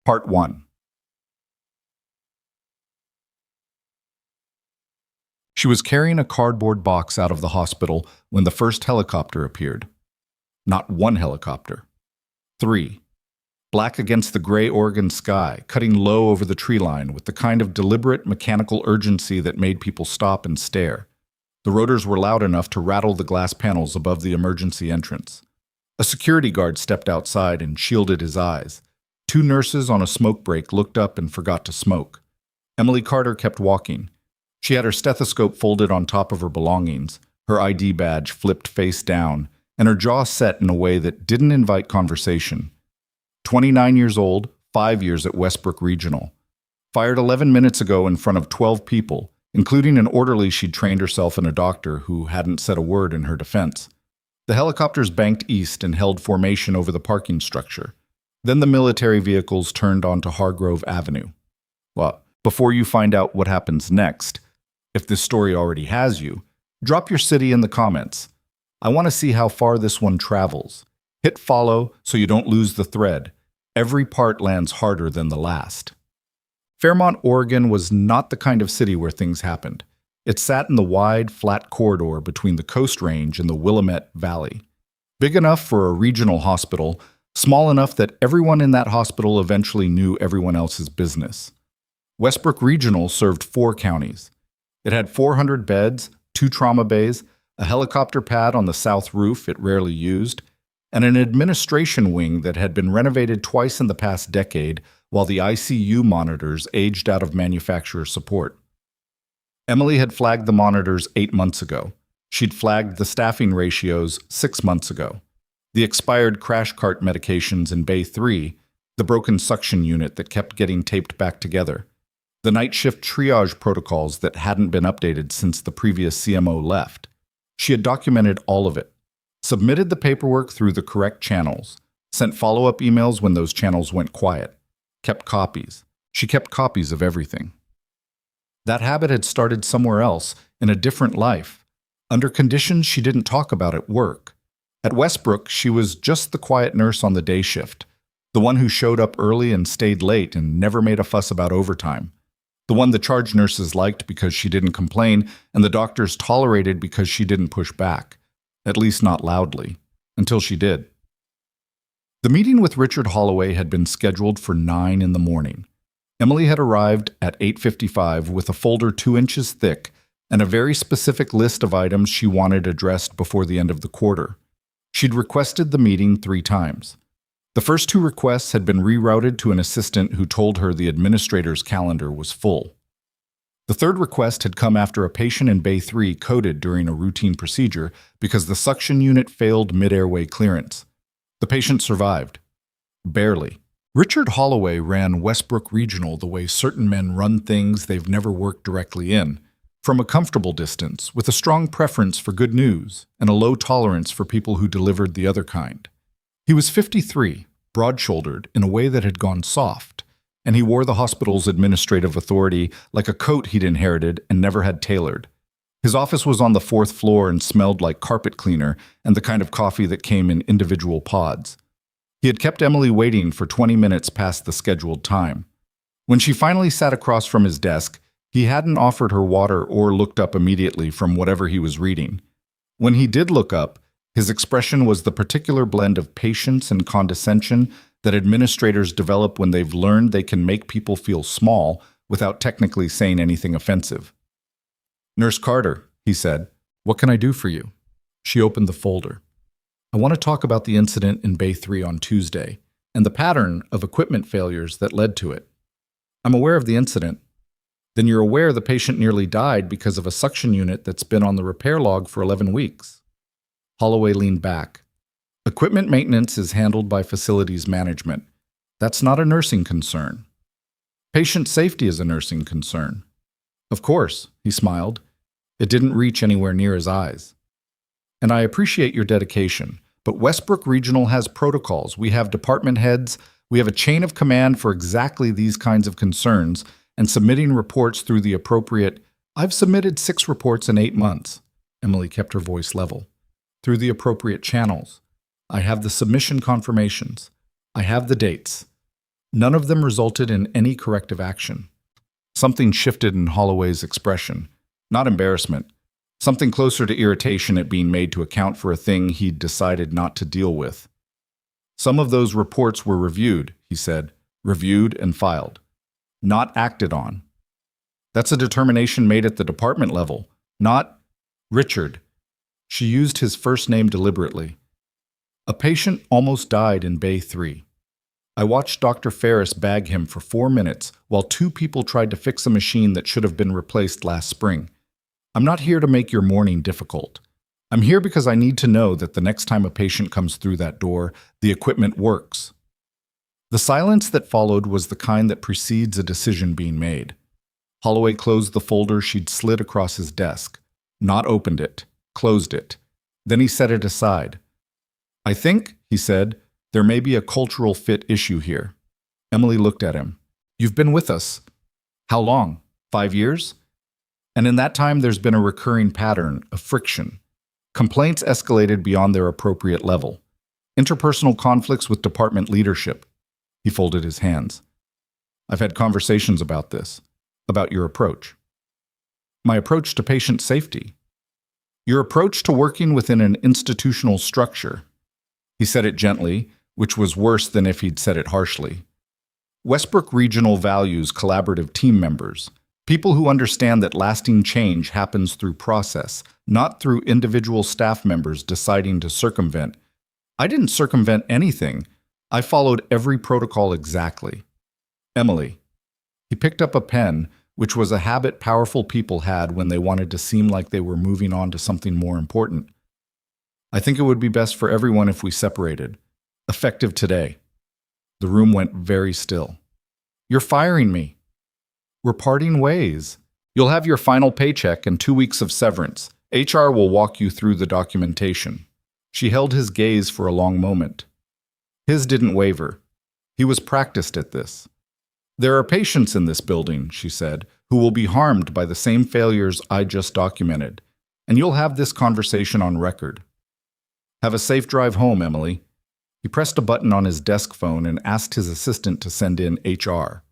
Part 1. She was carrying a cardboard box out of the hospital when the first helicopter appeared. Not one helicopter. 3. Black against the gray Oregon sky, cutting low over the tree line with the kind of deliberate mechanical urgency that made people stop and stare. The rotors were loud enough to rattle the glass panels above the emergency entrance. A security guard stepped outside and shielded his eyes. 2 nurses on a smoke break looked up and forgot to smoke. Emily Carter kept walking. She had her stethoscope folded on top of her belongings, her ID badge flipped face down, and her jaw set in a way that didn't invite conversation. 29 years old, 5 years at Westbrook Regional. Fired 11 minutes ago in front of 12 people, including an orderly she'd trained herself and a doctor who hadn't said a word in her defense. The helicopters banked east and held formation over the parking structure. Then the military vehicles turned onto Hargrove Avenue. Well, before you find out what happens next, if this story already has you, drop your city in the comments. I want to see how far this one travels. Hit follow so you don't lose the thread. Every part lands harder than the last. Fairmont, Oregon was not the kind of city where things happened. It sat in the wide, flat corridor between the Coast Range and the Willamette Valley. Big enough for a regional hospital, small enough that everyone in that hospital eventually knew everyone else's business. Westbrook Regional served 4 counties. It had 400 beds, 2 trauma bays, a helicopter pad on the south roof it rarely used, and an administration wing that had been renovated twice in the past decade while the ICU monitors aged out of manufacturer support. Emily had flagged the monitors 8 months ago. She'd flagged the staffing ratios 6 months ago. The expired crash cart medications in Bay 3, the broken suction unit that kept getting taped back together, the night shift triage protocols that hadn't been updated since the previous CMO left. She had documented all of it, submitted the paperwork through the correct channels, sent follow-up emails when those channels went quiet, kept copies. She kept copies of everything. That habit had started somewhere else, in a different life, under conditions she didn't talk about at work. At Westbrook, she was just the quiet nurse on the day shift, the one who showed up early and stayed late and never made a fuss about overtime. The one the charge nurses liked because she didn't complain and the doctors tolerated because she didn't push back, at least not loudly, until she did. The meeting with Richard Holloway had been scheduled for 9 in the morning. Emily had arrived at 8:55 with a folder 2 inches thick and a very specific list of items she wanted addressed before the end of the quarter. She'd requested the meeting 3 times. The first 2 requests had been rerouted to an assistant who told her the administrator's calendar was full. The third request had come after a patient in Bay 3 coded during a routine procedure because the suction unit failed mid-airway clearance. The patient survived. Barely. Richard Holloway ran Westbrook Regional the way certain men run things they've never worked directly in, from a comfortable distance, with a strong preference for good news and a low tolerance for people who delivered the other kind. He was 53, broad-shouldered in a way that had gone soft, and he wore the hospital's administrative authority like a coat he'd inherited and never had tailored. His office was on the 4th floor and smelled like carpet cleaner and the kind of coffee that came in individual pods. He had kept Emily waiting for 20 minutes past the scheduled time. When she finally sat across from his desk, he hadn't offered her water or looked up immediately from whatever he was reading. When he did look up, his expression was the particular blend of patience and condescension that administrators develop when they've learned they can make people feel small without technically saying anything offensive. "Nurse Carter," he said, "what can I do for you?" She opened the folder. "I want to talk about the incident in Bay 3 on Tuesday and the pattern of equipment failures that led to it." "I'm aware of the incident." "Then you're aware the patient nearly died because of a suction unit that's been on the repair log for 11 weeks. Holloway leaned back. "Equipment maintenance is handled by facilities management. That's not a nursing concern. Patient safety is a nursing concern." "Of course," he smiled. It didn't reach anywhere near his eyes. "And I appreciate your dedication, but Westbrook Regional has protocols. We have department heads. We have a chain of command for exactly these kinds of concerns, and submitting reports through the appropriate—" "I've submitted 6 reports in 8 months." Emily kept her voice level. "Through the appropriate channels. I have the submission confirmations. I have the dates. None of them resulted in any corrective action. Something shifted in Holloway's expression. Not embarrassment. Something closer to irritation at being made to account for a thing he'd decided not to deal with. Some of those reports were reviewed, he said. Reviewed and filed. Not acted on. That's a determination made at the department level, not Richard. She used his first name deliberately. A patient almost died in Bay 3. I watched Dr. Ferris bag him for 4 minutes while 2 people tried to fix a machine that should have been replaced last spring. I'm not here to make your morning difficult. I'm here because I need to know that the next time a patient comes through that door, the equipment works. The silence that followed was the kind that precedes a decision being made. Holloway closed the folder she'd slid across his desk, not opened it, closed it. Then he set it aside. I think, he said, there may be a cultural fit issue here. Emily looked at him. You've been with us. How long? 5 years? And in that time there's been a recurring pattern of friction. Complaints escalated beyond their appropriate level. Interpersonal conflicts with department leadership. He folded his hands. I've had conversations about this, about your approach. My approach to patient safety. Your approach to working within an institutional structure. He said it gently, which was worse than if he'd said it harshly. Westbrook Regional values collaborative team members, people who understand that lasting change happens through process, not through individual staff members deciding to circumvent. I didn't circumvent anything. I followed every protocol exactly. Emily. He picked up a pen, which was a habit powerful people had when they wanted to seem like they were moving on to something more important. I think it would be best for everyone if we separated. Effective today. The room went very still. You're firing me. We're parting ways. You'll have your final paycheck and 2 weeks of severance. HR will walk you through the documentation. She held his gaze for a long moment. His didn't waver. He was practiced at this. There are patients in this building, she said, who will be harmed by the same failures I just documented, and you'll have this conversation on record. Have a safe drive home, Emily. He pressed a button on his desk phone and asked his assistant to send in HR.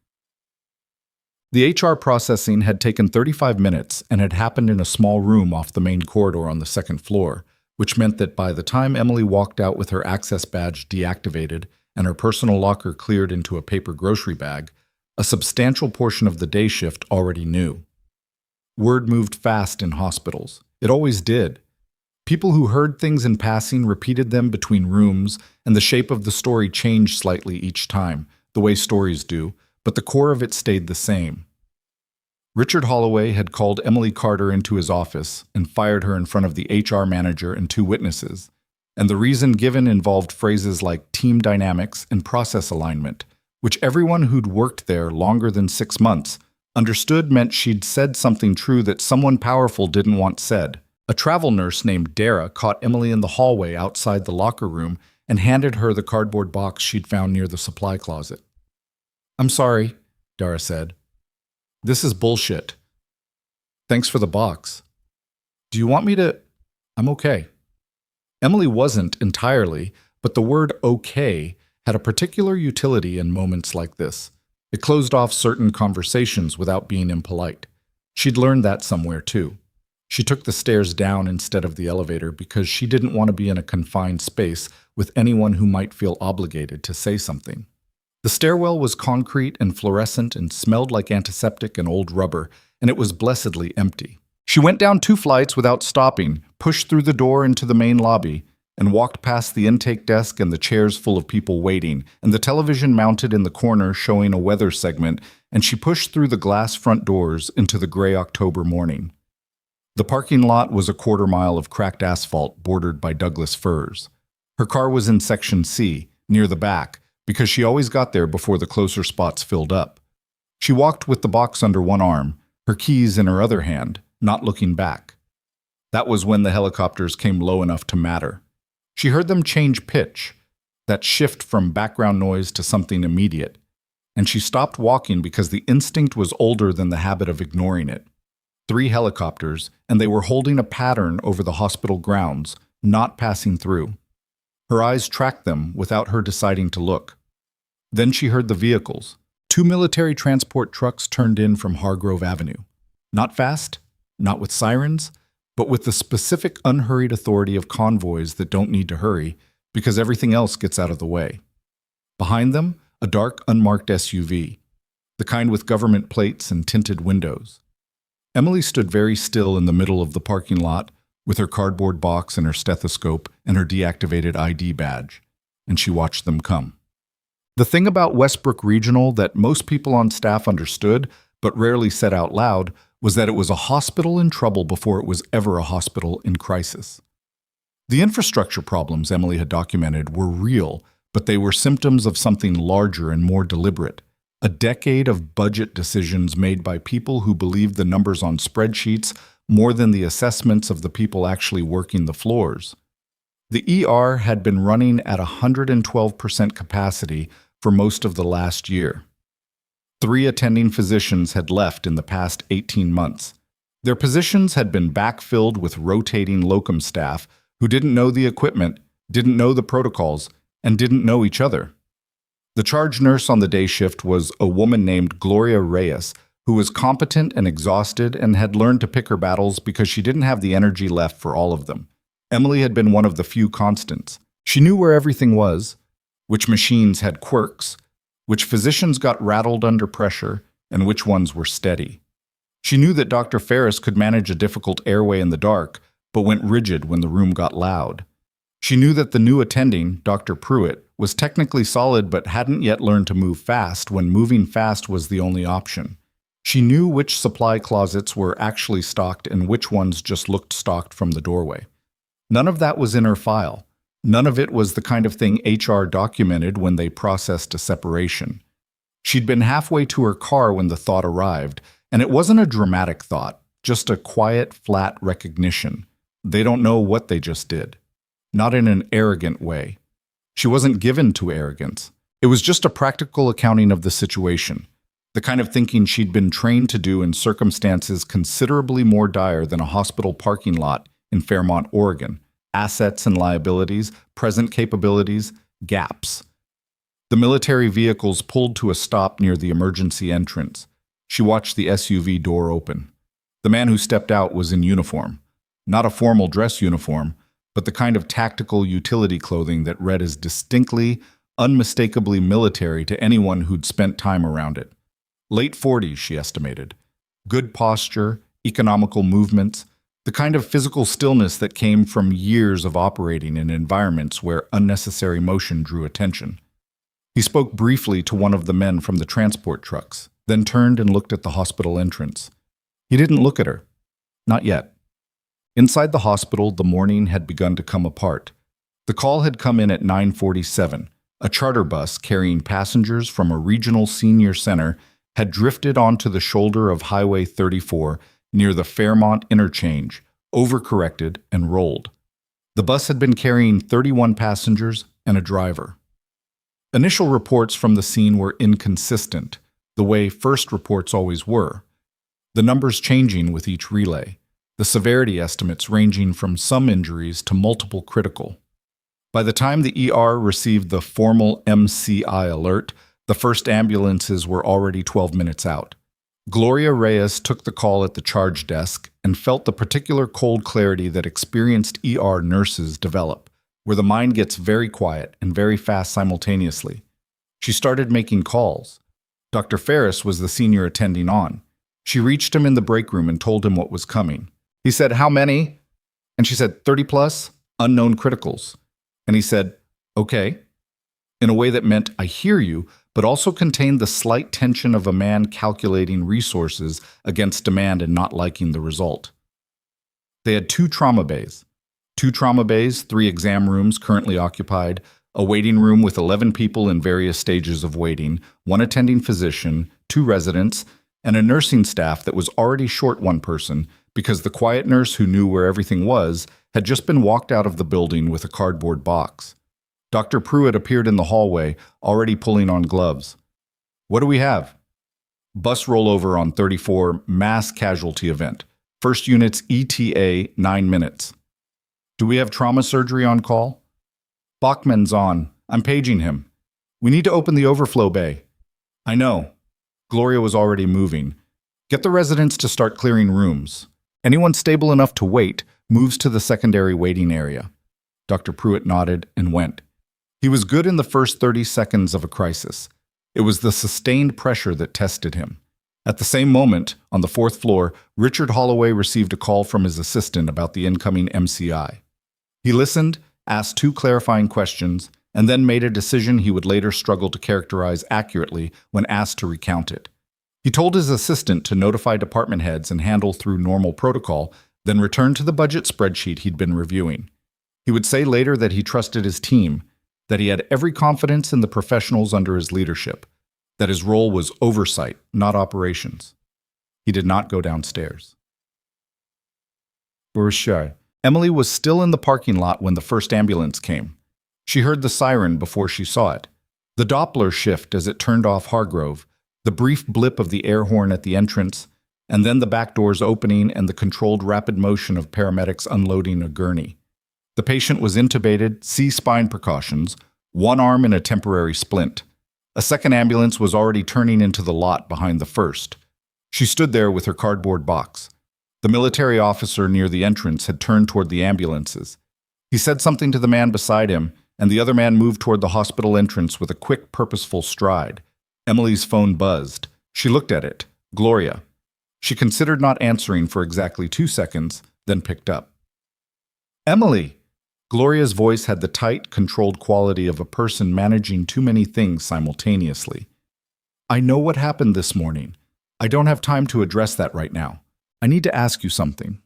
The HR processing had taken 35 minutes and had happened in a small room off the main corridor on the second floor, which meant that by the time Emily walked out with her access badge deactivated and her personal locker cleared into a paper grocery bag, a substantial portion of the day shift already knew. Word moved fast in hospitals. It always did. People who heard things in passing repeated them between rooms, and the shape of the story changed slightly each time, the way stories do, but the core of it stayed the same. Richard Holloway had called Emily Carter into his office and fired her in front of the HR manager and 2 witnesses, and the reason given involved phrases like team dynamics and process alignment, which everyone who'd worked there longer than 6 months understood meant she'd said something true that someone powerful didn't want said. A travel nurse named Dara caught Emily in the hallway outside the locker room and handed her the cardboard box she'd found near the supply closet. I'm sorry, Dara said. This is bullshit. Thanks for the box. Do you want me to? I'm okay. Emily wasn't entirely, but the word okay had a particular utility in moments like this. It closed off certain conversations without being impolite. She'd learned that somewhere too. She took the stairs down instead of the elevator because she didn't want to be in a confined space with anyone who might feel obligated to say something. The stairwell was concrete and fluorescent and smelled like antiseptic and old rubber, and it was blessedly empty. She went down 2 flights without stopping, pushed through the door into the main lobby, and walked past the intake desk and the chairs full of people waiting, and the television mounted in the corner showing a weather segment, and she pushed through the glass front doors into the gray October morning. The parking lot was a 1/4 mile of cracked asphalt bordered by Douglas firs. Her car was in Section C, near the back, because she always got there before the closer spots filled up. She walked with the box under one arm, her keys in her other hand, not looking back. That was when the helicopters came low enough to matter. She heard them change pitch, that shift from background noise to something immediate, and she stopped walking because the instinct was older than the habit of ignoring it. 3 helicopters, and they were holding a pattern over the hospital grounds, not passing through. Her eyes tracked them without her deciding to look. Then she heard the vehicles. Two military transport trucks turned in from Hargrove Avenue. Not fast, not with sirens, but with the specific unhurried authority of convoys that don't need to hurry because everything else gets out of the way. Behind them, a dark, unmarked SUV, the kind with government plates and tinted windows. Emily stood very still in the middle of the parking lot with her cardboard box and her stethoscope and her deactivated ID badge, and she watched them come. The thing about Westbrook Regional that most people on staff understood, but rarely said out loud, was that it was a hospital in trouble before it was ever a hospital in crisis. The infrastructure problems Emily had documented were real, but they were symptoms of something larger and more deliberate. A decade of budget decisions made by people who believed the numbers on spreadsheets more than the assessments of the people actually working the floors. The ER had been running at 112% capacity for most of the last year. 3 attending physicians had left in the past 18 months. Their positions had been backfilled with rotating locum staff who didn't know the equipment, didn't know the protocols, and didn't know each other. The charge nurse on the day shift was a woman named Gloria Reyes, who was competent and exhausted and had learned to pick her battles because she didn't have the energy left for all of them. Emily had been one of the few constants. She knew where everything was, which machines had quirks, which physicians got rattled under pressure, and which ones were steady. She knew that Dr. Ferris could manage a difficult airway in the dark, but went rigid when the room got loud. She knew that the new attending, Dr. Pruitt, was technically solid but hadn't yet learned to move fast when moving fast was the only option. She knew which supply closets were actually stocked and which ones just looked stocked from the doorway. None of that was in her file. None of it was the kind of thing HR documented when they processed a separation. She'd been halfway to her car when the thought arrived, and it wasn't a dramatic thought, just a quiet, flat recognition. They don't know what they just did. Not in an arrogant way. She wasn't given to arrogance. It was just a practical accounting of the situation, the kind of thinking she'd been trained to do in circumstances considerably more dire than a hospital parking lot in Fairmont, Oregon. Assets and liabilities, present capabilities, gaps. The military vehicles pulled to a stop near the emergency entrance. She watched the SUV door open. The man who stepped out was in uniform. Not a formal dress uniform, but the kind of tactical utility clothing that read as distinctly, unmistakably military to anyone who'd spent time around it. Late 40s, she estimated. Good posture, economical movements, the kind of physical stillness that came from years of operating in environments where unnecessary motion drew attention. He spoke briefly to one of the men from the transport trucks, then turned and looked at the hospital entrance. He didn't look at her. Not yet. Inside the hospital, the morning had begun to come apart. The call had come in at 9:47. A charter bus carrying passengers from a regional senior center had drifted onto the shoulder of Highway 34 near the Fairmont interchange, overcorrected and rolled. The bus had been carrying 31 passengers and a driver. Initial reports from the scene were inconsistent, the way first reports always were, the numbers changing with each relay, the severity estimates ranging from some injuries to multiple critical. By the time the ER received the formal MCI alert, the first ambulances were already 12 minutes out. Gloria Reyes took the call at the charge desk and felt the particular cold clarity that experienced ER nurses develop, where the mind gets very quiet and very fast simultaneously. She started making calls. Dr. Ferris was the senior attending on. She reached him in the break room and told him what was coming. He said, "How many?" And she said, 30 plus, unknown criticals. And he said, "Okay," in a way that meant, "I hear you," but also contained the slight tension of a man calculating resources against demand and not liking the result. They had 2 trauma bays. 2 trauma bays, 3 exam rooms currently occupied, a waiting room with 11 people in various stages of waiting, 1 attending physician, 2 residents, and a nursing staff that was already short 1 person because the quiet nurse who knew where everything was had just been walked out of the building with a cardboard box. Dr. Pruitt appeared in the hallway, already pulling on gloves. "What do we have?" "Bus rollover on 34, mass-casualty event. First unit's ETA, 9 minutes. "Do we have trauma surgery on call?" "Bachman's on. I'm paging him." We need to open the overflow bay. I know. Gloria was already moving. Get the residents to start clearing rooms. Anyone stable enough to wait moves to the secondary waiting area. Dr. Pruitt nodded and went. He was good in the first 30 seconds of a crisis. It was the sustained pressure that tested him. At the same moment, on the fourth floor, Richard Holloway received a call from his assistant about the incoming MCI. He listened, asked 2 clarifying questions, and then made a decision he would later struggle to characterize accurately when asked to recount it. He told his assistant to notify department heads and handle through normal protocol, then return to the budget spreadsheet he'd been reviewing. He would say later that he trusted his team, that he had every confidence in the professionals under his leadership, that his role was oversight, not operations. He did not go downstairs. Emily was still in the parking lot when the first ambulance came. She heard the siren before she saw it. The Doppler shift as it turned off Hargrove, the brief blip of the air horn at the entrance, and then the back doors opening and the controlled rapid motion of paramedics unloading a gurney. The patient was intubated, C-spine precautions, one arm in a temporary splint. A second ambulance was already turning into the lot behind the first. She stood there with her cardboard box. The military officer near the entrance had turned toward the ambulances. He said something to the man beside him, and the other man moved toward the hospital entrance with a quick, purposeful stride. Emily's phone buzzed. She looked at it. Gloria. She considered not answering for exactly 2 seconds, then picked up. Emily! Gloria's voice had the tight, controlled quality of a person managing too many things simultaneously. I know what happened this morning. I don't have time to address that right now. I need to ask you something.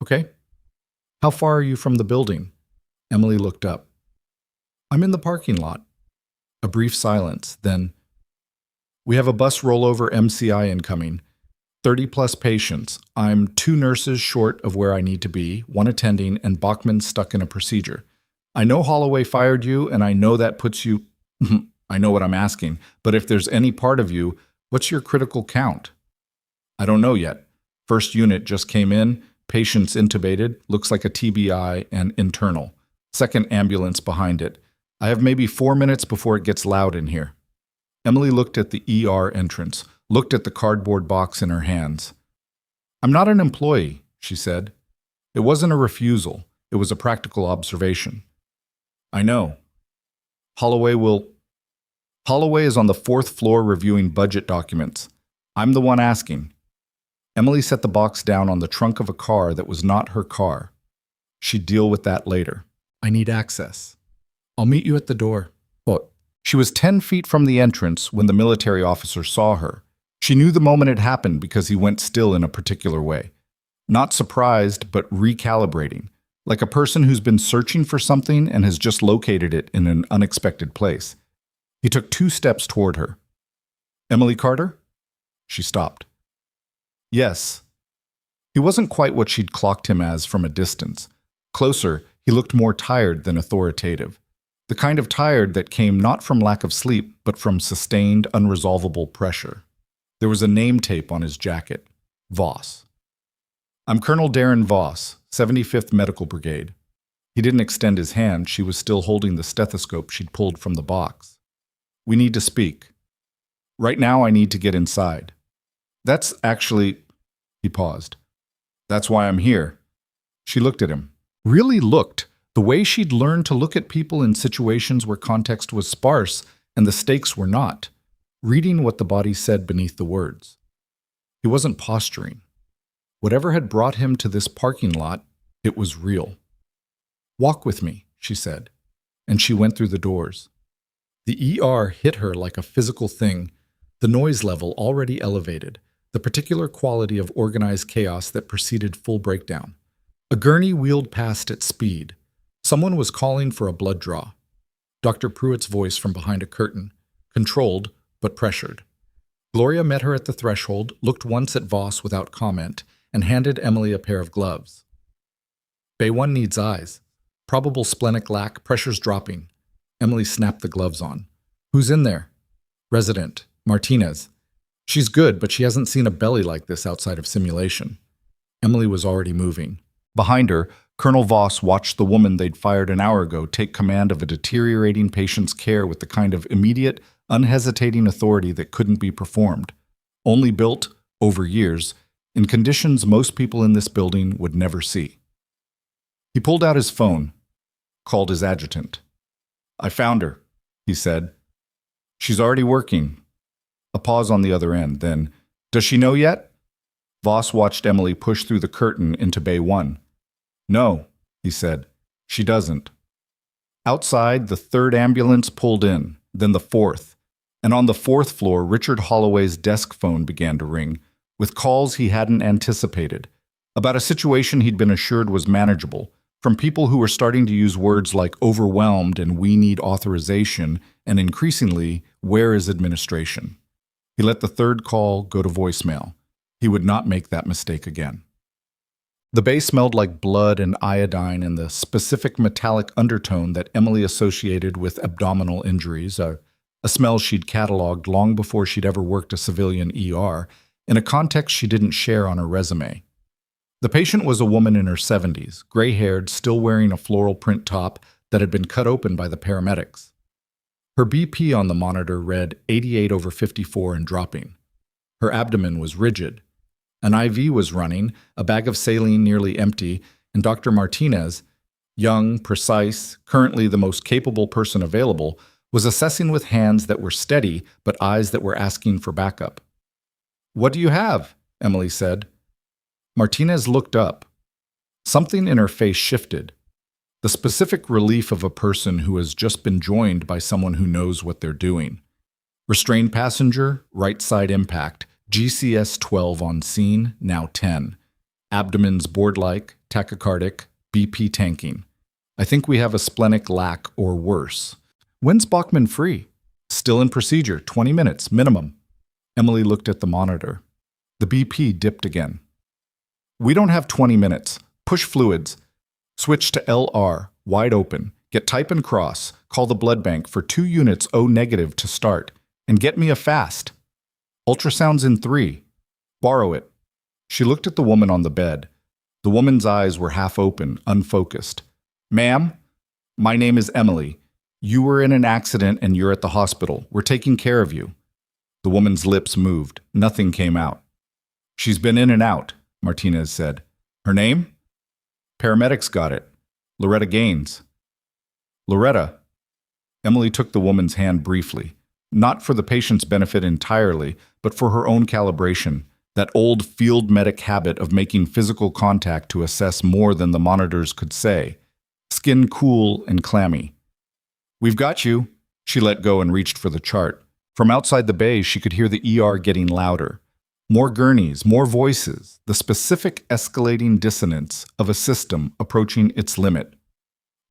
Okay? How far are you from the building? Emily looked up. I'm in the parking lot. A brief silence, then, we have a bus rollover MCI incoming. 30-plus patients. I'm 2 nurses short of where I need to be, 1 attending, and Bachman stuck in a procedure. I know Holloway fired you, and I know that puts you... I know what I'm asking, but if there's any part of you, what's your critical count? I don't know yet. First unit just came in, patients intubated, looks like a TBI, and internal. Second ambulance behind it. I have maybe 4 minutes before it gets loud in here. Emily looked at the ER entrance, looked at the cardboard box in her hands. I'm not an employee, she said. It wasn't a refusal. It was a practical observation. I know. Holloway is on the 4th floor reviewing budget documents. I'm the one asking. Emily set the box down on the trunk of a car that was not her car. She'd deal with that later. I need access. I'll meet you at the door. What? She was 10 feet from the entrance when the military officer saw her. She knew the moment it happened because he went still in a particular way. Not surprised, but recalibrating, like a person who's been searching for something and has just located it in an unexpected place. He took 2 steps toward her. Emily Carter? She stopped. Yes. He wasn't quite what she'd clocked him as from a distance. Closer, he looked more tired than authoritative. The kind of tired that came not from lack of sleep, but from sustained, unresolvable pressure. There was a name tape on his jacket. Voss. I'm Colonel Darren Voss, 75th Medical Brigade. He didn't extend his hand. She was still holding the stethoscope she'd pulled from the box. We need to speak. Right now, I need to get inside. That's actually... He paused. That's why I'm here. She looked at him. Really looked. The way she'd learned to look at people in situations where context was sparse and the stakes were not. Reading what the body said beneath the words. He wasn't posturing. Whatever had brought him to this parking lot, it was real. Walk with me, she said, and she went through the doors. The ER hit her like a physical thing, the noise level already elevated, the particular quality of organized chaos that preceded full breakdown. A gurney wheeled past at speed. Someone was calling for a blood draw. Dr. Pruitt's voice from behind a curtain, controlled but pressured. Gloria met her at the threshold, looked once at Voss without comment, and handed Emily a pair of gloves. Bay 1 needs eyes. Probable splenic lac, pressure's dropping. Emily snapped the gloves on. Who's in there? Resident, Martinez. She's good, but she hasn't seen a belly like this outside of simulation. Emily was already moving. Behind her, Colonel Voss watched the woman they'd fired an hour ago take command of a deteriorating patient's care with the kind of immediate, unhesitating authority that couldn't be performed, only built, over years, in conditions most people in this building would never see. He pulled out his phone, called his adjutant. "I found her," he said. "She's already working." A pause on the other end, then, "Does she know yet?" Voss watched Emily push through the curtain into Bay 1. "No," he said, "she doesn't." Outside, the third ambulance pulled in, then the fourth, and on the fourth floor, Richard Holloway's desk phone began to ring, with calls he hadn't anticipated, about a situation he'd been assured was manageable, from people who were starting to use words like overwhelmed and we need authorization, and increasingly, where is administration? He let the third call go to voicemail. He would not make that mistake again. The bay smelled like blood and iodine and the specific metallic undertone that Emily associated with abdominal injuries, a smell she'd cataloged long before she'd ever worked a civilian ER, in a context she didn't share on her resume. The patient was a woman in her 70s, gray-haired, still wearing a floral print top that had been cut open by the paramedics. Her BP on the monitor read 88/54 and dropping. Her abdomen was rigid. An IV was running, a bag of saline nearly empty, and Dr. Martinez, young, precise, currently the most capable person available, was assessing with hands that were steady but eyes that were asking for backup. "What do you have?" Emily said. Martinez looked up. Something in her face shifted. The specific relief of a person who has just been joined by someone who knows what they're doing. Restrained passenger, right side impact, GCS 12 on scene, now 10. Abdomen's board-like, tachycardic, BP tanking. I think we have a splenic lac or worse. When's Bachman free? Still in procedure, 20 minutes, minimum. Emily looked at the monitor. The BP dipped again. We don't have 20 minutes. Push fluids. Switch to LR, wide open. Get type and cross. Call the blood bank for 2 units O negative to start. And get me a fast. Ultrasound's in 3. Borrow it. She looked at the woman on the bed. The woman's eyes were half open, unfocused. "Ma'am, my name is Emily. You were in an accident and you're at the hospital. We're taking care of you." The woman's lips moved. Nothing came out. "She's been in and out," Martinez said. "Her name?" "Paramedics got it. Loretta Gaines." "Loretta." Emily took the woman's hand briefly, not for the patient's benefit entirely, but for her own calibration, that old field medic habit of making physical contact to assess more than the monitors could say. Skin cool and clammy. "We've got you." She let go and reached for the chart. From outside the bay, she could hear the ER getting louder. More gurneys, more voices, the specific escalating dissonance of a system approaching its limit.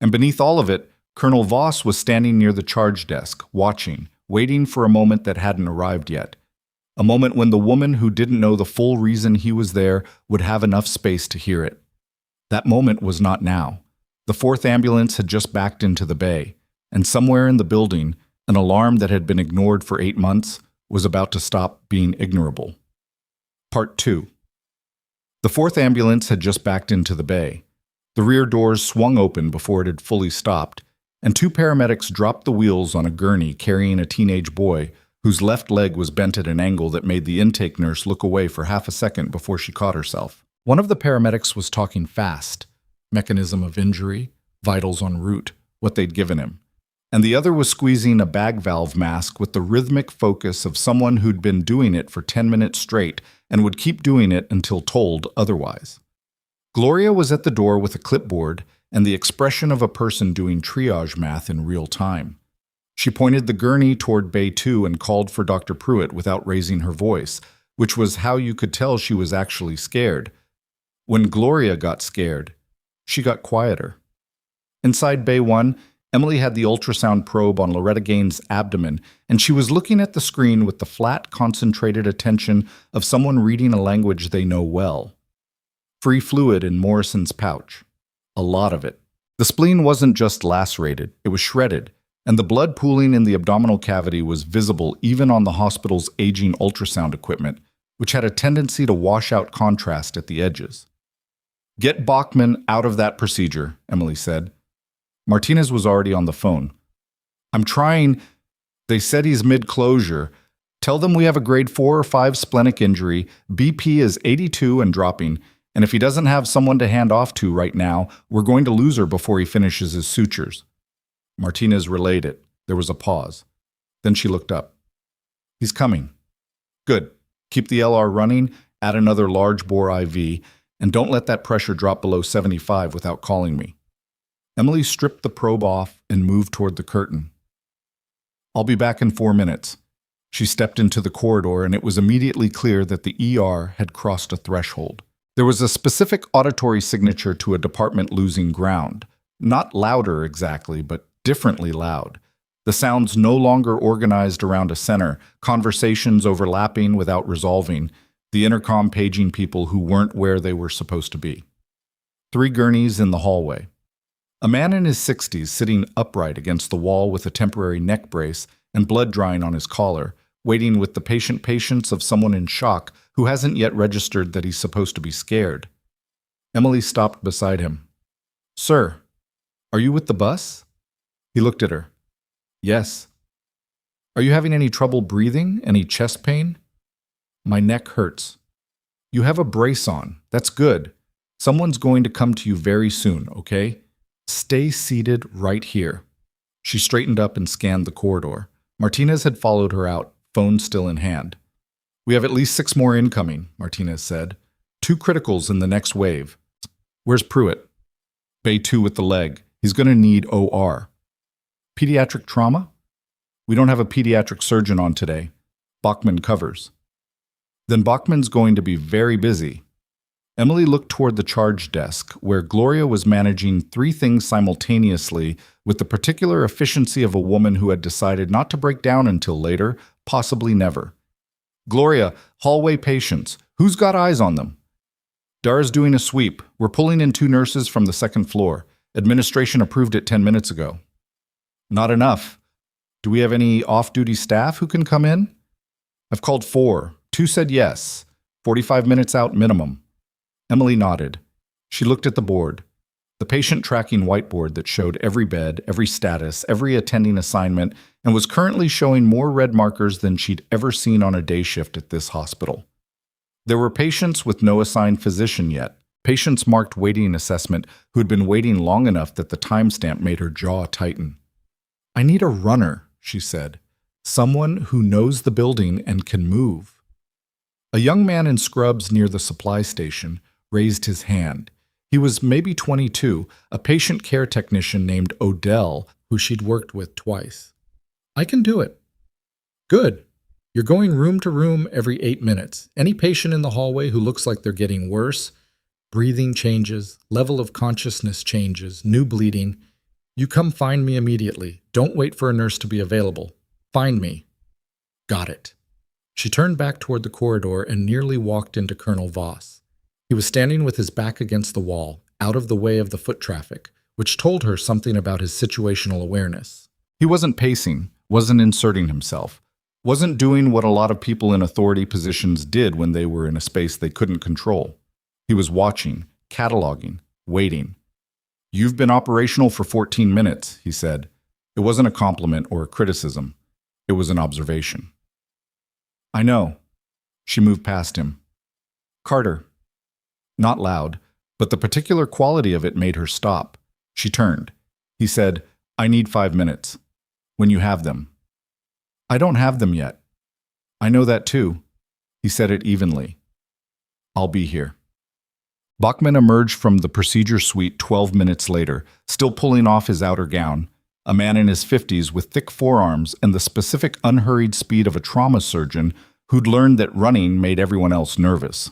And beneath all of it, Colonel Voss was standing near the charge desk, watching, waiting for a moment that hadn't arrived yet. A moment when the woman who didn't know the full reason he was there would have enough space to hear it. That moment was not now. The fourth ambulance had just backed into the bay, and somewhere in the building, an alarm that had been ignored for 8 months was about to stop being ignorable. Part 2. The fourth ambulance had just backed into the bay. The rear doors swung open before it had fully stopped, and 2 paramedics dropped the wheels on a gurney carrying a teenage boy whose left leg was bent at an angle that made the intake nurse look away for half a second before she caught herself. One of the paramedics was talking fast, mechanism of injury, vitals en route, what they'd given him. And the other was squeezing a bag valve mask with the rhythmic focus of someone who'd been doing it for 10 minutes straight and would keep doing it until told otherwise. Gloria was at the door with a clipboard and the expression of a person doing triage math in real time. She pointed the gurney toward Bay 2 and called for Dr. Pruitt without raising her voice, which was how you could tell she was actually scared. When Gloria got scared, she got quieter. Inside Bay 1, Emily had the ultrasound probe on Loretta Gaines' abdomen, and she was looking at the screen with the flat, concentrated attention of someone reading a language they know well. Free fluid in Morrison's pouch. A lot of it. The spleen wasn't just lacerated, it was shredded, and the blood pooling in the abdominal cavity was visible even on the hospital's aging ultrasound equipment, which had a tendency to wash out contrast at the edges. Get Bachman out of that procedure, Emily said. Martinez was already on the phone. I'm trying. They said he's mid-closure. Tell them we have a grade 4 or 5 splenic injury, BP is 82 and dropping, and if he doesn't have someone to hand off to right now, we're going to lose her before he finishes his sutures. Martinez relayed it. There was a pause. Then she looked up. He's coming. Good. Keep the LR running, add another large bore IV, and don't let that pressure drop below 75 without calling me. Emily stripped the probe off and moved toward the curtain. I'll be back in 4 minutes. She stepped into the corridor, and it was immediately clear that the ER had crossed a threshold. There was a specific auditory signature to a department losing ground. Not louder exactly, but differently loud. The sounds no longer organized around a center, conversations overlapping without resolving, the intercom paging people who weren't where they were supposed to be. 3 gurneys in the hallway. A man in his 60s sitting upright against the wall with a temporary neck brace and blood drying on his collar, waiting with the patient patience of someone in shock who hasn't yet registered that he's supposed to be scared. Emily stopped beside him. Sir, are you with the bus? He looked at her. Yes. Are you having any trouble breathing? Any chest pain? My neck hurts. You have a brace on. That's good. Someone's going to come to you very soon, okay? Stay seated right here. She straightened up and scanned the corridor. Martinez had followed her out, phone still in hand. We have at least 6 more incoming, Martinez said. 2 criticals in the next wave. Where's Pruitt? Bay 2 with the leg. He's going to need OR. Pediatric trauma? We don't have a pediatric surgeon on today. Bachman covers. Then Bachman's going to be very busy. Emily looked toward the charge desk, where Gloria was managing 3 things simultaneously with the particular efficiency of a woman who had decided not to break down until later, possibly never. Gloria, hallway patients. Who's got eyes on them? Dara's doing a sweep. We're pulling in 2 nurses from the 2nd floor. Administration approved it 10 minutes ago. Not enough. Do we have any off-duty staff who can come in? I've called 4. 2 said yes. 45 minutes out minimum. Emily nodded. She looked at the board. The patient tracking whiteboard that showed every bed, every status, every attending assignment, and was currently showing more red markers than she'd ever seen on a day shift at this hospital. There were patients with no assigned physician yet, patients marked waiting assessment who'd been waiting long enough that the timestamp made her jaw tighten. I need a runner, she said. Someone who knows the building and can move. A young man in scrubs near the supply station raised his hand. He was maybe 22, a patient care technician named Odell, who she'd worked with twice. I can do it. Good. You're going room to room every 8 minutes. Any patient in the hallway who looks like they're getting worse, breathing changes, level of consciousness changes, new bleeding, you come find me immediately. Don't wait for a nurse to be available. Find me. Got it. She turned back toward the corridor and nearly walked into Colonel Voss. He was standing with his back against the wall, out of the way of the foot traffic, which told her something about his situational awareness. He wasn't pacing, wasn't inserting himself, wasn't doing what a lot of people in authority positions did when they were in a space they couldn't control. He was watching, cataloging, waiting. You've been operational for 14 minutes, he said. It wasn't a compliment or a criticism. It was an observation. I know. She moved past him. Carter. Not loud, but the particular quality of it made her stop. She turned. He said, I need 5 minutes. When you have them. I don't have them yet. I know that too. He said it evenly. I'll be here. Bachman emerged from the procedure suite 12 minutes later, still pulling off his outer gown, a man in his 50s with thick forearms and the specific unhurried speed of a trauma surgeon who'd learned that running made everyone else nervous.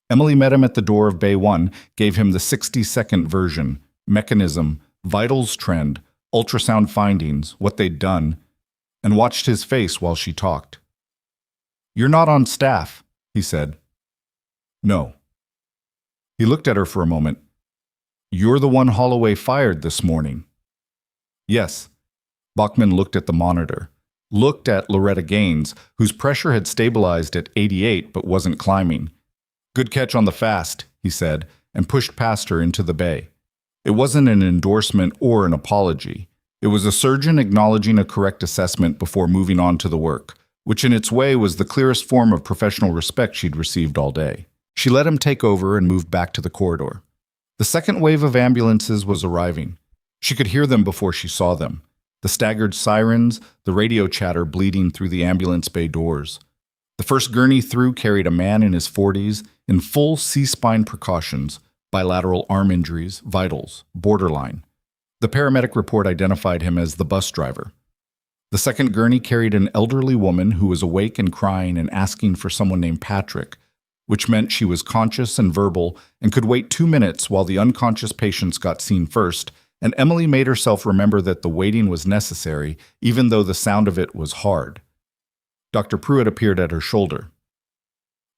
Emily met him at the door of Bay 1, gave him the 60-second version, mechanism, vitals trend, ultrasound findings, what they'd done, and watched his face while she talked. You're not on staff, he said. No. He looked at her for a moment. You're the one Holloway fired this morning. Yes. Bachman looked at the monitor, looked at Loretta Gaines, whose pressure had stabilized at 88 but wasn't climbing. Good catch on the fast, he said, and pushed past her into the bay. It wasn't an endorsement or an apology. It was a surgeon acknowledging a correct assessment before moving on to the work, which in its way was the clearest form of professional respect she'd received all day. She let him take over and moved back to the corridor. The second wave of ambulances was arriving. She could hear them before she saw them. The staggered sirens, the radio chatter bleeding through the ambulance bay doors. The first gurney through carried a man in his 40s in full C-spine precautions, bilateral arm injuries, vitals, borderline. The paramedic report identified him as the bus driver. The second gurney carried an elderly woman who was awake and crying and asking for someone named Patrick, which meant she was conscious and verbal and could wait 2 minutes while the unconscious patients got seen first, and Emily made herself remember that the waiting was necessary, even though the sound of it was hard. Dr. Pruitt appeared at her shoulder.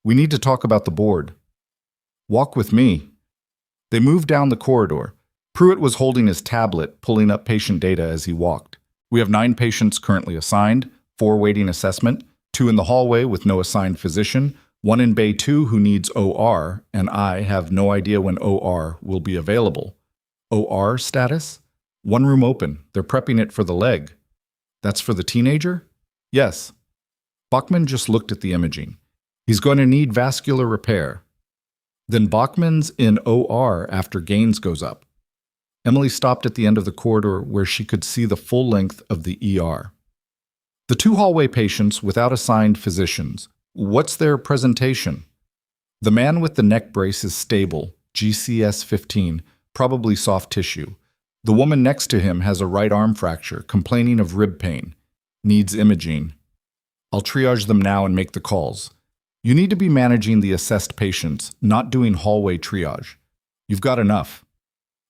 "We need to talk about the board." "Walk with me." They moved down the corridor. Pruitt was holding his tablet, pulling up patient data as he walked. "We have 9 patients currently assigned, 4 waiting assessment, 2 in the hallway with no assigned physician, 1 in Bay 2 who needs OR, and I have no idea when OR will be available." "OR status?" "1 room open. They're prepping it for the leg." "That's for the teenager?" "Yes." Bachman just looked at the imaging. "He's going to need vascular repair." "Then Bachman's in OR after Gaines goes up." Emily stopped at the end of the corridor where she could see the full length of the ER. The 2 hallway patients without assigned physicians. What's their presentation? The man with the neck brace is stable, GCS 15, probably soft tissue. The woman next to him has a right arm fracture, complaining of rib pain. Needs imaging. I'll triage them now and make the calls. You need to be managing the assessed patients, not doing hallway triage. You've got enough.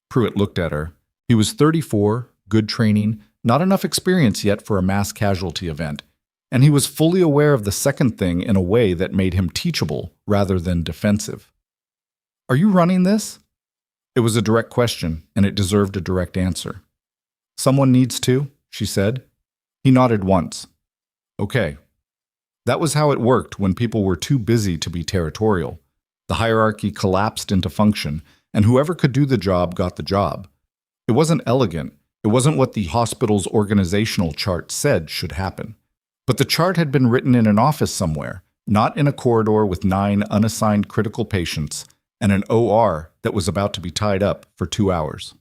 Pruitt looked at her. He was 34, good training, not enough experience yet for a mass casualty event, and he was fully aware of the second thing in a way that made him teachable rather than defensive. "Are you running this?" It was a direct question, and it deserved a direct answer. "Someone needs to," she said. He nodded once. "Okay." That was how it worked when people were too busy to be territorial. The hierarchy collapsed into function, and whoever could do the job got the job. It wasn't elegant. It wasn't what the hospital's organizational chart said should happen. But the chart had been written in an office somewhere, not in a corridor with 9 unassigned critical patients and an OR that was about to be tied up for 2 hours.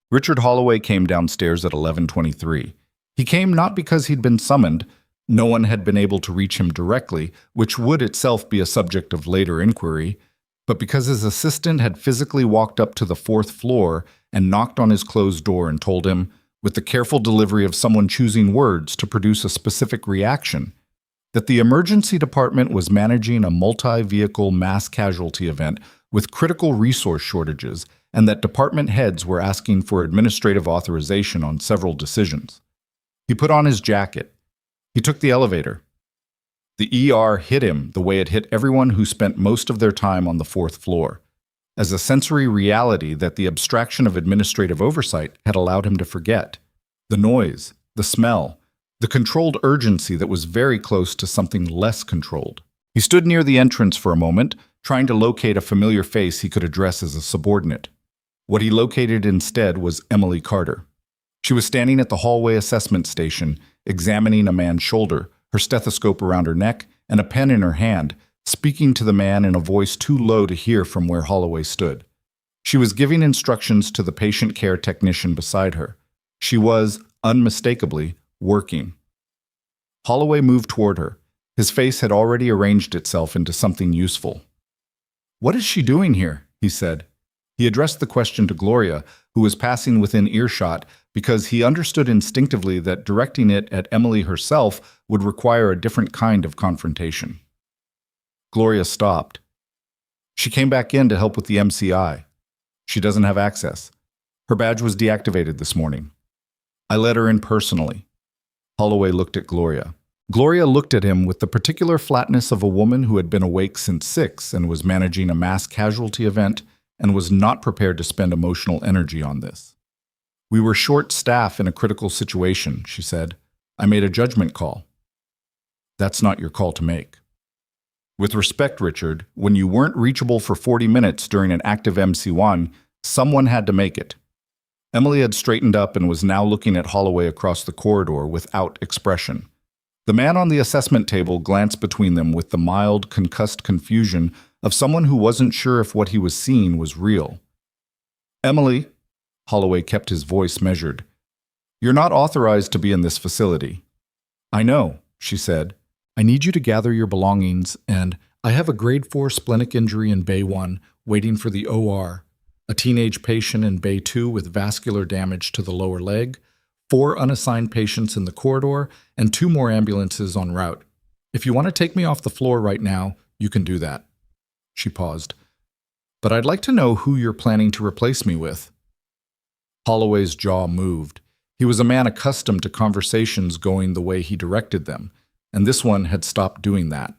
Richard Holloway came downstairs at 11:23. He came not because he'd been summoned. No one had been able to reach him directly, which would itself be a subject of later inquiry, but because his assistant had physically walked up to the 4th floor and knocked on his closed door and told him, with the careful delivery of someone choosing words to produce a specific reaction, that the emergency department was managing a multi-vehicle mass casualty event with critical resource shortages and that department heads were asking for administrative authorization on several decisions. He put on his jacket. He took the elevator. The ER hit him the way it hit everyone who spent most of their time on the 4th floor, as a sensory reality that the abstraction of administrative oversight had allowed him to forget. The noise, the smell, the controlled urgency that was very close to something less controlled. He stood near the entrance for a moment, trying to locate a familiar face he could address as a subordinate. What he located instead was Emily Carter. She was standing at the hallway assessment station, examining a man's shoulder, her stethoscope around her neck, and a pen in her hand, speaking to the man in a voice too low to hear from where Holloway stood. She was giving instructions to the patient care technician beside her. She was, unmistakably, working. Holloway moved toward her. His face had already arranged itself into something useful. "What is she doing here?" he said. He addressed the question to Gloria, who was passing within earshot, because he understood instinctively that directing it at Emily herself would require a different kind of confrontation. Gloria stopped. "She came back in to help with the MCI. She doesn't have access. Her badge was deactivated this morning. I let her in personally." Holloway looked at Gloria. Gloria looked at him with the particular flatness of a woman who had been awake since 6 and was managing a mass casualty event and was not prepared to spend emotional energy on this. "We were short staff in a critical situation," she said. "I made a judgment call." "That's not your call to make." With respect, Richard, when you weren't reachable for 40 minutes during an active MC1, someone had to make it. Emily had straightened up and was now looking at Holloway across the corridor without expression. The man on the assessment table glanced between them with the mild, concussed confusion of someone who wasn't sure if what he was seeing was real. Emily, Holloway kept his voice measured, you're not authorized to be in this facility. I know, she said. I need you to gather your belongings, and I have a grade 4 splenic injury in Bay 1 waiting for the OR, a teenage patient in Bay 2 with vascular damage to the lower leg, 4 unassigned patients in the corridor, and 2 more ambulances en route. If you want to take me off the floor right now, you can do that. She paused. But I'd like to know who you're planning to replace me with. Holloway's jaw moved. He was a man accustomed to conversations going the way he directed them, and this one had stopped doing that.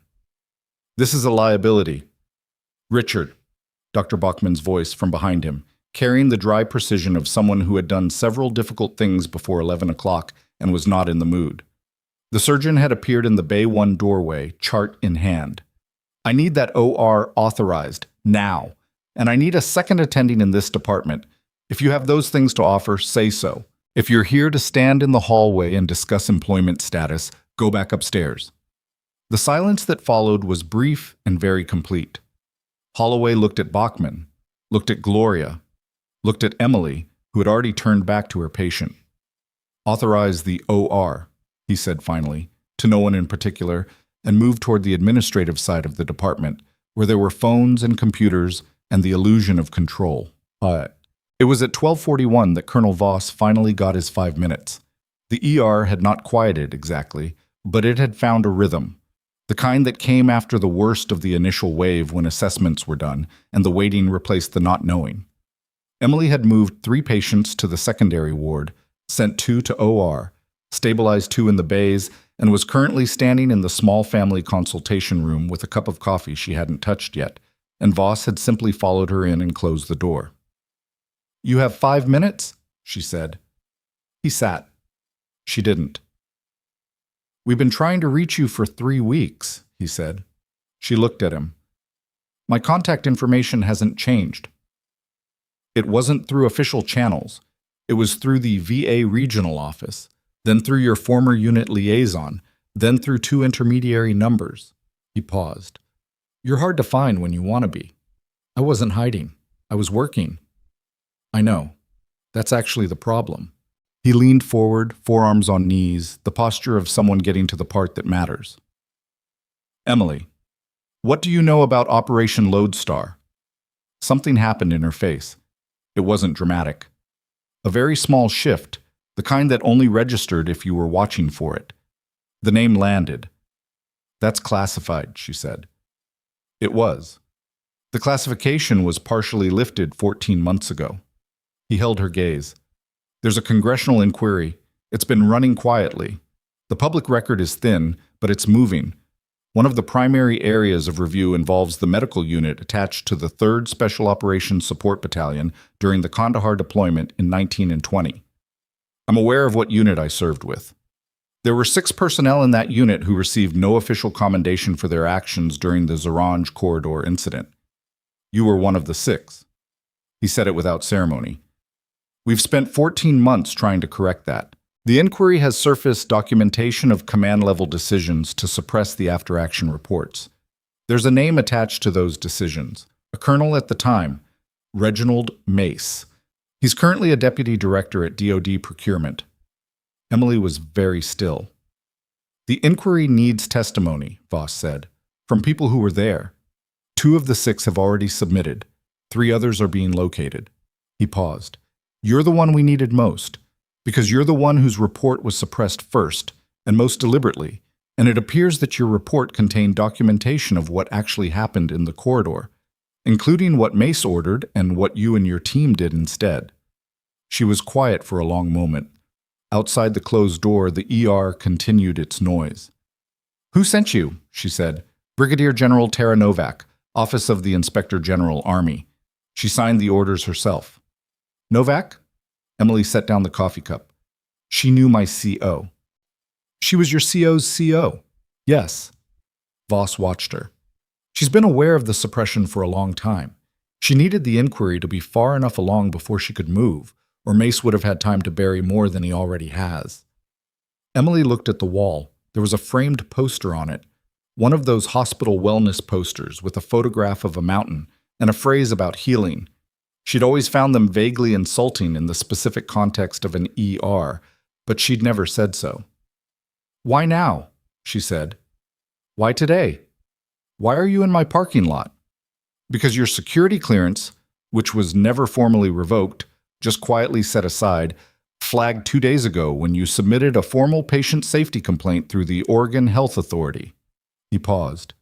This is a liability. Richard, Dr. Bachman's voice from behind him, carrying the dry precision of someone who had done several difficult things before 11 o'clock and was not in the mood. The surgeon had appeared in the Bay 1 doorway, chart in hand. I need that OR authorized, now, and I need a second attending in this department. If you have those things to offer, say so. If you're here to stand in the hallway and discuss employment status, go back upstairs. The silence that followed was brief and very complete. Holloway looked at Bachman, looked at Gloria, looked at Emily, who had already turned back to her patient. Authorize the OR, he said finally, to no one in particular, and moved toward the administrative side of the department, where there were phones and computers and the illusion of control. It was at 12:41 that Colonel Voss finally got his 5 minutes. The ER had not quieted exactly, but it had found a rhythm, the kind that came after the worst of the initial wave when assessments were done and the waiting replaced the not knowing. Emily had moved 3 patients to the secondary ward, sent 2 to OR, stabilized 2 in the bays, and was currently standing in the small family consultation room with a cup of coffee she hadn't touched yet, and Voss had simply followed her in and closed the door. You have 5 minutes, she said. He sat. She didn't. We've been trying to reach you for 3 weeks, he said. She looked at him. My contact information hasn't changed. It wasn't through official channels. It was through the VA regional office, then through your former unit liaison, then through 2 intermediary numbers. He paused. You're hard to find when you want to be. I wasn't hiding. I was working. I know. That's actually the problem. He leaned forward, forearms on knees, the posture of someone getting to the part that matters. Emily, what do you know about Operation Lodestar? Something happened in her face. It wasn't dramatic. A very small shift, the kind that only registered if you were watching for it. The name landed. That's classified, she said. It was. The classification was partially lifted 14 months ago. He held her gaze. There's a congressional inquiry. It's been running quietly. The public record is thin, but it's moving. One of the primary areas of review involves the medical unit attached to the 3rd Special Operations Support Battalion during the Kandahar deployment in 19 and 20. I'm aware of what unit I served with. There were 6 personnel in that unit who received no official commendation for their actions during the Zaranj corridor incident. You were one of the 6. He said it without ceremony. We've spent 14 months trying to correct that. The inquiry has surfaced documentation of command-level decisions to suppress the after-action reports. There's a name attached to those decisions, a colonel at the time, Reginald Mace. He's currently a deputy director at DoD Procurement. Emily was very still. The inquiry needs testimony, Voss said, from people who were there. 2 of the 6 have already submitted. 3 others are being located. He paused. You're the one we needed most, because you're the one whose report was suppressed first, and most deliberately, and it appears that your report contained documentation of what actually happened in the corridor, including what Mace ordered and what you and your team did instead. She was quiet for a long moment. Outside the closed door, the ER continued its noise. Who sent you? She said. Brigadier General Tara Novak, Office of the Inspector General, Army. She signed the orders herself. Novak? Emily set down the coffee cup. She knew my CO. She was your CO's CO? Yes. Voss watched her. She's been aware of the suppression for a long time. She needed the inquiry to be far enough along before she could move, or Mace would have had time to bury more than he already has. Emily looked at the wall. There was a framed poster on it, one of those hospital wellness posters with a photograph of a mountain and a phrase about healing. She'd always found them vaguely insulting in the specific context of an ER, but she'd never said so. "Why now?" she said. "Why today? Why are you in my parking lot?" "Because your security clearance, which was never formally revoked, just quietly set aside, flagged 2 days ago when you submitted a formal patient safety complaint through the Oregon Health Authority." He paused.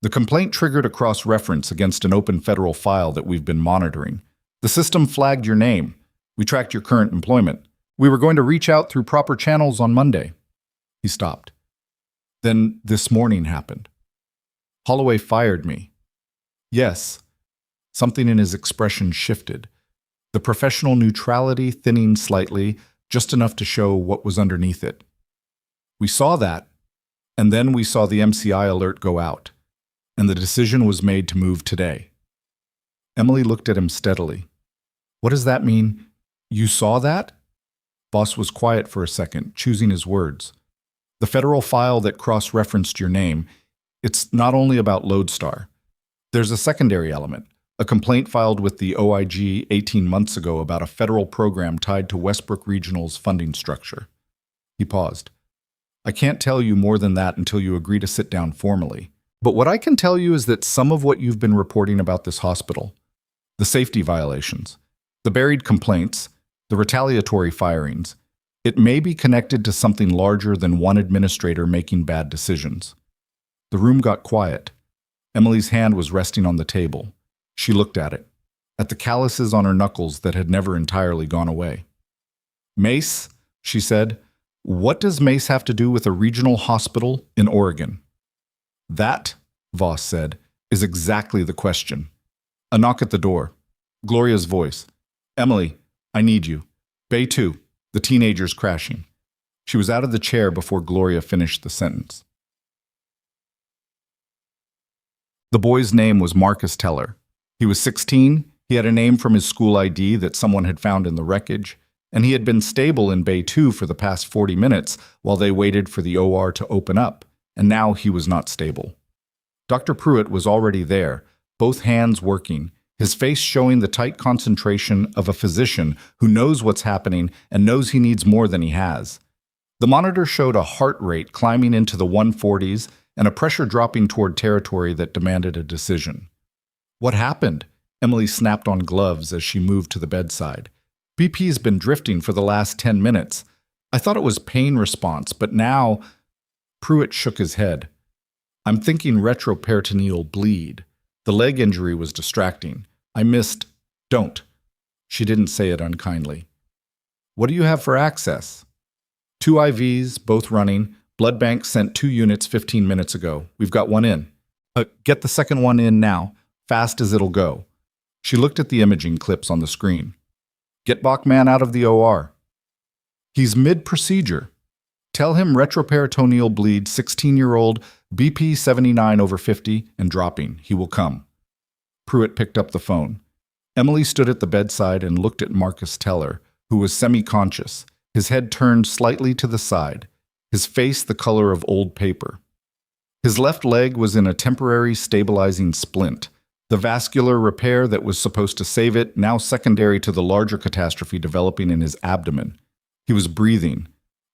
"The complaint triggered a cross-reference against an open federal file that we've been monitoring. The system flagged your name. We tracked your current employment. We were going to reach out through proper channels on Monday." He stopped. "Then this morning happened. Holloway fired me." "Yes." Something in his expression shifted, the professional neutrality thinning slightly, just enough to show what was underneath it. "We saw that, and then we saw the MCI alert go out, and the decision was made to move today." Emily looked at him steadily. "What does that mean? You saw that?" Boss was quiet for a second, choosing his words. "The federal file that cross-referenced your name, it's not only about Lodestar. There's a secondary element, a complaint filed with the OIG 18 months ago about a federal program tied to Westbrook Regional's funding structure." He paused. "I can't tell you more than that until you agree to sit down formally. But what I can tell you is that some of what you've been reporting about this hospital, the safety violations, the buried complaints, the retaliatory firings, it may be connected to something larger than one administrator making bad decisions." The room got quiet. Emily's hand was resting on the table. She looked at it, at the calluses on her knuckles that had never entirely gone away. "Mace," she said, "what does Mace have to do with a regional hospital in Oregon?" "That," Voss said, "is exactly the question." A knock at the door. Gloria's voice. "Emily, I need you. Bay 2, the teenager's crashing." She was out of the chair before Gloria finished the sentence. The boy's name was Marcus Teller. He was 16, he had a name from his school ID that someone had found in the wreckage, and he had been stable in Bay 2 for the past 40 minutes while they waited for the OR to open up, and now he was not stable. Dr. Pruitt was already there, both hands working, his face showing the tight concentration of a physician who knows what's happening and knows he needs more than he has. The monitor showed a heart rate climbing into the 140s and a pressure dropping toward territory that demanded a decision. "What happened?" Emily snapped on gloves as she moved to the bedside. "BP's been drifting for the last 10 minutes. I thought it was pain response, but now—" Pruitt shook his head. "I'm thinking retroperitoneal bleed. The leg injury was distracting. I missed—" "Don't." She didn't say it unkindly. "What do you have for access?" "2 IVs, both running. Blood bank sent 2 units 15 minutes ago. We've got one in." Get the second one in now, fast as it'll go." She looked at the imaging clips on the screen. "Get Bachman out of the OR." "He's mid-procedure. Tell him retroperitoneal bleed, 16-year-old, BP 79/50 and dropping. He will come." Pruitt picked up the phone. Emily stood at the bedside and looked at Marcus Teller, who was semi-conscious, his head turned slightly to the side, his face the color of old paper. His left leg was in a temporary stabilizing splint, the vascular repair that was supposed to save it now secondary to the larger catastrophe developing in his abdomen. He was breathing,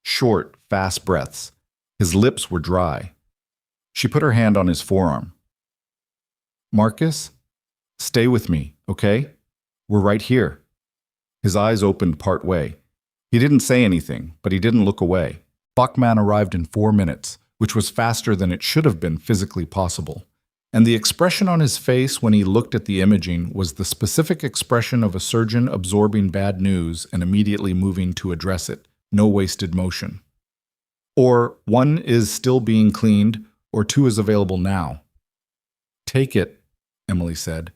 short, fast breaths. His lips were dry. She put her hand on his forearm. "Marcus, stay with me, okay? We're right here." His eyes opened part way. He didn't say anything, but he didn't look away. Bachman arrived in 4 minutes, which was faster than it should have been physically possible. And the expression on his face when he looked at the imaging was the specific expression of a surgeon absorbing bad news and immediately moving to address it. No wasted motion. Or 1 is still being cleaned, or 2 is available now. "Take it," Emily said.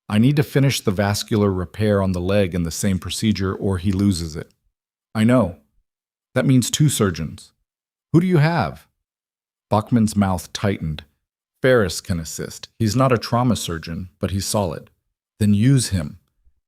"I need to finish the vascular repair on the leg in the same procedure or he loses it." "I know. That means 2 surgeons. Who do you have?" Bachman's mouth tightened. Ferris can assist. He's not a trauma surgeon, but he's solid. Then use him.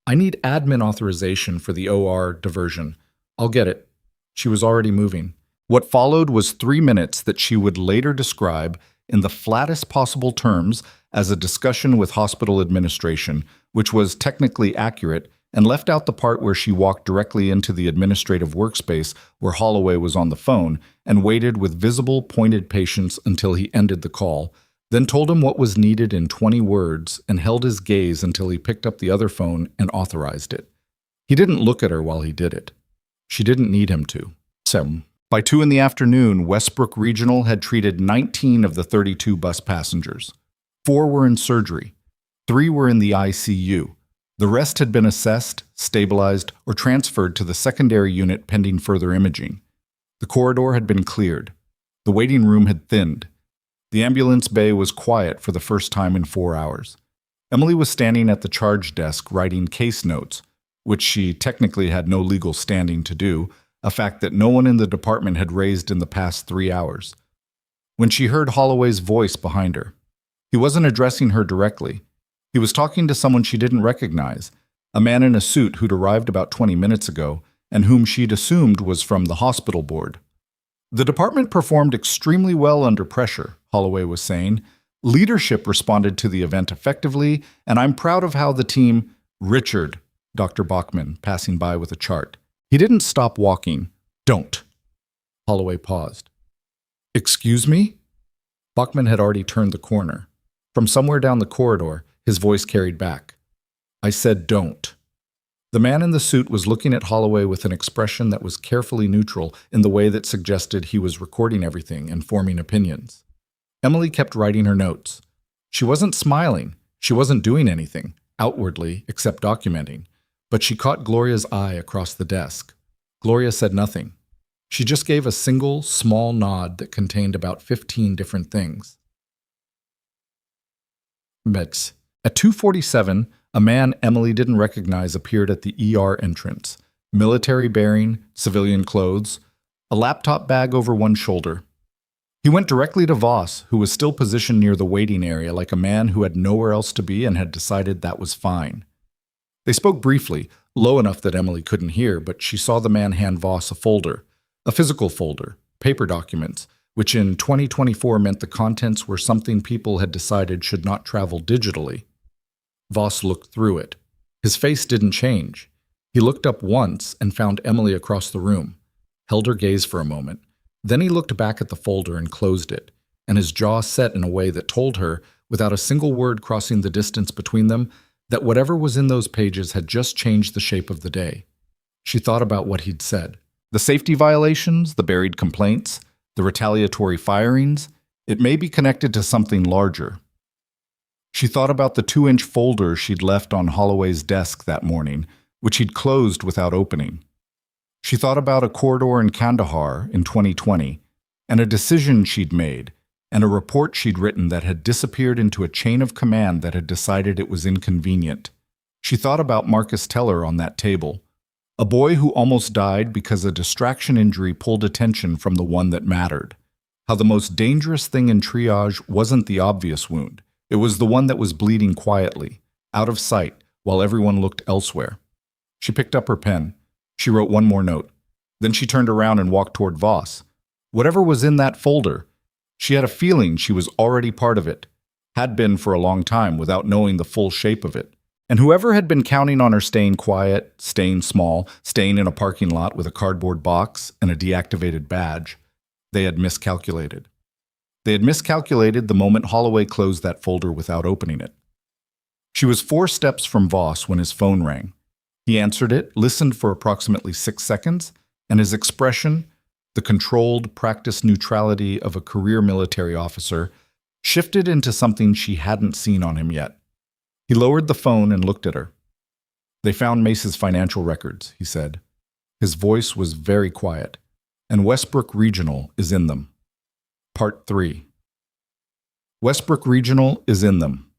I need admin authorization for the OR diversion. I'll get it. She was already moving. What followed was 3 minutes that she would later describe in the flattest possible terms as a discussion with hospital administration, which was technically accurate and left out the part where she walked directly into the administrative workspace where Holloway was on the phone and waited with visible, pointed patience until he ended the call, then told him what was needed in 20 words and held his gaze until he picked up the other phone and authorized it. He didn't look at her while he did it. She didn't need him to. By 2 in the afternoon, Westbrook Regional had treated 19 of the 32 bus passengers. 4 were in surgery. 3 were in the ICU. The rest had been assessed, stabilized, or transferred to the secondary unit pending further imaging. The corridor had been cleared. The waiting room had thinned. The ambulance bay was quiet for the first time in 4 hours. Emily was standing at the charge desk writing case notes, which she technically had no legal standing to do, a fact that no one in the department had raised in the past 3 hours. When she heard Holloway's voice behind her, he wasn't addressing her directly. He was talking to someone she didn't recognize, a man in a suit who'd arrived about 20 minutes ago and whom she'd assumed was from the hospital board. The department performed extremely well under pressure, Holloway was saying. Leadership responded to the event effectively, and I'm proud of how the team— Richard, Dr. Bachman, passing by with a chart. He didn't stop walking. Don't. Holloway paused. Excuse me? Bachman had already turned the corner. From somewhere down the corridor, his voice carried back. I said don't. The man in the suit was looking at Holloway with an expression that was carefully neutral in the way that suggested he was recording everything and forming opinions. Emily kept writing her notes. She wasn't smiling. She wasn't doing anything, outwardly, except documenting. But she caught Gloria's eye across the desk. Gloria said nothing. She just gave a single, small nod that contained about 15 different things. Meds. At 2:47, a man Emily didn't recognize appeared at the ER entrance. Military bearing, civilian clothes, a laptop bag over one shoulder. He went directly to Voss, who was still positioned near the waiting area like a man who had nowhere else to be and had decided that was fine. They spoke briefly, low enough that Emily couldn't hear, but she saw the man hand Voss a folder, a physical folder, paper documents, which in 2024 meant the contents were something people had decided should not travel digitally. Voss looked through it. His face didn't change. He looked up once and found Emily across the room, held her gaze for a moment. Then he looked back at the folder and closed it, and his jaw set in a way that told her, without a single word crossing the distance between them, that whatever was in those pages had just changed the shape of the day. She thought about what he'd said. The safety violations, the buried complaints, the retaliatory firings, it may be connected to something larger. She thought about the 2-inch folder she'd left on Holloway's desk that morning, which he'd closed without opening. She thought about a corridor in Kandahar in 2020, and a decision she'd made, and a report she'd written that had disappeared into a chain of command that had decided it was inconvenient. She thought about Marcus Teller on that table, a boy who almost died because a distraction injury pulled attention from the one that mattered. How the most dangerous thing in triage wasn't the obvious wound. It was the one that was bleeding quietly, out of sight, while everyone looked elsewhere. She picked up her pen. She wrote one more note. Then she turned around and walked toward Voss. Whatever was in that folder, she had a feeling she was already part of it, had been for a long time without knowing the full shape of it. And whoever had been counting on her staying quiet, staying small, staying in a parking lot with a cardboard box and a deactivated badge, they had miscalculated. They had miscalculated the moment Holloway closed that folder without opening it. She was 4 steps from Voss when his phone rang. He answered it, listened for approximately 6 seconds, and his expression, the controlled, practiced neutrality of a career military officer, shifted into something she hadn't seen on him yet. He lowered the phone and looked at her. They found Mace's financial records, he said. His voice was very quiet, and Westbrook Regional is in them. Part 3. Westbrook Regional is in them.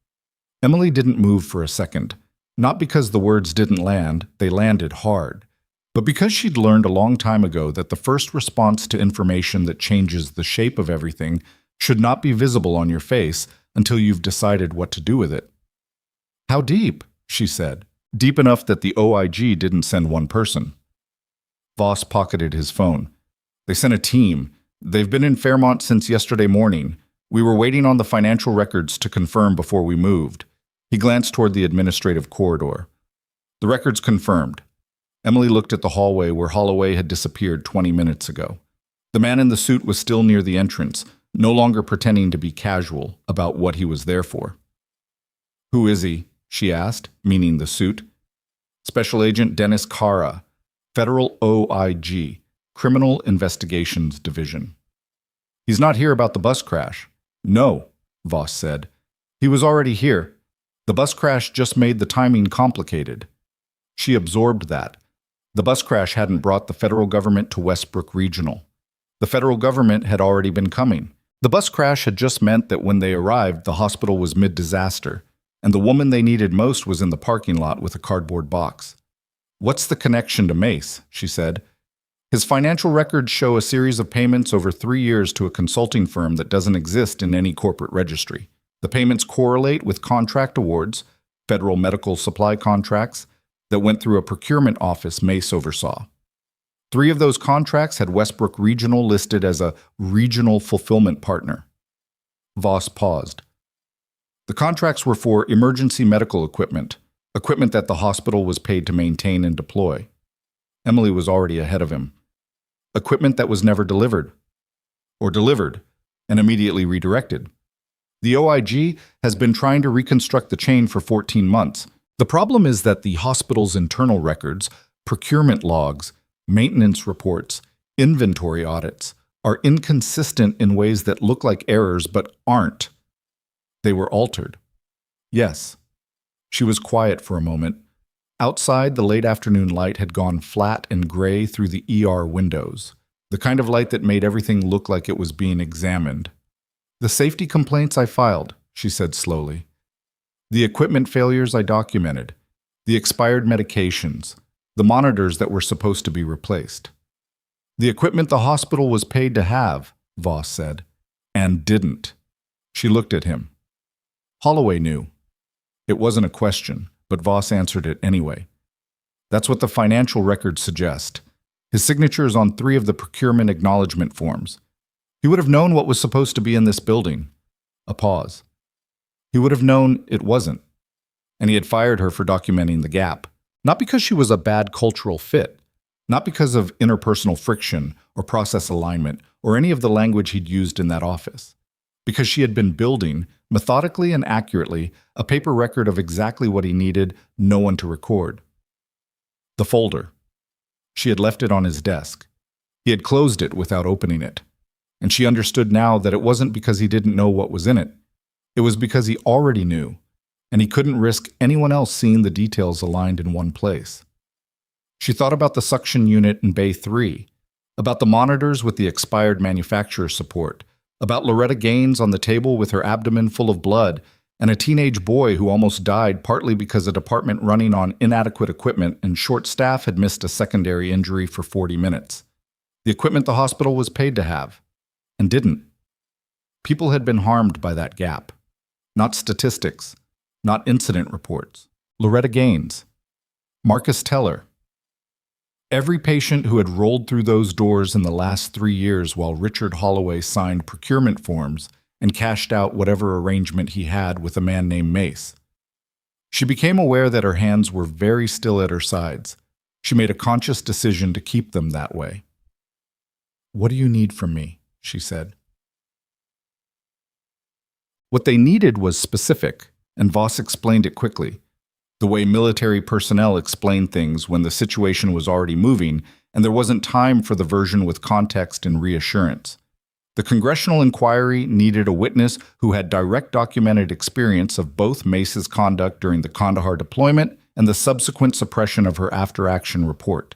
Emily didn't move for a second, not because the words didn't land, they landed hard, but because she'd learned a long time ago that the first response to information that changes the shape of everything should not be visible on your face, until you've decided what to do with it. How deep? She said. Deep enough that the OIG didn't send one person. Voss pocketed his phone. They sent a team. They've been in Fairmont since yesterday morning. We were waiting on the financial records to confirm before we moved. He glanced toward the administrative corridor. The records confirmed. Emily looked at the hallway where Holloway had disappeared 20 minutes ago. The man in the suit was still near the entrance, no longer pretending to be casual about what he was there for. Who is he? She asked, meaning the suit. Special Agent Dennis Cara, Federal OIG, Criminal Investigations Division. He's not here about the bus crash. No, Voss said. He was already here. The bus crash just made the timing complicated. She absorbed that. The bus crash hadn't brought the federal government to Westbrook Regional. The federal government had already been coming. The bus crash had just meant that when they arrived, the hospital was mid-disaster, and the woman they needed most was in the parking lot with a cardboard box. What's the connection to Mace? She said. His financial records show a series of payments over 3 years to a consulting firm that doesn't exist in any corporate registry. The payments correlate with contract awards, federal medical supply contracts, that went through a procurement office Mace oversaw. 3 of those contracts had Westbrook Regional listed as a regional fulfillment partner. Voss paused. The contracts were for emergency medical equipment that the hospital was paid to maintain and deploy. Emily was already ahead of him. Equipment that was never delivered, or delivered and immediately redirected. The OIG has been trying to reconstruct the chain for 14 months. The problem is that the hospital's internal records, procurement logs, maintenance reports, inventory audits are inconsistent in ways that look like errors but aren't. They were altered. Yes. She was quiet for a moment. Outside, the late afternoon light had gone flat and gray through the ER windows, the kind of light that made everything look like it was being examined. The safety complaints I filed, she said slowly. The equipment failures I documented. The expired medications. The monitors that were supposed to be replaced. The equipment the hospital was paid to have, Voss said, and didn't. She looked at him. Holloway knew. It wasn't a question, but Voss answered it anyway. That's what the financial records suggest. His signature is on 3 of the procurement acknowledgement forms. He would have known what was supposed to be in this building. A pause. He would have known it wasn't. And he had fired her for documenting the gap. Not because she was a bad cultural fit. Not because of interpersonal friction or process alignment or any of the language he'd used in that office. Because she had been building, methodically and accurately, a paper record of exactly what he needed no one to record. The folder. She had left it on his desk. He had closed it without opening it. And she understood now that it wasn't because he didn't know what was in it. It was because he already knew, and he couldn't risk anyone else seeing the details aligned in one place. She thought about the suction unit in Bay 3, about the monitors with the expired manufacturer support, about Loretta Gaines on the table with her abdomen full of blood, and a teenage boy who almost died partly because a department running on inadequate equipment and short staff had missed a secondary injury for 40 minutes. The equipment the hospital was paid to have, and didn't. People had been harmed by that gap. Not statistics, not incident reports. Loretta Gaines, Marcus Teller. Every patient who had rolled through those doors in the last 3 years while Richard Holloway signed procurement forms and cashed out whatever arrangement he had with a man named Mace. She became aware that her hands were very still at her sides. She made a conscious decision to keep them that way. "What do you need from me?" she said. What they needed was specific, and Voss explained it quickly, the way military personnel explain things when the situation was already moving and there wasn't time for the version with context and reassurance. The congressional inquiry needed a witness who had direct documented experience of both Mace's conduct during the Kandahar deployment and the subsequent suppression of her after-action report.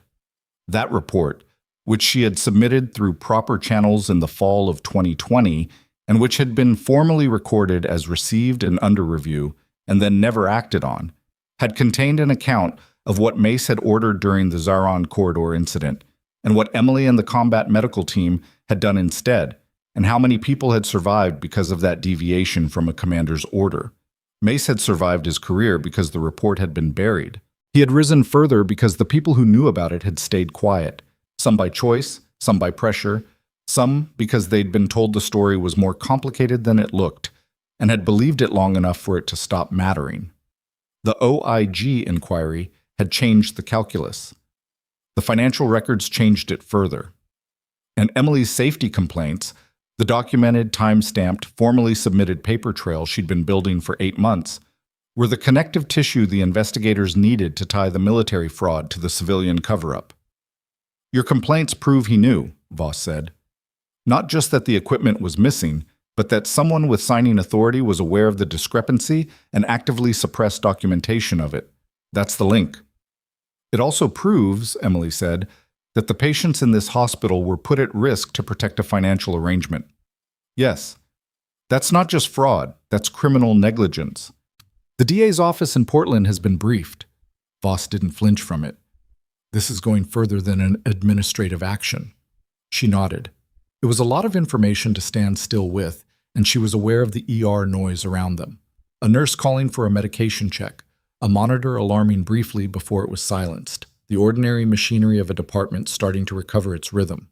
That report, which she had submitted through proper channels in the fall of 2020, and which had been formally recorded as received and under review, and then never acted on, had contained an account of what Mace had ordered during the Zaron corridor incident, and what Emily and the combat medical team had done instead, and how many people had survived because of that deviation from a commander's order. Mace had survived his career because the report had been buried. He had risen further because the people who knew about it had stayed quiet, some by choice, some by pressure, some because they'd been told the story was more complicated than it looked, and had believed it long enough for it to stop mattering. The OIG inquiry had changed the calculus. The financial records changed it further. And Emily's safety complaints, the documented, time-stamped, formally submitted paper trail she'd been building for 8 months, were the connective tissue the investigators needed to tie the military fraud to the civilian cover-up. "Your complaints prove he knew," Voss said. "Not just that the equipment was missing, but that someone with signing authority was aware of the discrepancy and actively suppressed documentation of it. That's the link." "It also proves," Emily said, "that the patients in this hospital were put at risk to protect a financial arrangement." "Yes. That's not just fraud, that's criminal negligence." "The DA's office in Portland has been briefed." Voss didn't flinch from it. "This is going further than an administrative action." She nodded. It was a lot of information to stand still with, and she was aware of the ER noise around them. A nurse calling for a medication check, a monitor alarming briefly before it was silenced, the ordinary machinery of a department starting to recover its rhythm.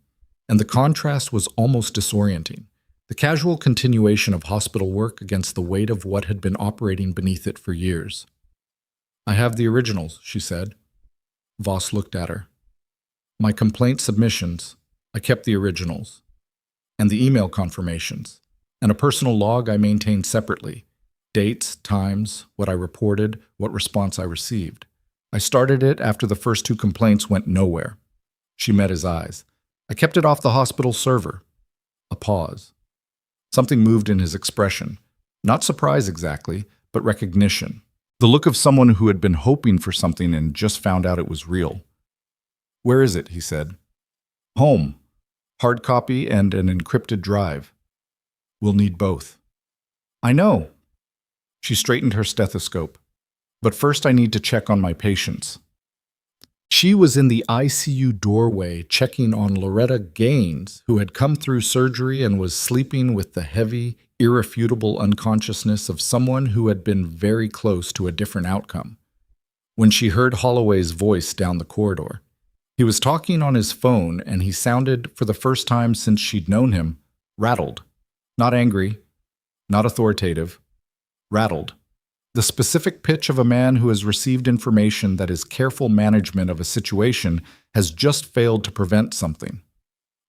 And the contrast was almost disorienting. The casual continuation of hospital work against the weight of what had been operating beneath it for years. "I have the originals," she said. Voss looked at her. "My complaint submissions, I kept the originals. And the email confirmations. And a personal log I maintained separately. Dates, times, what I reported, what response I received. I started it after the first 2 complaints went nowhere." She met his eyes. "I kept it off the hospital server." A pause. Something moved in his expression. Not surprise exactly, but recognition. The look of someone who had been hoping for something and just found out it was real. "Where is it?" he said. "Home. Hard copy and an encrypted drive. We'll need both." "I know." She straightened her stethoscope. "But first I need to check on my patients." She was in the ICU doorway checking on Loretta Gaines, who had come through surgery and was sleeping with the heavy, irrefutable unconsciousness of someone who had been very close to a different outcome, when she heard Holloway's voice down the corridor. He was talking on his phone, and he sounded, for the first time since she'd known him, rattled. Not angry, not authoritative, rattled. The specific pitch of a man who has received information that his careful management of a situation has just failed to prevent something.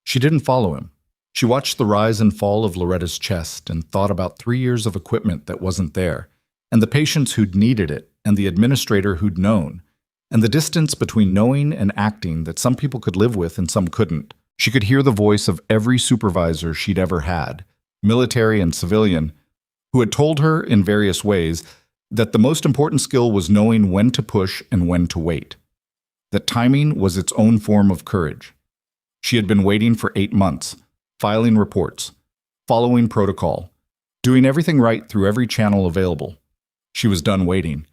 She didn't follow him. She watched the rise and fall of Loretta's chest and thought about 3 years of equipment that wasn't there, and the patients who'd needed it, and the administrator who'd known, and the distance between knowing and acting that some people could live with and some couldn't. She could hear the voice of every supervisor she'd ever had, military and civilian, who had told her in various ways that the most important skill was knowing when to push and when to wait. That timing was its own form of courage. She had been waiting for 8 months, filing reports, following protocol, doing everything right through every channel available. She was done waiting.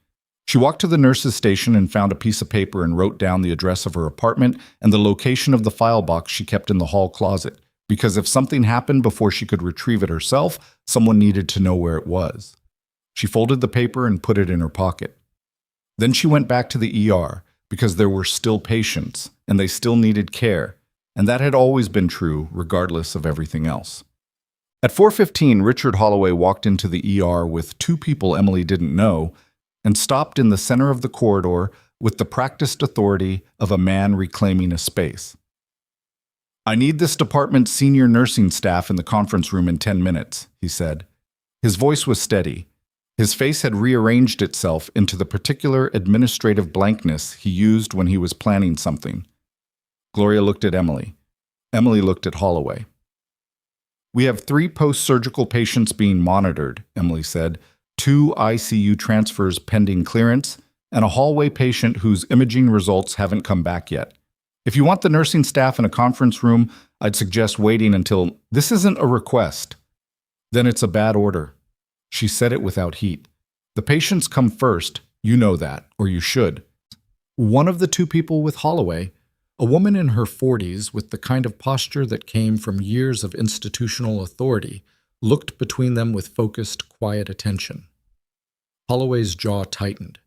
She walked to the nurse's station and found a piece of paper and wrote down the address of her apartment and the location of the file box she kept in the hall closet, because if something happened before she could retrieve it herself, someone needed to know where it was. She folded the paper and put it in her pocket. Then she went back to the ER, because there were still patients, and they still needed care, and that had always been true, regardless of everything else. At 4:15, Richard Holloway walked into the ER with 2 people Emily didn't know, and stopped in the center of the corridor with the practiced authority of a man reclaiming a space. "I need this department's senior nursing staff in the conference room in 10 minutes, he said. His voice was steady. His face had rearranged itself into the particular administrative blankness he used when he was planning something. Gloria looked at Emily. Emily looked at Holloway. "We have 3 post-surgical patients being monitored," Emily said, 2 ICU transfers pending clearance, and a hallway patient whose imaging results haven't come back yet. If you want the nursing staff in a conference room, I'd suggest waiting until— This isn't a request. Then it's a bad order. She said it without heat. The patients come first, you know that, or you should. One of the 2 people with Holloway, A woman in her 40s with the kind of posture that came from years of institutional authority looked between them with focused, quiet attention. Holloway's jaw tightened.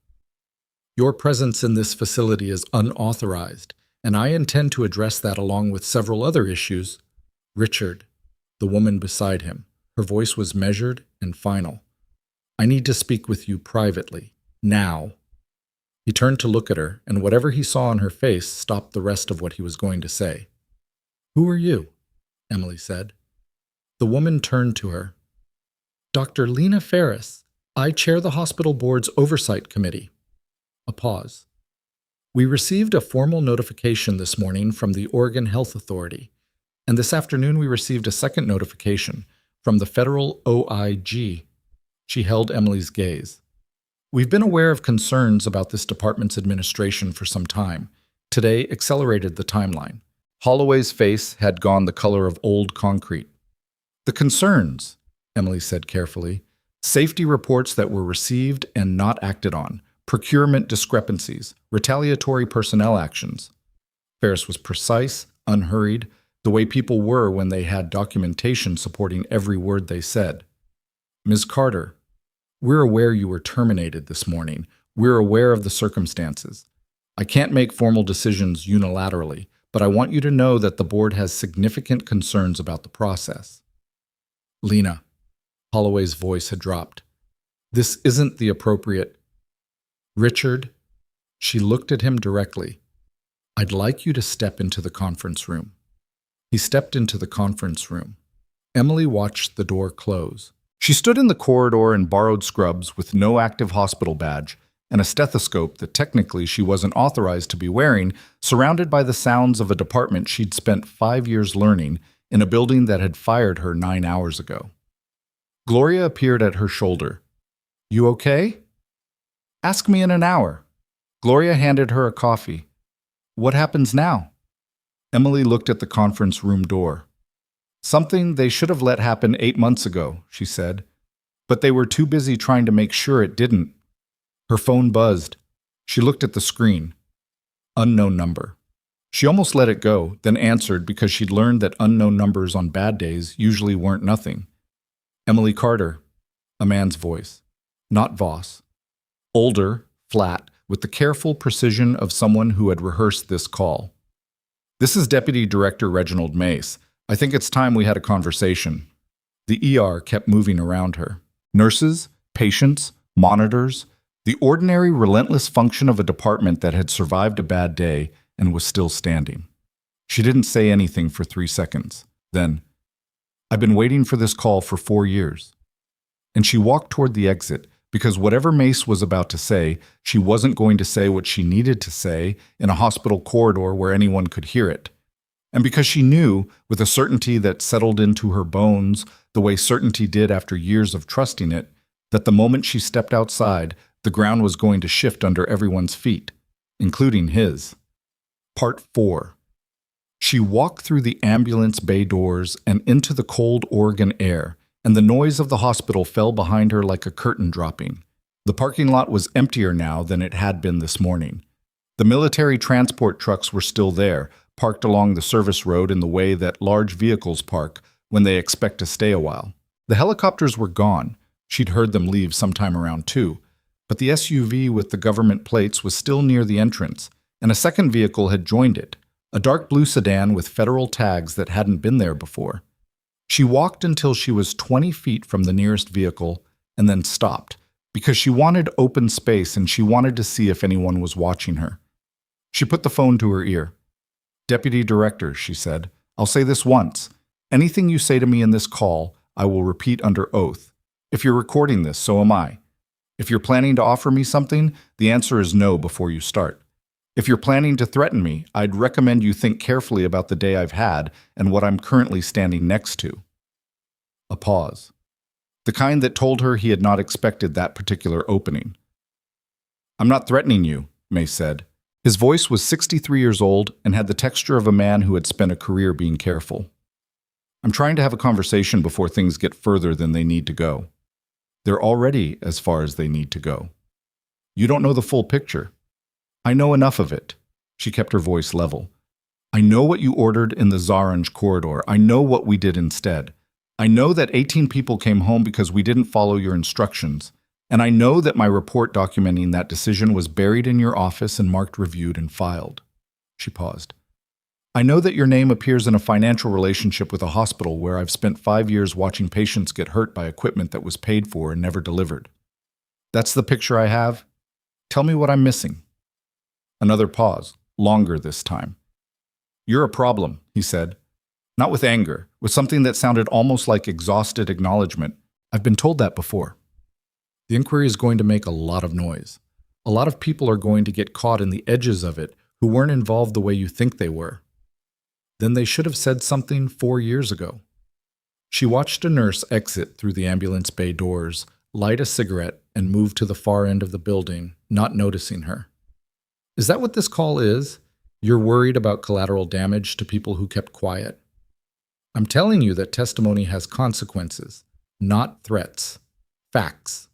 Your presence in this facility is unauthorized, and I intend to address that along with several other issues. Richard, the woman beside him, her voice was measured and final. I need to speak with you privately, now. He turned to look at her, and whatever he saw on her face stopped the rest of what he was going to say. Who are you? Emily said. The woman turned to her. Dr. Lena Ferris. I chair the hospital board's oversight committee. A pause. We received a formal notification this morning from the Oregon Health Authority, and this afternoon we received a second notification from the federal OIG. She held Emily's gaze. We've been aware of concerns about this department's administration for some time. Today accelerated the timeline. Holloway's face had gone the color of old concrete. The concerns, Emily said carefully, safety reports that were received and not acted on, procurement discrepancies, retaliatory personnel actions. Ferris was precise, unhurried, the way people were when they had documentation supporting every word they said. Ms. Carter, we're aware you were terminated this morning. We're aware of the circumstances. I can't make formal decisions unilaterally, but I want you to know that the board has significant concerns about the process. Lena, Holloway's voice had dropped. This isn't the appropriate. Richard, she looked at him directly. I'd like you to step into the conference room. He stepped into the conference room. Emily watched the door close. She stood in the corridor in borrowed scrubs with no active hospital badge and a stethoscope that technically she wasn't authorized to be wearing, surrounded by the sounds of a department she'd spent 5 years learning in a building that had fired her 9 hours ago. Gloria appeared at her shoulder. You okay? Ask me in an hour. Gloria handed her a coffee. What happens now? Emily looked at the conference room door. Something they should have let happen 8 months ago, she said, but they were too busy trying to make sure it didn't. Her phone buzzed. She looked at the screen. Unknown number. She almost let it go, then answered because she'd learned that unknown numbers on bad days usually weren't nothing. Emily Carter, a man's voice, not Voss. Older, flat, with the careful precision of someone who had rehearsed this call. This is Deputy Director Reginald Mace. I think it's time we had a conversation. The ER kept moving around her. Nurses, patients, monitors, the ordinary relentless function of a department that had survived a bad day and was still standing. She didn't say anything for 3 seconds. Then, I've been waiting for this call for 4 years. And she walked toward the exit because whatever Mace was about to say, she wasn't going to say what she needed to say in a hospital corridor where anyone could hear it. And because she knew, with a certainty that settled into her bones, the way certainty did after years of trusting it, that the moment she stepped outside, the ground was going to shift under everyone's feet, including his. Part 4. She walked through the ambulance bay doors and into the cold Oregon air, and the noise of the hospital fell behind her like a curtain dropping. The parking lot was emptier now than it had been this morning. The military transport trucks were still there, parked along the service road in the way that large vehicles park when they expect to stay a while. The helicopters were gone. She'd heard them leave sometime around 2, but the SUV with the government plates was still near the entrance, and a second vehicle had joined it, a dark blue sedan with federal tags that hadn't been there before. She walked until she was 20 feet from the nearest vehicle and then stopped, because she wanted open space and she wanted to see if anyone was watching her. She put the phone to her ear. Deputy Director, she said, I'll say this once. Anything you say to me in this call, I will repeat under oath. If you're recording this, so am I. If you're planning to offer me something, the answer is no before you start. If you're planning to threaten me, I'd recommend you think carefully about the day I've had and what I'm currently standing next to. A pause. The kind that told her he had not expected that particular opening. I'm not threatening you, Mace said. His voice was 63 years old and had the texture of a man who had spent a career being careful. I'm trying to have a conversation before things get further than they need to go. They're already as far as they need to go. You don't know the full picture. I know enough of it. She kept her voice level. I know what you ordered in the Zaranj corridor. I know what we did instead. I know that 18 people came home because we didn't follow your instructions. And I know that my report documenting that decision was buried in your office and marked reviewed and filed. She paused. I know that your name appears in a financial relationship with a hospital where I've spent 5 years watching patients get hurt by equipment that was paid for and never delivered. That's the picture I have. Tell me what I'm missing. Another pause, longer this time. You're a problem, he said. Not with anger, with something that sounded almost like exhausted acknowledgement. I've been told that before. The inquiry is going to make a lot of noise. A lot of people are going to get caught in the edges of it who weren't involved the way you think they were. Then they should have said something 4 years ago. She watched a nurse exit through the ambulance bay doors, light a cigarette, and move to the far end of the building, not noticing her. Is that what this call is? You're worried about collateral damage to people who kept quiet? I'm telling you that testimony has consequences, not threats. Facts.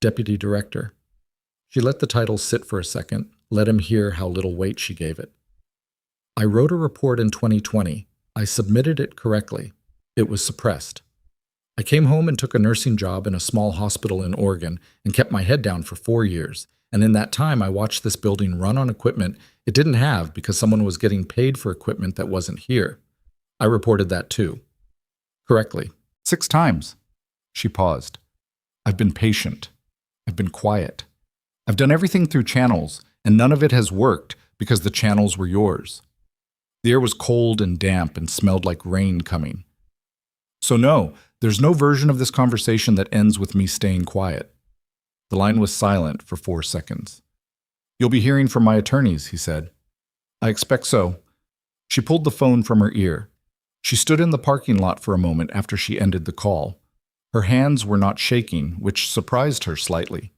Deputy Director. She let the title sit for a second, let him hear how little weight she gave it. I wrote a report in 2020. I submitted it correctly. It was suppressed. I came home and took a nursing job in a small hospital in Oregon and kept my head down for 4 years. And in that time, I watched this building run on equipment it didn't have because someone was getting paid for equipment that wasn't here. I reported that too. Correctly. 6 times. She paused. I've been patient. I've been quiet. I've done everything through channels, and none of it has worked because the channels were yours. The air was cold and damp and smelled like rain coming. So no, there's no version of this conversation that ends with me staying quiet. The line was silent for 4 seconds. You'll be hearing from my attorneys, he said. I expect so. She pulled the phone from her ear. She stood in the parking lot for a moment after she ended the call. Her hands were not shaking, which surprised her slightly.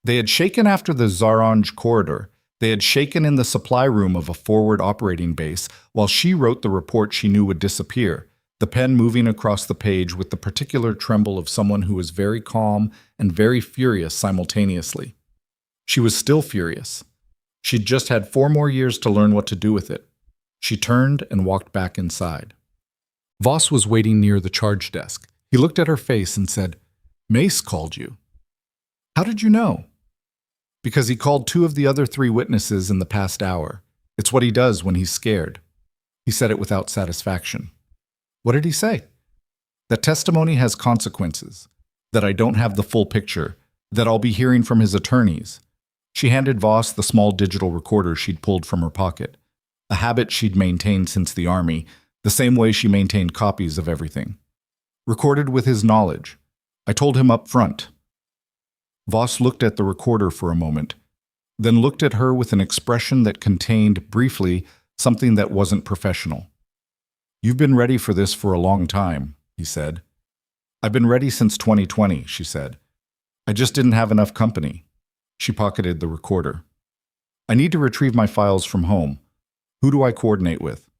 They had shaken after the Zaranj corridor. They had shaken in the supply room of a forward operating base while she wrote the report she knew would disappear, the pen moving across the page with the particular tremble of someone who was very calm and very furious simultaneously. She was still furious. She'd just had 4 more years to learn what to do with it. She turned and walked back inside. Voss was waiting near the charge desk. He looked at her face and said, Mace called you. How did you know? Because he called 2 of the other 3 witnesses in the past hour. It's what he does when he's scared. He said it without satisfaction. What did he say? That testimony has consequences, that I don't have the full picture, that I'll be hearing from his attorneys. She handed Voss the small digital recorder she'd pulled from her pocket, a habit she'd maintained since the army, the same way she maintained copies of everything. Recorded with his knowledge. I told him up front. Voss looked at the recorder for a moment, then looked at her with an expression that contained, briefly, something that wasn't professional. You've been ready for this for a long time, he said. I've been ready since 2020, she said. I just didn't have enough company. She pocketed the recorder. I need to retrieve my files from home. Who do I coordinate with?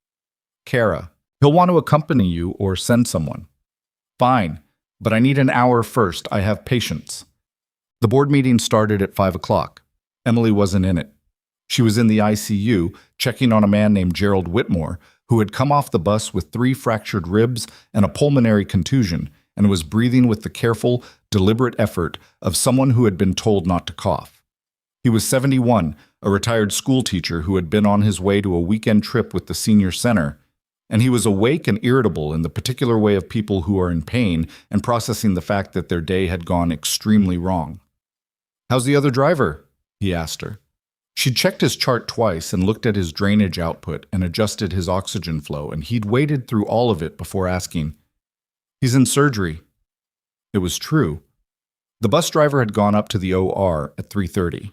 Kara. He'll want to accompany you or send someone. Fine, but I need an hour first. I have patience. The board meeting started at 5 o'clock. Emily wasn't in it. She was in the ICU, checking on a man named Gerald Whitmore, who had come off the bus with 3 fractured ribs and a pulmonary contusion, and was breathing with the careful, deliberate effort of someone who had been told not to cough. He was 71, a retired school teacher who had been on his way to a weekend trip with the senior center, and he was awake and irritable in the particular way of people who are in pain and processing the fact that their day had gone extremely wrong. How's the other driver? He asked her. She'd checked his chart twice and looked at his drainage output and adjusted his oxygen flow, and he'd waded through all of it before asking, He's in surgery. It was true. The bus driver had gone up to the OR at 3:30.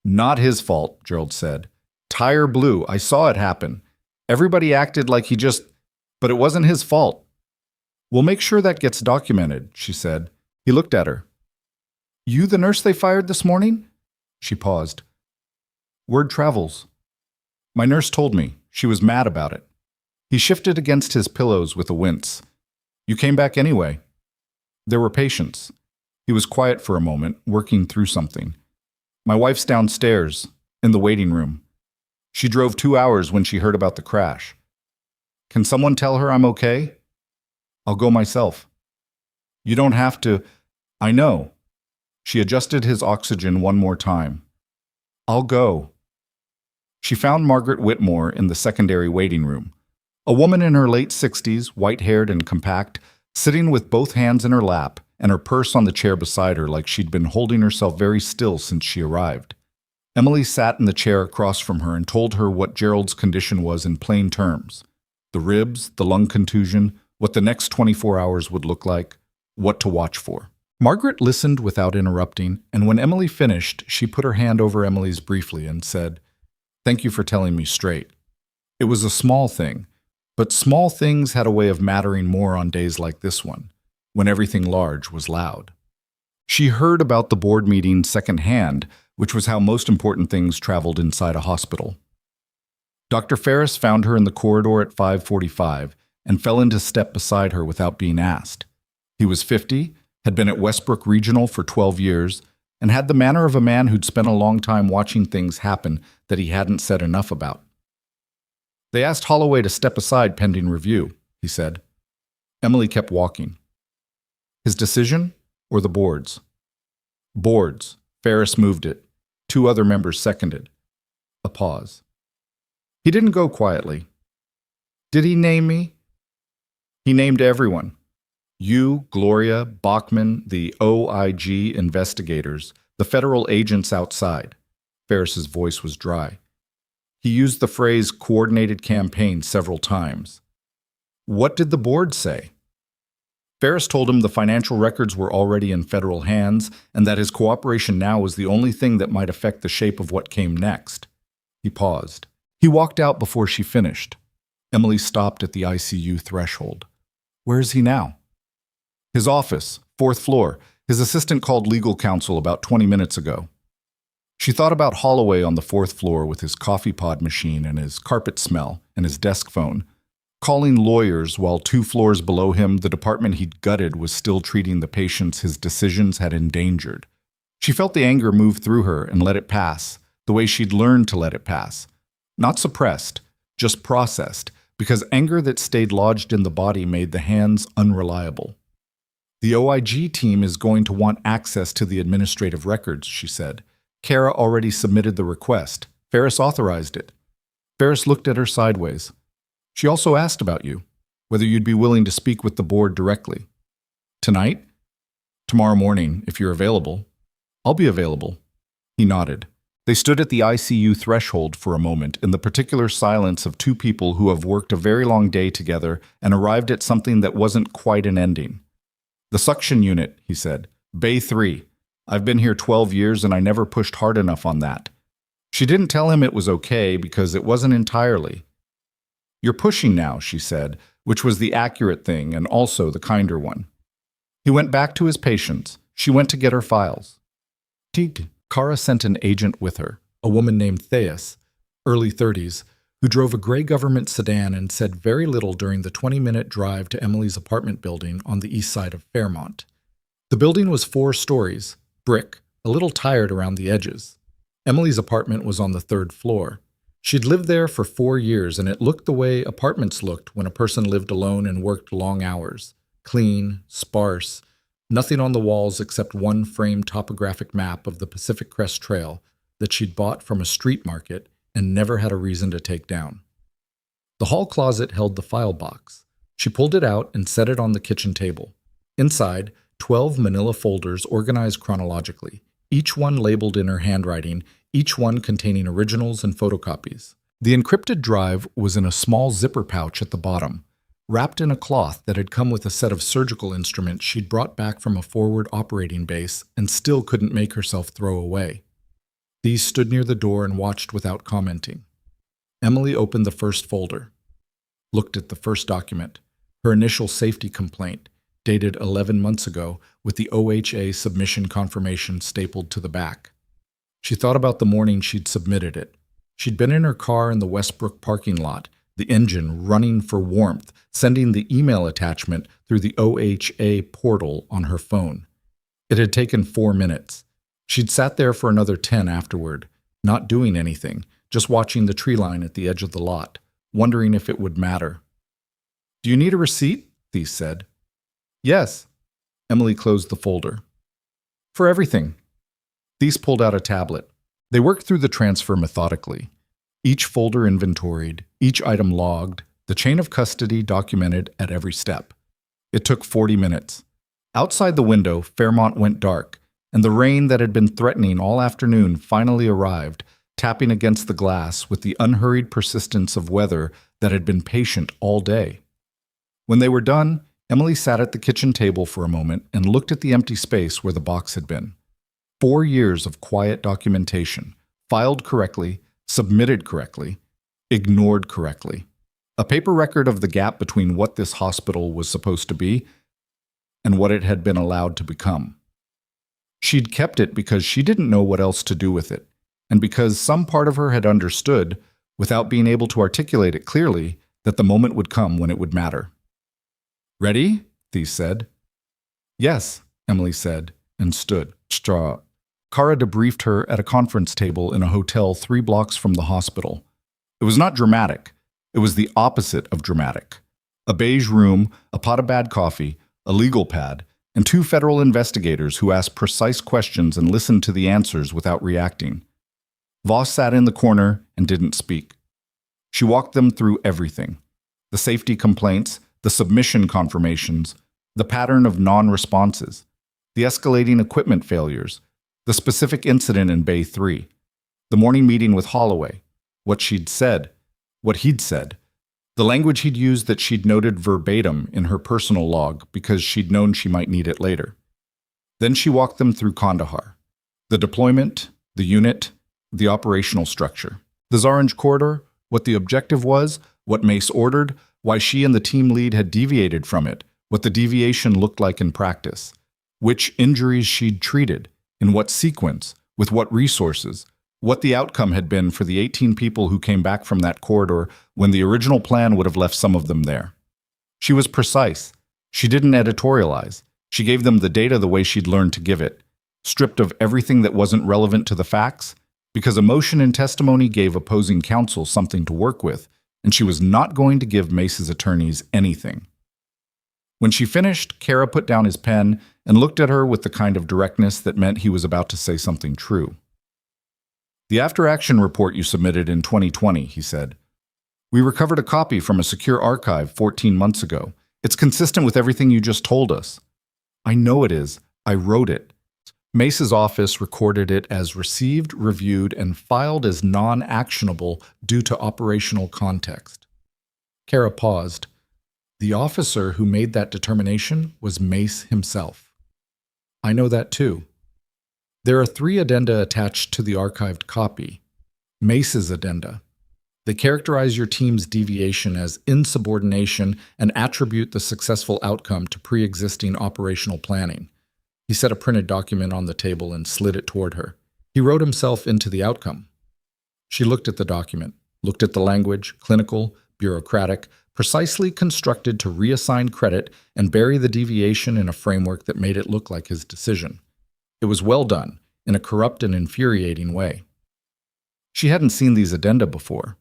Not his fault, Gerald said. Tire blew. I saw it happen. Everybody acted like he just... But it wasn't his fault. We'll make sure that gets documented, she said. He looked at her. You the nurse they fired this morning? She paused. Word travels. My nurse told me. She was mad about it. He shifted against his pillows with a wince. You came back anyway. There were patients. He was quiet for a moment, working through something. My wife's downstairs, in the waiting room. She drove 2 hours when she heard about the crash. Can someone tell her I'm okay? I'll go myself. You don't have to. I know. She adjusted his oxygen one more time. I'll go. She found Margaret Whitmore in the secondary waiting room. A woman in her late 60s, white-haired and compact, sitting with both hands in her lap and her purse on the chair beside her like she'd been holding herself very still since she arrived. Emily sat in the chair across from her and told her what Gerald's condition was in plain terms. The ribs, the lung contusion, what the next 24 hours would look like, what to watch for. Margaret listened without interrupting, and when Emily finished, she put her hand over Emily's briefly and said, "Thank you for telling me straight." It was a small thing, but small things had a way of mattering more on days like this one, when everything large was loud. She heard about the board meeting secondhand, which was how most important things traveled inside a hospital. Dr. Ferris found her in the corridor at 5:45 and fell into step beside her without being asked. He was 50, had been at Westbrook Regional for 12 years, and had the manner of a man who'd spent a long time watching things happen that he hadn't said enough about. They asked Holloway to step aside pending review, he said. Emily kept walking. His decision or the board's? Board's. Ferris moved it. 2 other members seconded. A pause. He didn't go quietly. Did he name me? He named everyone. You, Gloria, Bachman, the OIG investigators, the federal agents outside. Ferris's voice was dry. He used the phrase coordinated campaign several times. What did the board say? Ferris told him the financial records were already in federal hands and that his cooperation now was the only thing that might affect the shape of what came next. He paused. He walked out before she finished. Emily stopped at the ICU threshold. Where is he now? His office, 4th floor. His assistant called legal counsel about 20 minutes ago. She thought about Holloway on the 4th floor with his coffee pod machine and his carpet smell and his desk phone, calling lawyers while 2 floors below him the department he'd gutted was still treating the patients his decisions had endangered. She felt the anger move through her and let it pass, the way she'd learned to let it pass. Not suppressed, just processed, because anger that stayed lodged in the body made the hands unreliable. The OIG team is going to want access to the administrative records, she said. Kara already submitted the request. Ferris authorized it. Ferris looked at her sideways. She also asked about you, whether you'd be willing to speak with the board directly. Tonight? Tomorrow morning, if you're available. I'll be available. He nodded. They stood at the ICU threshold for a moment in the particular silence of 2 people who have worked a very long day together and arrived at something that wasn't quite an ending. The suction unit, he said. Bay 3. I've been here 12 years and I never pushed hard enough on that. She didn't tell him it was okay because it wasn't entirely. You're pushing now, she said, which was the accurate thing and also the kinder one. He went back to his patients. She went to get her files. Kara sent an agent with her, a woman named Theus, early 30s, who drove a gray government sedan and said very little during the 20-minute drive to Emily's apartment building on the east side of Fairmont. The building was 4 stories, brick, a little tired around the edges. Emily's apartment was on the 3rd floor. She'd lived there for 4 years, and it looked the way apartments looked when a person lived alone and worked long hours. Clean, sparse, nothing on the walls except one framed topographic map of the Pacific Crest Trail that she'd bought from a street market and never had a reason to take down. The hall closet held the file box. She pulled it out and set it on the kitchen table. Inside, 12 manila folders organized chronologically, each one labeled in her handwriting, each one containing originals and photocopies. The encrypted drive was in a small zipper pouch at the bottom, wrapped in a cloth that had come with a set of surgical instruments she'd brought back from a forward operating base and still couldn't make herself throw away. These stood near the door and watched without commenting. Emily opened the first folder, looked at the first document, her initial safety complaint, dated 11 months ago, with the OHA submission confirmation stapled to the back. She thought about the morning she'd submitted it. She'd been in her car in the Westbrook parking lot, the engine running for warmth, sending the email attachment through the OHA portal on her phone. It had taken 4 minutes. She'd sat there for another 10 afterward, not doing anything, just watching the tree line at the edge of the lot, wondering if it would matter. "Do you need a receipt?" Thies said. "Yes." Emily closed the folder. "For everything." Thies pulled out a tablet. They worked through the transfer methodically. Each folder inventoried, each item logged, the chain of custody documented at every step. It took 40 minutes. Outside the window, Fairmont went dark, and the rain that had been threatening all afternoon finally arrived, tapping against the glass with the unhurried persistence of weather that had been patient all day. When they were done, Emily sat at the kitchen table for a moment and looked at the empty space where the box had been. 4 years of quiet documentation, filed correctly, submitted correctly, ignored correctly. A paper record of the gap between what this hospital was supposed to be and what it had been allowed to become. She'd kept it because she didn't know what else to do with it, and because some part of her had understood, without being able to articulate it clearly, that the moment would come when it would matter. "Ready?" Thies said. "Yes," Emily said, and stood. Kara debriefed her at a conference table in a hotel 3 blocks from the hospital. It was not dramatic. It was the opposite of dramatic. A beige room, a pot of bad coffee, a legal pad, and 2 federal investigators who asked precise questions and listened to the answers without reacting. Voss sat in the corner and didn't speak. She walked them through everything: the safety complaints, the submission confirmations, the pattern of non-responses, the escalating equipment failures, the specific incident in Bay 3, the morning meeting with Holloway, what she'd said, what he'd said, the language he'd used that she'd noted verbatim in her personal log because she'd known she might need it later. Then she walked them through Kandahar, the deployment, the unit, the operational structure, the Zaranj corridor, what the objective was, what Mace ordered, why she and the team lead had deviated from it, what the deviation looked like in practice, which injuries she'd treated, in what sequence, with what resources, what the outcome had been for the 18 people who came back from that corridor when the original plan would have left some of them there. She was precise. She didn't editorialize. She gave them the data the way she'd learned to give it, stripped of everything that wasn't relevant to the facts, because emotion and testimony gave opposing counsel something to work with, and she was not going to give Mace's attorneys anything. When she finished, Kara put down his pen and looked at her with the kind of directness that meant he was about to say something true. "The after-action report you submitted in 2020, he said. "We recovered a copy from a secure archive 14 months ago. It's consistent with everything you just told us." "I know it is. I wrote it." Mace's office recorded it as received, reviewed, and filed as non-actionable due to operational context. Kara paused. The officer who made that determination was Mace himself. "I know that too." There are 3 addenda attached to the archived copy. Mace's addenda. They characterize your team's deviation as insubordination and attribute the successful outcome to pre-existing operational planning. He set a printed document on the table and slid it toward her. He wrote himself into the outcome. She looked at the document, looked at the language, clinical, bureaucratic, precisely constructed to reassign credit and bury the deviation in a framework that made it look like his decision. It was well done, in a corrupt and infuriating way. She hadn't seen these addenda before.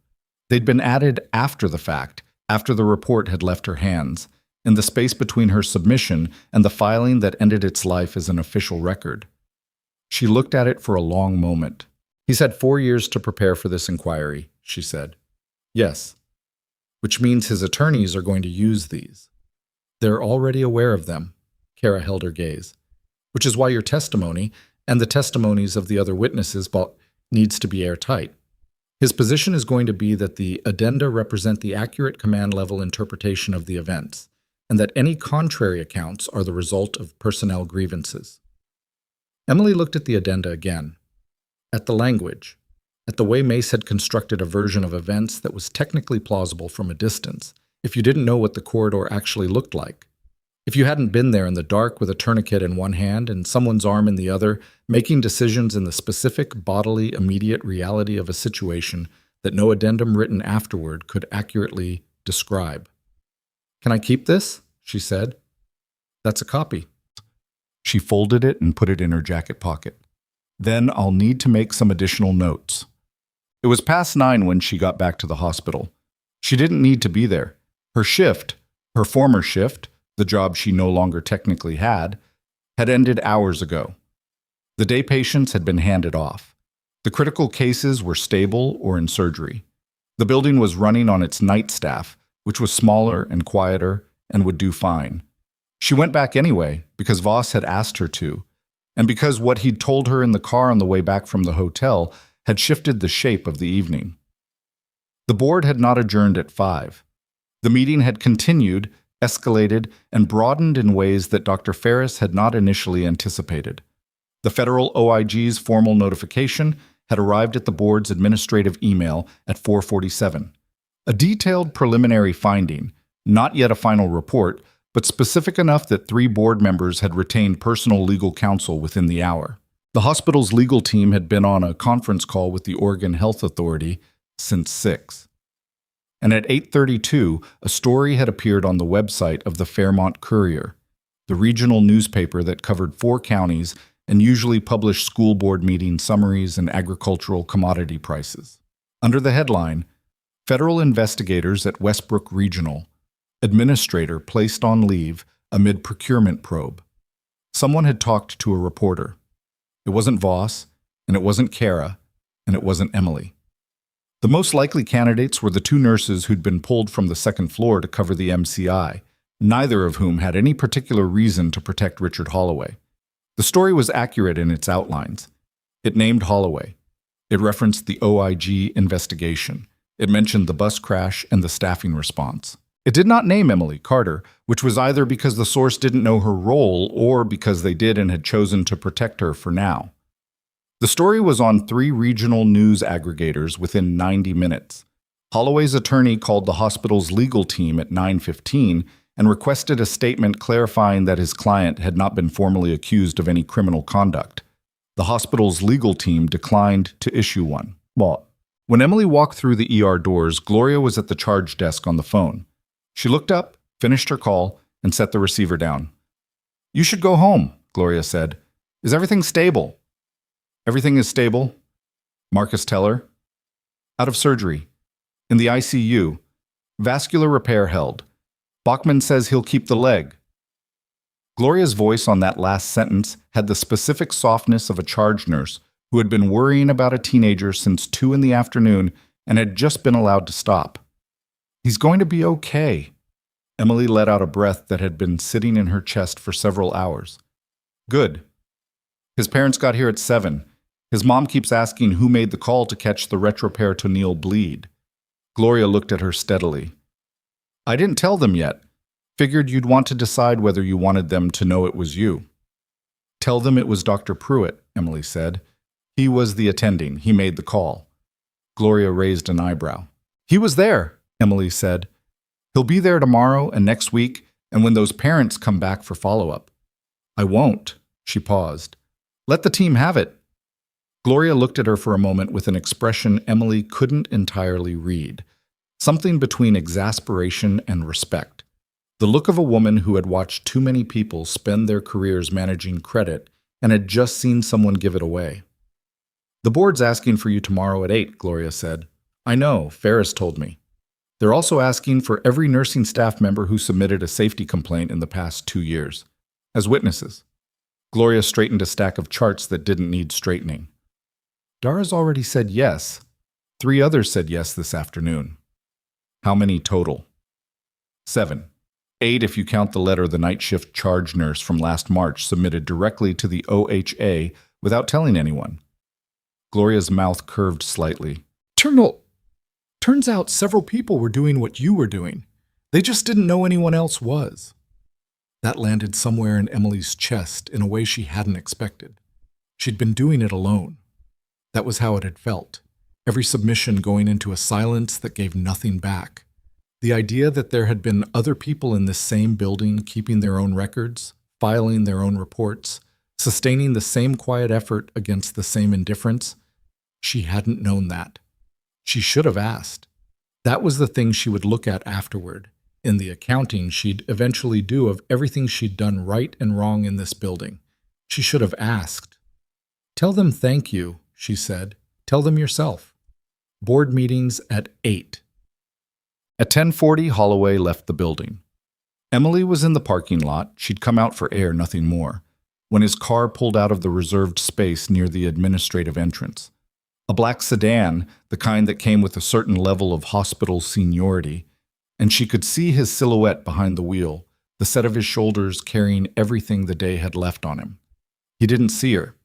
They'd been added after the fact, after the report had left her hands, in the space between her submission and the filing that ended its life as an official record. She looked at it for a long moment. "He's had 4 years to prepare for this inquiry," she said. "Yes. Which means his attorneys are going to use these." "They're already aware of them." Kara held her gaze. "Which is why your testimony, and the testimonies of the other witnesses, needs to be airtight. His position is going to be that the addenda represent the accurate command-level interpretation of the events, and that any contrary accounts are the result of personnel grievances." Emily looked at the addenda again, at the language, at the way Mace had constructed a version of events that was technically plausible from a distance, if you didn't know what the corridor actually looked like. If you hadn't been there in the dark with a tourniquet in one hand and someone's arm in the other, making decisions in the specific bodily immediate reality of a situation that no addendum written afterward could accurately describe. "Can I keep this?" she said. "That's a copy." She folded it and put it in her jacket pocket. "Then I'll need to make some additional notes." It was past 9 when she got back to the hospital. She didn't need to be there. Her shift, her former shift, the job she no longer technically had ended hours ago. The day patients had been handed off. The critical cases were stable or in surgery. The building was running on its night staff, which was smaller and quieter and would do fine. She went back anyway because Voss had asked her to, and because what he'd told her in the car on the way back from the hotel had shifted the shape of the evening. The board had not adjourned at 5. The meeting had continued, escalated, and broadened in ways that Dr. Ferris had not initially anticipated. The federal OIG's formal notification had arrived at the board's administrative email at 4:47. A detailed preliminary finding, not yet a final report, but specific enough that 3 board members had retained personal legal counsel within the hour. The hospital's legal team had been on a conference call with the Oregon Health Authority since 6. And at 8:32, a story had appeared on the website of the Fairmont Courier, the regional newspaper that covered 4 counties and usually published school board meeting summaries and agricultural commodity prices. Under the headline, Federal Investigators at Westbrook Regional, Administrator Placed on Leave Amid Procurement Probe. Someone had talked to a reporter. It wasn't Voss, and it wasn't Kara, and it wasn't Emily. The most likely candidates were the 2 nurses who'd been pulled from the second floor to cover the MCI, neither of whom had any particular reason to protect Richard Holloway. The story was accurate in its outlines. It named Holloway. It referenced the OIG investigation. It mentioned the bus crash and the staffing response. It did not name Emily Carter, which was either because the source didn't know her role or because they did and had chosen to protect her for now. The story was on 3 regional news aggregators within 90 minutes. Holloway's attorney called the hospital's legal team at 9:15 and requested a statement clarifying that his client had not been formally accused of any criminal conduct. The hospital's legal team declined to issue one. When Emily walked through the ER doors, Gloria was at the charge desk on the phone. She looked up, finished her call, and set the receiver down. "You should go home," Gloria said. "Is everything stable?" "Everything is stable." Marcus Teller? "Out of surgery. In the ICU. Vascular repair held. Bachman says he'll keep the leg." Gloria's voice on that last sentence had the specific softness of a charge nurse who had been worrying about a teenager since 2 in the afternoon and had just been allowed to stop. "He's going to be okay." Emily let out a breath that had been sitting in her chest for several hours. "Good. His parents got here at 7. His mom keeps asking who made the call to catch the retroperitoneal bleed." Gloria looked at her steadily. "I didn't tell them yet. Figured you'd want to decide whether you wanted them to know it was you." "Tell them it was Dr. Pruitt," Emily said. "He was the attending. He made the call." Gloria raised an eyebrow. "He was there," Emily said. "He'll be there tomorrow and next week, and when those parents come back for follow-up." "I won't." She paused. "Let the team have it." Gloria looked at her for a moment with an expression Emily couldn't entirely read. Something between exasperation and respect. The look of a woman who had watched too many people spend their careers managing credit and had just seen someone give it away. "The board's asking for you tomorrow at 8, Gloria said. "I know, Ferris told me. They're also asking for every nursing staff member who submitted a safety complaint in the past 2 years, as witnesses." Gloria straightened a stack of charts that didn't need straightening. "Dara's already said yes. 3 others said yes this afternoon." "How many total?" 7. 8 if you count the letter the night shift charge nurse from last March submitted directly to the OHA without telling anyone. Gloria's mouth curved slightly. Turns out several people were doing what you were doing. They just didn't know anyone else was." That landed somewhere in Emily's chest in a way she hadn't expected. She'd been doing it alone. That was how it had felt. Every submission going into a silence that gave nothing back. The idea that there had been other people in this same building keeping their own records, filing their own reports, sustaining the same quiet effort against the same indifference, she hadn't known that. She should have asked. That was the thing she would look at afterward, in the accounting she'd eventually do of everything she'd done right and wrong in this building. She should have asked. "Tell them thank you," she said. "Tell them yourself." Board meetings at 8. At 10:40, Holloway left the building. Emily was in the parking lot. She'd come out for air, nothing more, when his car pulled out of the reserved space near the administrative entrance. A black sedan, the kind that came with a certain level of hospital seniority, and she could see his silhouette behind the wheel, the set of his shoulders carrying everything the day had left on him. He didn't see her.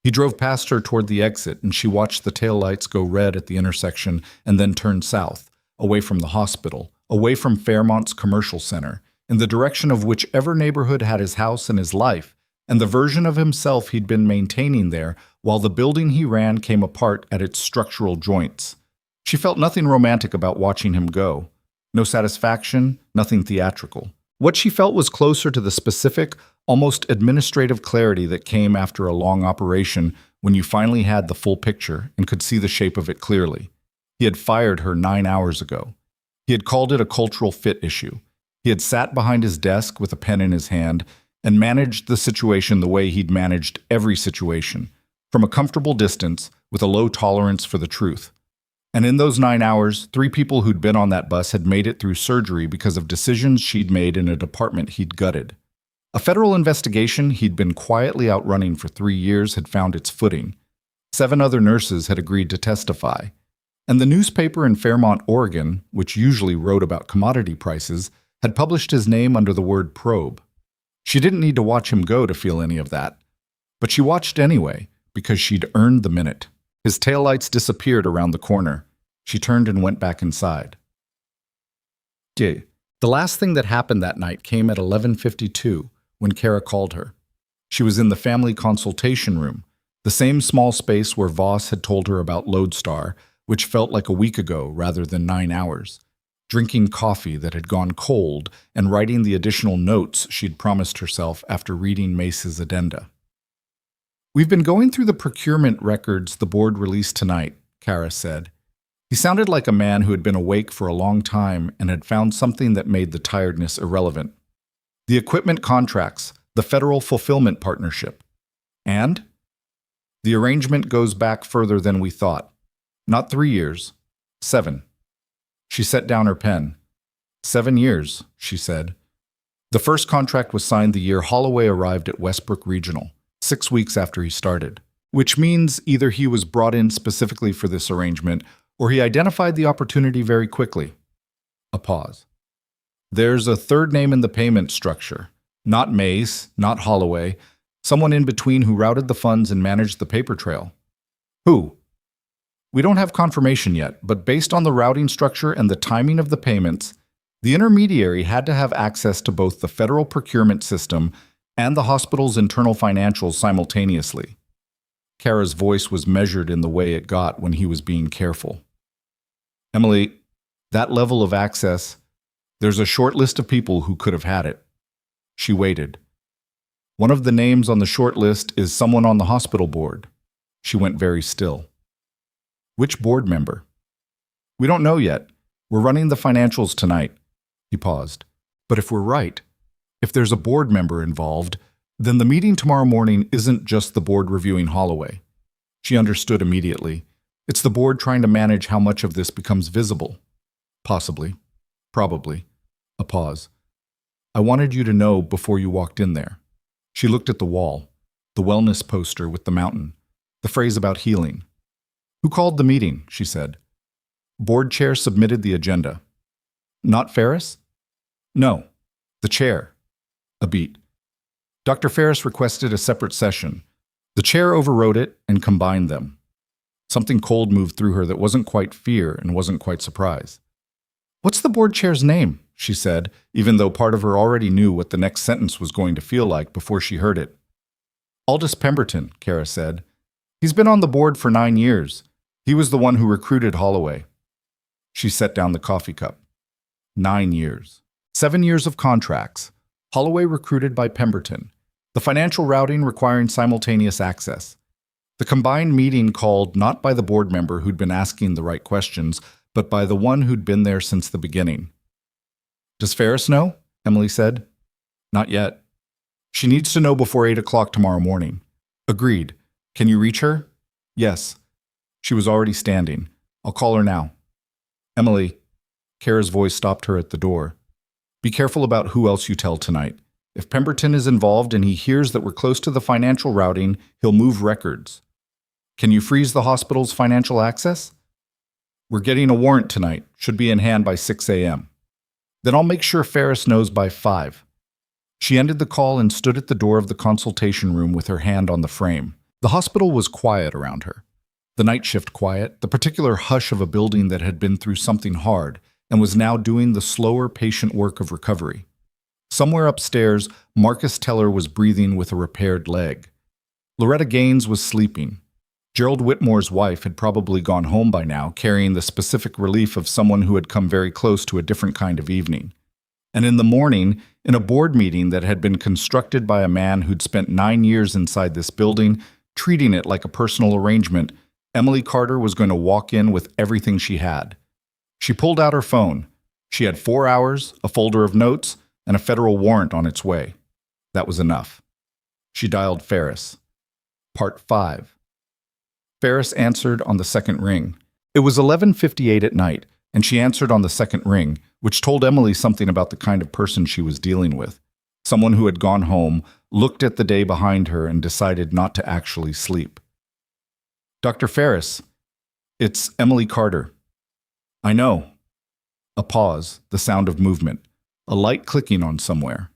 He drove past her toward the exit, and she watched the taillights go red at the intersection and then turn south, away from the hospital, away from Fairmont's commercial center, in the direction of whichever neighborhood had his house and his life, and the version of himself he'd been maintaining there, while the building he ran came apart at its structural joints. She felt nothing romantic about watching him go. No satisfaction, nothing theatrical. What she felt was closer to the specific, almost administrative clarity that came after a long operation when you finally had the full picture and could see the shape of it clearly. He had fired her 9 hours ago. He had called it a cultural fit issue. He had sat behind his desk with a pen in his hand and managed the situation the way he'd managed every situation, from a comfortable distance with a low tolerance for the truth. And in those 9 hours, 3 people who'd been on that bus had made it through surgery because of decisions she'd made in a department he'd gutted. A federal investigation he'd been quietly outrunning for 3 years had found its footing. 7 other nurses had agreed to testify. And the newspaper in Fairmont, Oregon, which usually wrote about commodity prices, had published his name under the word probe. She didn't need to watch him go to feel any of that. But she watched anyway, because she'd earned the minute. His taillights disappeared around the corner. She turned and went back inside. The last thing that happened that night came at 11:52 when Kara called her. She was in the family consultation room, the same small space where Voss had told her about Lodestar, which felt like a week ago rather than 9 hours, drinking coffee that had gone cold and writing the additional notes she'd promised herself after reading Mace's addenda. "We've been going through the procurement records the board released tonight," Kara said. He sounded like a man who had been awake for a long time and had found something that made the tiredness irrelevant. "The equipment contracts, the federal fulfillment partnership. And? The arrangement goes back further than we thought. Not 3 years, 7. She set down her pen. 7 years, she said. The first contract was signed the year Holloway arrived at Westbrook Regional, 6 weeks after he started, which means either he was brought in specifically for this arrangement or he identified the opportunity very quickly. A pause. There's a third name in the payment structure. Not Mace, not Holloway, someone in between who routed the funds and managed the paper trail. Who? We don't have confirmation yet, but based on the routing structure and the timing of the payments, the intermediary had to have access to both the federal procurement system and the hospital's internal financials simultaneously. Kara's voice was measured in the way it got when he was being careful. Emily, that level of access, there's a short list of people who could have had it. She waited. One of the names on the short list is someone on the hospital board. She went very still. Which board member? We don't know yet. We're running the financials tonight. He paused. But if we're right, if there's a board member involved, then the meeting tomorrow morning isn't just the board reviewing Holloway. She understood immediately. It's the board trying to manage how much of this becomes visible. Possibly. Probably. A pause. I wanted you to know before you walked in there. She looked at the wall, the wellness poster with the mountain, the phrase about healing. Who called the meeting? She said. Board chair submitted the agenda. Not Ferris? No. The chair. A beat. Dr. Ferris requested a separate session. The chair overrode it and combined them. Something cold moved through her that wasn't quite fear and wasn't quite surprise. What's the board chair's name? She said, even though part of her already knew what the next sentence was going to feel like before she heard it. Aldous Pemberton, Kara said. He's been on the board for 9 years. He was the one who recruited Holloway. She set down the coffee cup. 9 years. 7 years of contracts. Holloway recruited by Pemberton. The financial routing requiring simultaneous access. The combined meeting called not by the board member who'd been asking the right questions, but by the one who'd been there since the beginning. Does Ferris know? Emily said. Not yet. She needs to know before 8 o'clock tomorrow morning. Agreed. Can you reach her? Yes. She was already standing. I'll call her now. Emily, Kara's voice stopped her at the door. Be careful about who else you tell tonight. If Pemberton is involved and he hears that we're close to the financial routing, he'll move records. Can you freeze the hospital's financial access? We're getting a warrant tonight. Should be in hand by 6 a.m. Then I'll make sure Ferris knows by 5. She ended the call and stood at the door of the consultation room with her hand on the frame. The hospital was quiet around her. The night shift quiet, the particular hush of a building that had been through something hard and was now doing the slower, patient work of recovery. Somewhere upstairs, Marcus Teller was breathing with a repaired leg. Loretta Gaines was sleeping. Gerald Whitmore's wife had probably gone home by now, carrying the specific relief of someone who had come very close to a different kind of evening. And in the morning, in a board meeting that had been constructed by a man who'd spent 9 years inside this building, treating it like a personal arrangement, Emily Carter was going to walk in with everything she had. She pulled out her phone. She had 4 hours, a folder of notes, and a federal warrant on its way. That was enough. She dialed Ferris. Part 5. Ferris answered on the second ring. It was 11:58 at night, and she answered on the second ring, which told Emily something about the kind of person she was dealing with. Someone who had gone home, looked at the day behind her, and decided not to actually sleep. Dr. Ferris, it's Emily Carter. I know. A pause, the sound of movement, a light clicking on somewhere.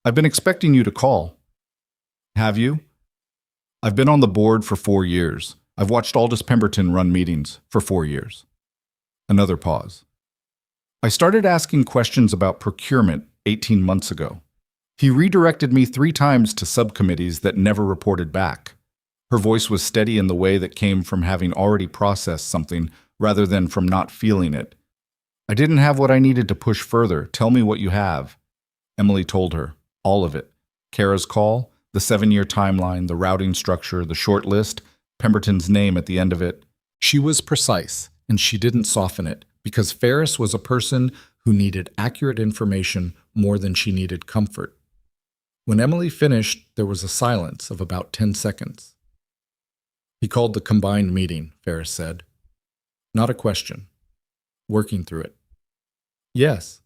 I've been expecting you to call. Have you? I've been on the board for 4 years. I've watched Aldous Pemberton run meetings for 4 years. Another pause. I started asking questions about procurement 18 months ago. He redirected me 3 times to subcommittees that never reported back. Her voice was steady in the way that came from having already processed something rather than from not feeling it. I didn't have what I needed to push further. Tell me what you have. Emily told her. All of it. Kara's call, the 7-year timeline, the routing structure, the short list, Pemberton's name at the end of it. She was precise, and she didn't soften it, because Ferris was a person who needed accurate information more than she needed comfort. When Emily finished, there was a silence of about 10 seconds. He called the combined meeting, Ferris said. Not a question. Working through it. Yes.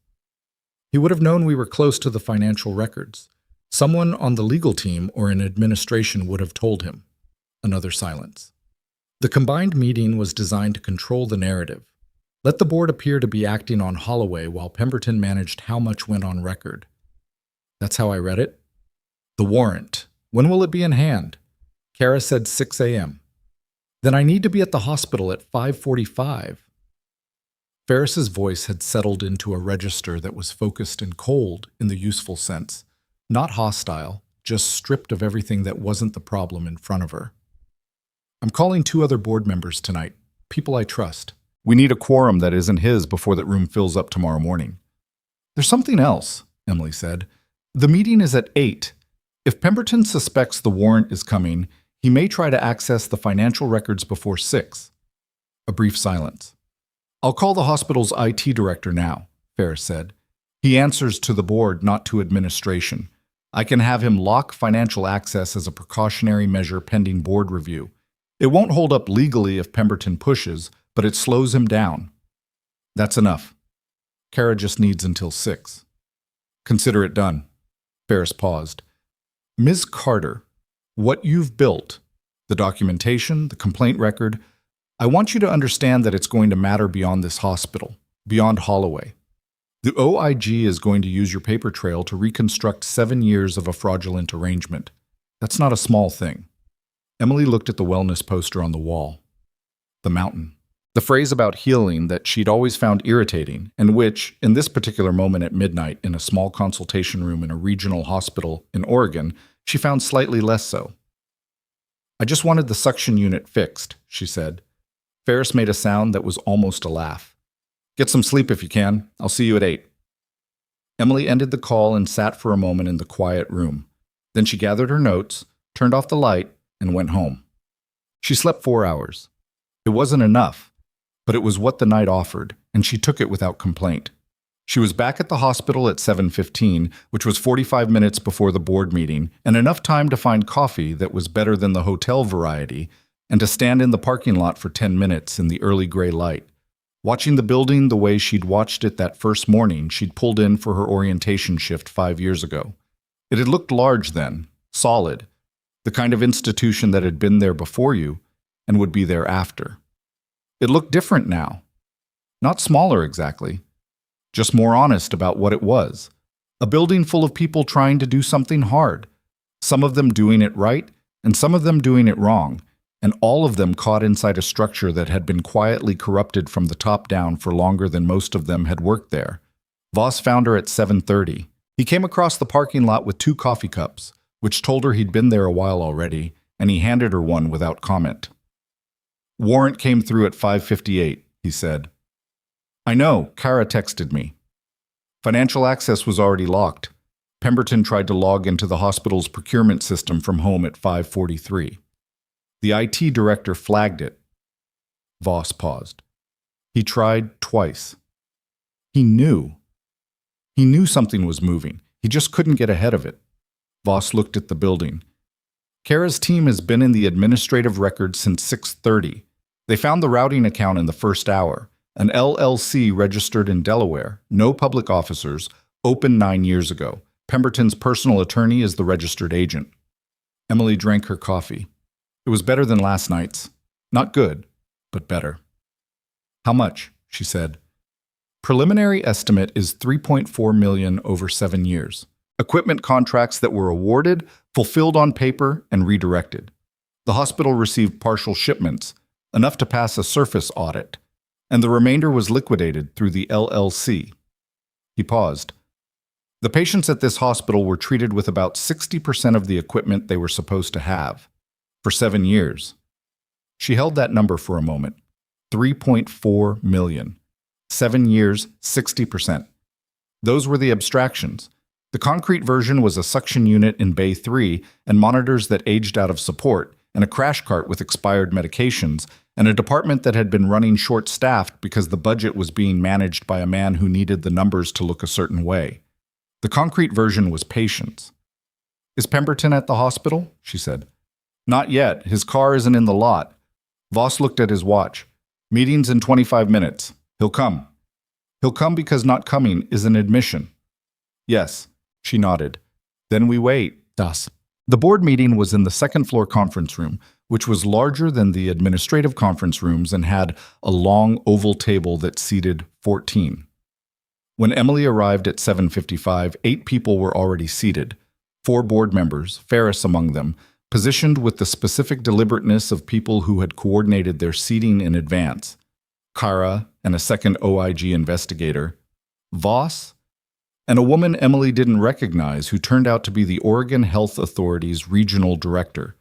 He would have known we were close to the financial records. Someone on the legal team or in administration would have told him. Another silence. The combined meeting was designed to control the narrative. Let the board appear to be acting on Holloway while Pemberton managed how much went on record. That's how I read it. The warrant. When will it be in hand? Kara said 6 a.m. Then I need to be at the hospital at 5:45. Ferris's voice had settled into a register that was focused and cold in the useful sense. Not hostile, just stripped of everything that wasn't the problem in front of her. I'm calling 2 other board members tonight, people I trust. We need a quorum that isn't his before that room fills up tomorrow morning. There's something else, Emily said. The meeting is at 8. If Pemberton suspects the warrant is coming, he may try to access the financial records before 6. A brief silence. I'll call the hospital's IT director now, Ferris said. He answers to the board, not to administration. I can have him lock financial access as a precautionary measure pending board review. It won't hold up legally if Pemberton pushes, but it slows him down. That's enough. Kara just needs until 6. Consider it done. Ferris paused. Ms. Carter, what you've built, the documentation, the complaint record, I want you to understand that it's going to matter beyond this hospital, beyond Holloway. The OIG is going to use your paper trail to reconstruct 7 years of a fraudulent arrangement. That's not a small thing. Emily looked at the wellness poster on the wall. The mountain. The phrase about healing that she'd always found irritating, and which, in this particular moment at midnight in a small consultation room in a regional hospital in Oregon, she found slightly less so. I just wanted the suction unit fixed, she said. Ferris made a sound that was almost a laugh. Get some sleep if you can. I'll see you at 8. Emily ended the call and sat for a moment in the quiet room. Then she gathered her notes, turned off the light, and went home. She slept 4 hours. It wasn't enough, but it was what the night offered, and she took it without complaint. She was back at the hospital at 7:15, which was 45 minutes before the board meeting, and enough time to find coffee that was better than the hotel variety, and to stand in the parking lot for 10 minutes in the early gray light, watching the building the way she'd watched it that first morning she'd pulled in for her orientation shift 5 years ago. It had looked large then, solid, the kind of institution that had been there before you and would be there after. It looked different now. Not smaller exactly, just more honest about what it was. A building full of people trying to do something hard, some of them doing it right and some of them doing it wrong, and all of them caught inside a structure that had been quietly corrupted from the top down for longer than most of them had worked there. Voss found her at 7:30. He came across the parking lot with 2 coffee cups, which told her he'd been there a while already, and he handed her one without comment. "Warrant came through at 5:58, he said. "I know, Kara texted me. Financial access was already locked. Pemberton tried to log into the hospital's procurement system from home at 5:43. The IT director flagged it." Voss paused. He tried twice. He knew. He knew something was moving. He just couldn't get ahead of it. Voss looked at the building. Kara's team has been in the administrative record since 6:30. They found the routing account in the first hour. An LLC registered in Delaware, no public officers, opened 9 years ago. Pemberton's personal attorney is the registered agent. Emily drank her coffee. It was better than last night's. Not good, but better. "How much?" she said. "Preliminary estimate is $3.4 million over 7 years. Equipment contracts that were awarded, fulfilled on paper, and redirected. The hospital received partial shipments, enough to pass a surface audit, and the remainder was liquidated through the LLC." He paused. "The patients at this hospital were treated with about 60% of the equipment they were supposed to have, for 7 years." She held that number for a moment. 3.4 million. 7 years, 60%. Those were the abstractions. The concrete version was a suction unit in Bay 3 and monitors that aged out of support, and a crash cart with expired medications, and a department that had been running short-staffed because the budget was being managed by a man who needed the numbers to look a certain way. The concrete version was patients. "Is Pemberton at the hospital?" she said. "Not yet. His car isn't in the lot." Voss looked at his watch. "Meeting's in 25 minutes. He'll come." "He'll come because not coming is an admission." "Yes," she nodded. "Then we wait." Das. The board meeting was in the second-floor conference room, which was larger than the administrative conference rooms and had a long oval table that seated 14. When Emily arrived at 7:55, 8 people were already seated, 4 board members, Ferris among them, positioned with the specific deliberateness of people who had coordinated their seating in advance. Kara and a second OIG investigator, Voss, and a woman Emily didn't recognize who turned out to be the Oregon Health Authority's regional director,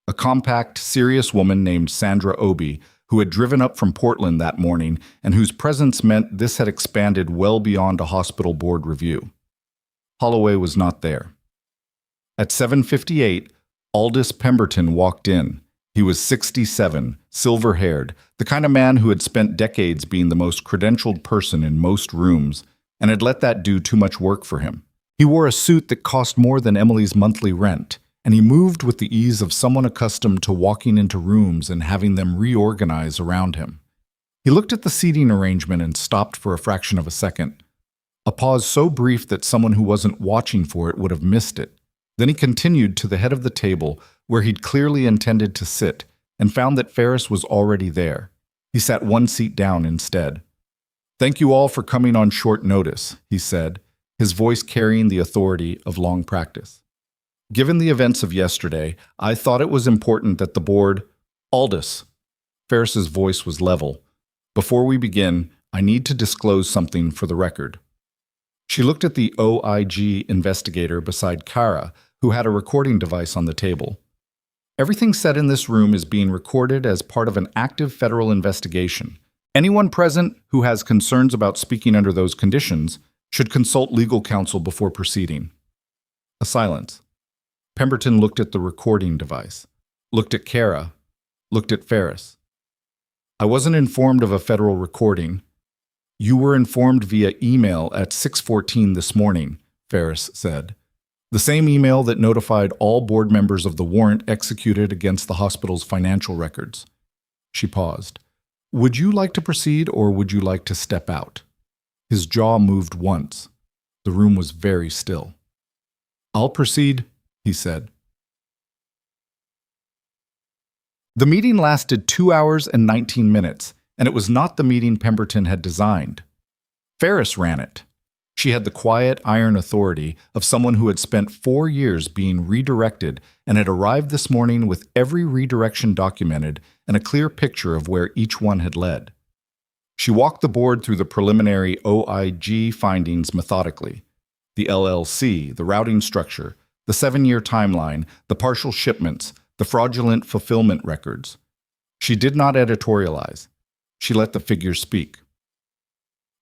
a compact, serious woman named Sandra Obi, who had driven up from Portland that morning and whose presence meant this had expanded well beyond a hospital board review. Holloway was not there. At 7:58, Aldous Pemberton walked in. He was 67, silver-haired, the kind of man who had spent decades being the most credentialed person in most rooms and had let that do too much work for him. He wore a suit that cost more than Emily's monthly rent, and he moved with the ease of someone accustomed to walking into rooms and having them reorganize around him. He looked at the seating arrangement and stopped for a fraction of a second, a pause so brief that someone who wasn't watching for it would have missed it. Then he continued to the head of the table, where he'd clearly intended to sit, and found that Ferris was already there. He sat one seat down instead. "Thank you all for coming on short notice," he said, his voice carrying the authority of long practice. "Given the events of yesterday, I thought it was important that the board—" "Aldous." Ferris's voice was level. "Before we begin, I need to disclose something for the record." She looked at the OIG investigator beside Kara, who had a recording device on the table. "Everything said in this room is being recorded as part of an active federal investigation. Anyone present who has concerns about speaking under those conditions should consult legal counsel before proceeding." A silence. Pemberton looked at the recording device, looked at Kara, looked at Ferris. "I wasn't informed of a federal recording. You were informed via email at 6:14 this morning," Ferris said. The same email that notified all board members of the warrant executed against the hospital's financial records. She paused. Would you like to proceed or would you like to step out? His jaw moved once. The room was very still. I'll proceed, he said. The meeting lasted 2 hours and 19 minutes, and it was not the meeting Pemberton had designed. Ferris ran it. She had the quiet, iron authority of someone who had spent 4 years being redirected and had arrived this morning with every redirection documented and a clear picture of where each one had led. She walked the board through the preliminary OIG findings methodically. The LLC, the routing structure, the 7-year timeline, the partial shipments, the fraudulent fulfillment records. She did not editorialize. She let the figures speak.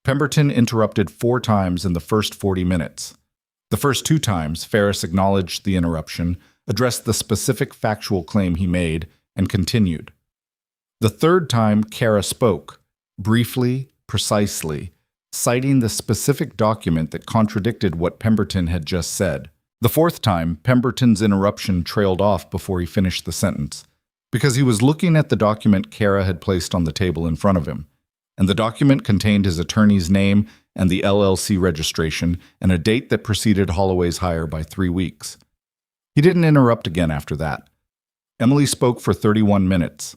Pemberton interrupted 4 times in the first 40 minutes. The first 2 times, Ferris acknowledged the interruption, addressed the specific factual claim he made, and continued. The 3rd time, Kara spoke, briefly, precisely, citing the specific document that contradicted what Pemberton had just said. The 4th time, Pemberton's interruption trailed off before he finished the sentence, because he was looking at the document Kara had placed on the table in front of him, and the document contained his attorney's name and the LLC registration and a date that preceded Holloway's hire by 3 weeks. He didn't interrupt again after that. Emily spoke for 31 minutes.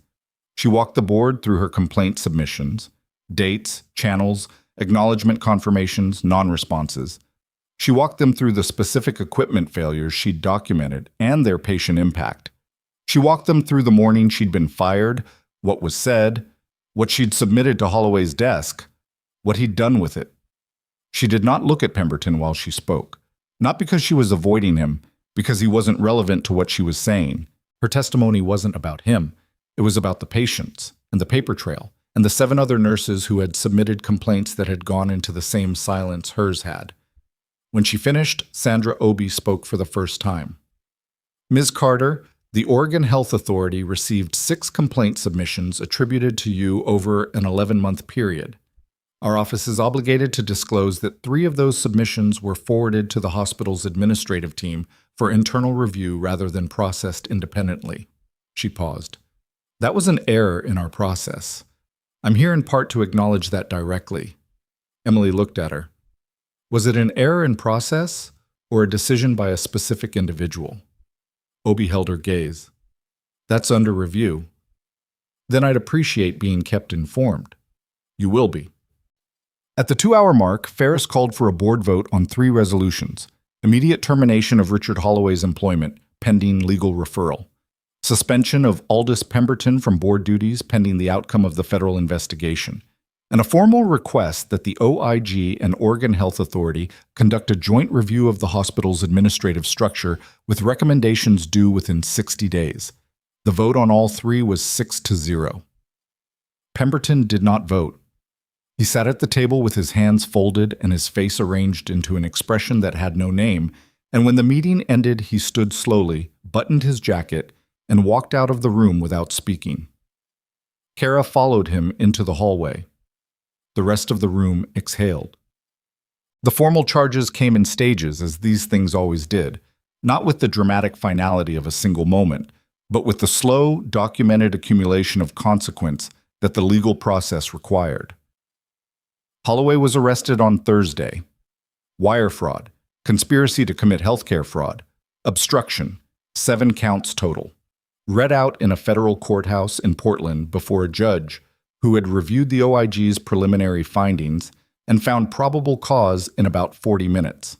She walked the board through her complaint submissions, dates, channels, acknowledgement confirmations, non-responses. She walked them through the specific equipment failures she'd documented and their patient impact. She walked them through the morning she'd been fired, what was said, what she'd submitted to Holloway's desk, what he'd done with it. She did not look at Pemberton while she spoke, not because she was avoiding him, because he wasn't relevant to what she was saying. Her testimony wasn't about him. It was about the patients and the paper trail and the 7 other nurses who had submitted complaints that had gone into the same silence hers had. When she finished, Sandra Obi spoke for the first time. Ms. Carter, the Oregon Health Authority received 6 complaint submissions attributed to you over an 11-month period. Our office is obligated to disclose that 3 of those submissions were forwarded to the hospital's administrative team for internal review rather than processed independently. She paused. That was an error in our process. I'm here in part to acknowledge that directly. Emily looked at her. Was it an error in process or a decision by a specific individual? Obi held her gaze. That's under review. Then I'd appreciate being kept informed. You will be. At the 2-hour mark, Ferris called for a board vote on 3 resolutions: immediate termination of Richard Holloway's employment, pending legal referral; suspension of Aldous Pemberton from board duties pending the outcome of the federal investigation; and a formal request that the OIG and Oregon Health Authority conduct a joint review of the hospital's administrative structure with recommendations due within 60 days. The vote on all 3 was 6-0. Pemberton did not vote. He sat at the table with his hands folded and his face arranged into an expression that had no name, and when the meeting ended, he stood slowly, buttoned his jacket, and walked out of the room without speaking. Kara followed him into the hallway. The rest of the room exhaled. The formal charges came in stages, as these things always did, not with the dramatic finality of a single moment, but with the slow, documented accumulation of consequence that the legal process required. Holloway was arrested on Thursday. Wire fraud, conspiracy to commit healthcare fraud, obstruction, 7 counts total. Read out in a federal courthouse in Portland before a judge who had reviewed the OIG's preliminary findings and found probable cause in about 40 minutes.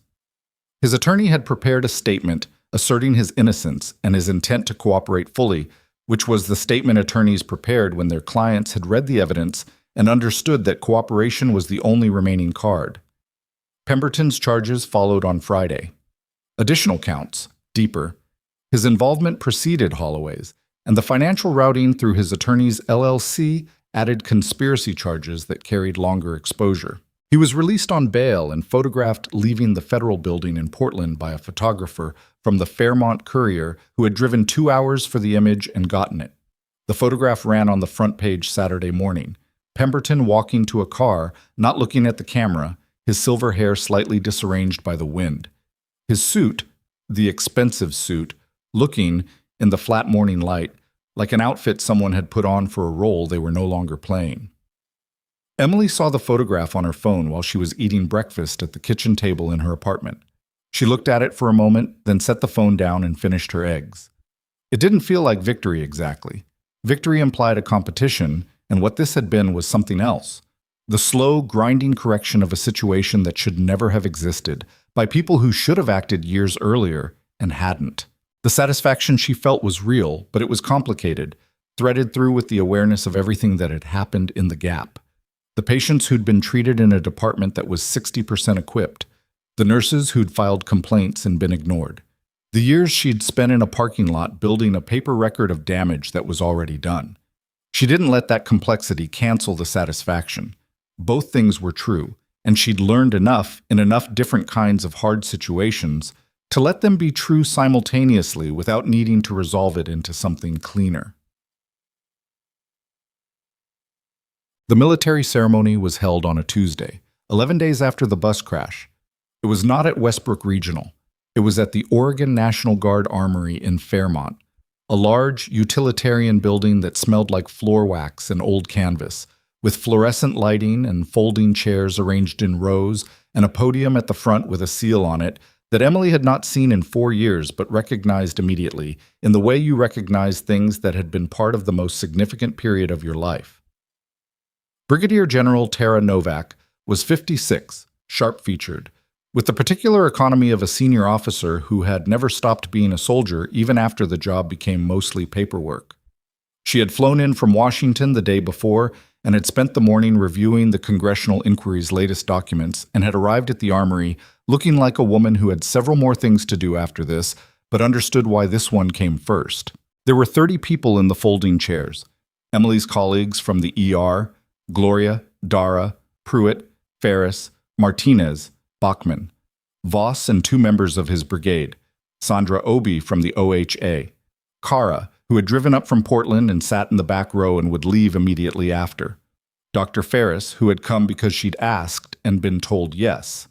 His attorney had prepared a statement asserting his innocence and his intent to cooperate fully, which was the statement attorneys prepared when their clients had read the evidence and understood that cooperation was the only remaining card. Pemberton's charges followed on Friday. Additional counts, deeper. His involvement preceded Holloway's, and the financial routing through his attorney's LLC added conspiracy charges that carried longer exposure. He was released on bail and photographed leaving the federal building in Portland by a photographer from the Fairmont Courier who had driven 2 hours for the image and gotten it. The photograph ran on the front page Saturday morning. Pemberton walking to a car, not looking at the camera, his silver hair slightly disarranged by the wind. His suit, the expensive suit, looking, in the flat morning light, like an outfit someone had put on for a role they were no longer playing. Emily saw the photograph on her phone while she was eating breakfast at the kitchen table in her apartment. She looked at it for a moment, then set the phone down and finished her eggs. It didn't feel like victory exactly. Victory implied a competition, and what this had been was something else. The slow, grinding correction of a situation that should never have existed, by people who should have acted years earlier and hadn't. The satisfaction she felt was real, but it was complicated, threaded through with the awareness of everything that had happened in the gap. The patients who'd been treated in a department that was 60% equipped, the nurses who'd filed complaints and been ignored, the years she'd spent in a parking lot building a paper record of damage that was already done. She didn't let that complexity cancel the satisfaction. Both things were true, and she'd learned enough in enough different kinds of hard situations to let them be true simultaneously without needing to resolve it into something cleaner. The military ceremony was held on a Tuesday, 11 days after the bus crash. It was not at Westbrook Regional. It was at the Oregon National Guard Armory in Fairmont, a large, utilitarian building that smelled like floor wax and old canvas, with fluorescent lighting and folding chairs arranged in rows and a podium at the front with a seal on it that Emily had not seen in 4 years but recognized immediately, in the way you recognize things that had been part of the most significant period of your life. Brigadier General Tara Novak was 56, sharp-featured, with the particular economy of a senior officer who had never stopped being a soldier even after the job became mostly paperwork. She had flown in from Washington the day before and had spent the morning reviewing the Congressional Inquiry's latest documents and had arrived at the armory looking like a woman who had several more things to do after this, but understood why this one came first. There were 30 people in the folding chairs. Emily's colleagues from the ER, Gloria, Dara, Pruitt, Ferris, Martinez, Bachman, Voss and 2 members of his brigade, Sandra Obi from the OHA, Kara, who had driven up from Portland and sat in the back row and would leave immediately after, Dr. Ferris, who had come because she'd asked and been told yes,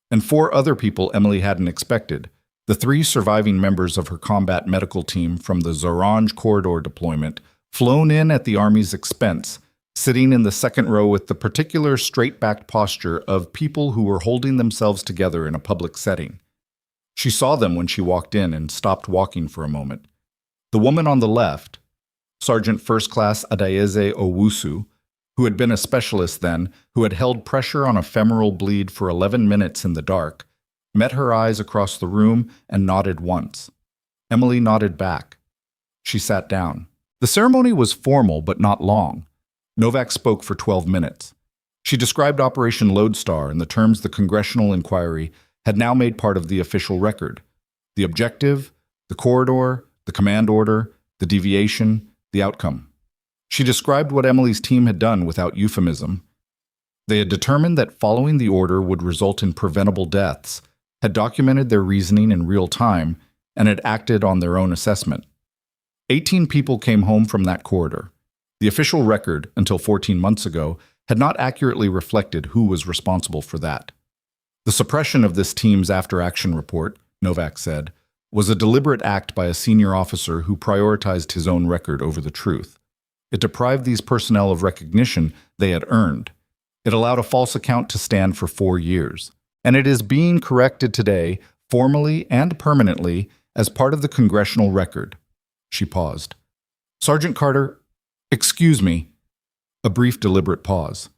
and 4 other people Emily hadn't expected, the 3 surviving members of her combat medical team from the Zorange Corridor deployment, flown in at the Army's expense, sitting in the second row with the particular straight-backed posture of people who were holding themselves together in a public setting. She saw them when she walked in and stopped walking for a moment. The woman on the left, Sergeant First Class Adaeze Owusu, who had been a specialist then, who had held pressure on a femoral bleed for 11 minutes in the dark, met her eyes across the room and nodded once. Emily nodded back. She sat down. The ceremony was formal but not long. Novak spoke for 12 minutes. She described Operation Lodestar in the terms the Congressional Inquiry had now made part of the official record. The objective, the corridor, the command order, the deviation, the outcome. She described what Emily's team had done without euphemism. They had determined that following the order would result in preventable deaths, had documented their reasoning in real time, and had acted on their own assessment. 18 people came home from that corridor. The official record, until 14 months ago, had not accurately reflected who was responsible for that. The suppression of this team's after-action report, Novak said, was a deliberate act by a senior officer who prioritized his own record over the truth. It deprived these personnel of recognition they had earned. It allowed a false account to stand for 4 years. And it is being corrected today, formally and permanently, as part of the congressional record. She paused. Sergeant Carter, excuse me. A brief, deliberate pause.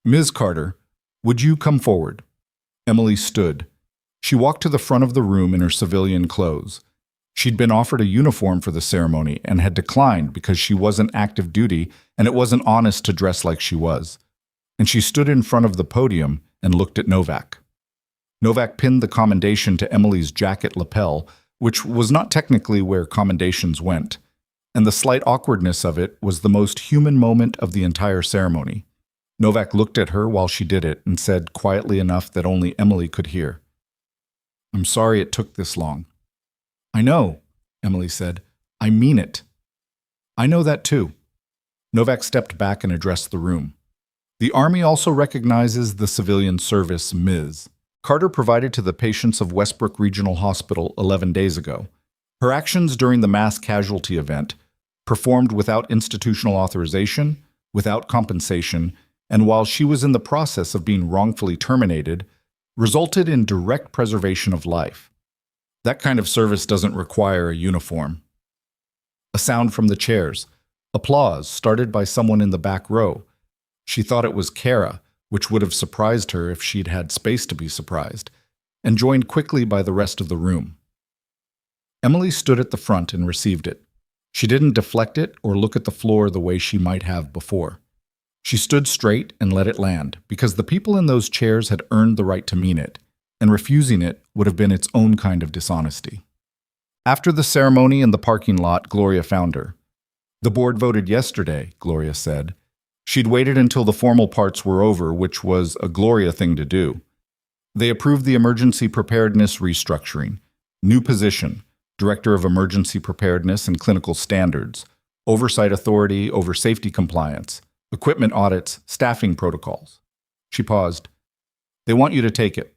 Ms. Carter, would you come forward? Emily stood. She walked to the front of the room in her civilian clothes. She'd been offered a uniform for the ceremony and had declined because she wasn't active duty and it wasn't honest to dress like she was. And she stood in front of the podium and looked at Novak. Novak pinned the commendation to Emily's jacket lapel, which was not technically where commendations went, and the slight awkwardness of it was the most human moment of the entire ceremony. Novak looked at her while she did it and said quietly enough that only Emily could hear, "I'm sorry it took this long." "I know," Emily said. "I mean it." "I know that too." Novak stepped back and addressed the room. "The Army also recognizes the civilian service, Ms. Carter provided to the patients of Westbrook Regional Hospital 11 days ago. Her actions during the mass casualty event, performed without institutional authorization, without compensation, and while she was in the process of being wrongfully terminated, resulted in direct preservation of life. That kind of service doesn't require a uniform. A sound from the chairs. Applause started by someone in the back row. She thought it was Kara, which would have surprised her if she'd had space to be surprised, and joined quickly by the rest of the room. Emily stood at the front and received it. She didn't deflect it or look at the floor the way she might have before. She stood straight and let it land, because the people in those chairs had earned the right to mean it, and refusing it would have been its own kind of dishonesty. After the ceremony in the parking lot, Gloria found her. "The board voted yesterday," Gloria said. She'd waited until the formal parts were over, which was a Gloria thing to do. They approved the emergency preparedness restructuring, new position, Director of Emergency Preparedness and Clinical Standards, oversight authority over safety compliance, equipment audits, staffing protocols. She paused. "They want you to take it."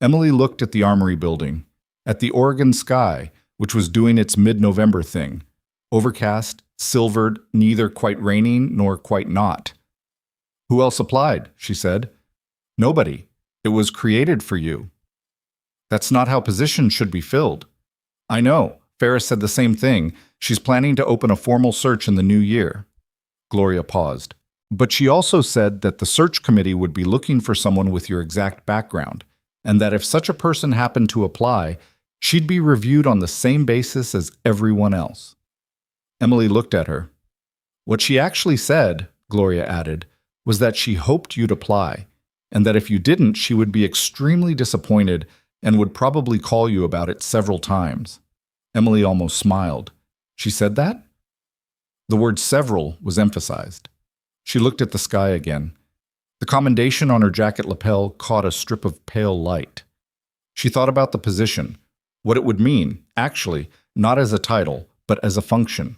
Emily looked at the Armory building, at the Oregon sky, which was doing its mid-November thing, overcast, silvered, neither quite raining nor quite not. "Who else applied?" she said. "Nobody. It was created for you." "That's not how positions should be filled." "I know. Ferris said the same thing. She's planning to open a formal search in the new year." Gloria paused. "But she also said that the search committee would be looking for someone with your exact background, and that if such a person happened to apply, she'd be reviewed on the same basis as everyone else." Emily looked at her. "What she actually said," Gloria added, "was that she hoped you'd apply, and that if you didn't, she would be extremely disappointed and would probably call you about it several times." Emily almost smiled. "She said that?" The word several was emphasized. She looked at the sky again. The commendation on her jacket lapel caught a strip of pale light. She thought about the position, what it would mean, actually, not as a title, but as a function.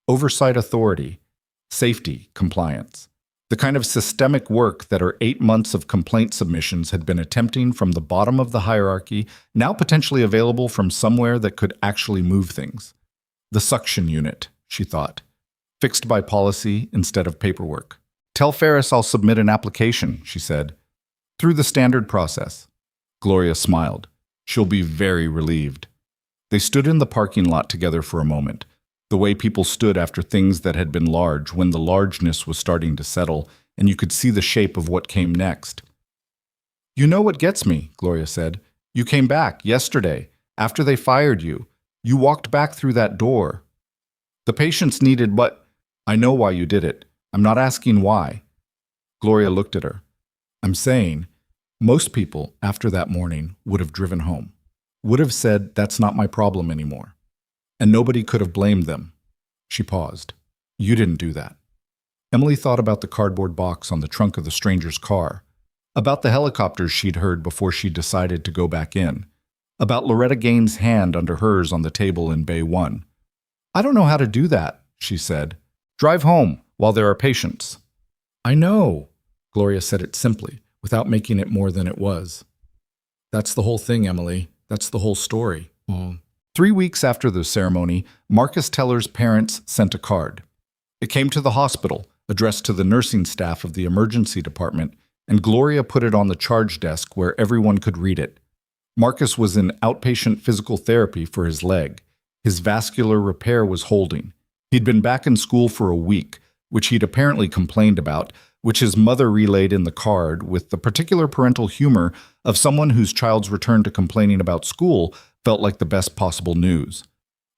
Oversight authority, safety, compliance. The kind of systemic work that her 8 months of complaint submissions had been attempting from the bottom of the hierarchy, now potentially available from somewhere that could actually move things. The suction unit, she thought, fixed by policy instead of paperwork. "Tell Ferris I'll submit an application," she said. "Through the standard process." Gloria smiled. "She'll be very relieved." They stood in the parking lot together for a moment, the way people stood after things that had been large, when the largeness was starting to settle, and you could see the shape of what came next. "You know what gets me," Gloria said. "You came back yesterday, after they fired you. You walked back through that door. The patients needed what? I know why you did it. I'm not asking why." Gloria looked at her. "I'm saying, most people, after that morning, would have driven home. Would have said, that's not my problem anymore. And nobody could have blamed them." She paused. "You didn't do that." Emily thought about the cardboard box on the trunk of the stranger's car, about the helicopters she'd heard before she decided to go back in, about Loretta Gaines' hand under hers on the table in Bay 1. "I don't know how to do that," she said. "Drive home while there are patients." "I know," Gloria said it simply, without making it more than it was. "That's the whole thing, Emily. That's the whole story." 3 weeks after the ceremony, Marcus Teller's parents sent a card. It came to the hospital, addressed to the nursing staff of the emergency department, and Gloria put it on the charge desk where everyone could read it. Marcus was in outpatient physical therapy for his leg. His vascular repair was holding. He'd been back in school for a week, which he'd apparently complained about, which his mother relayed in the card with the particular parental humor of someone whose child's return to complaining about school felt like the best possible news.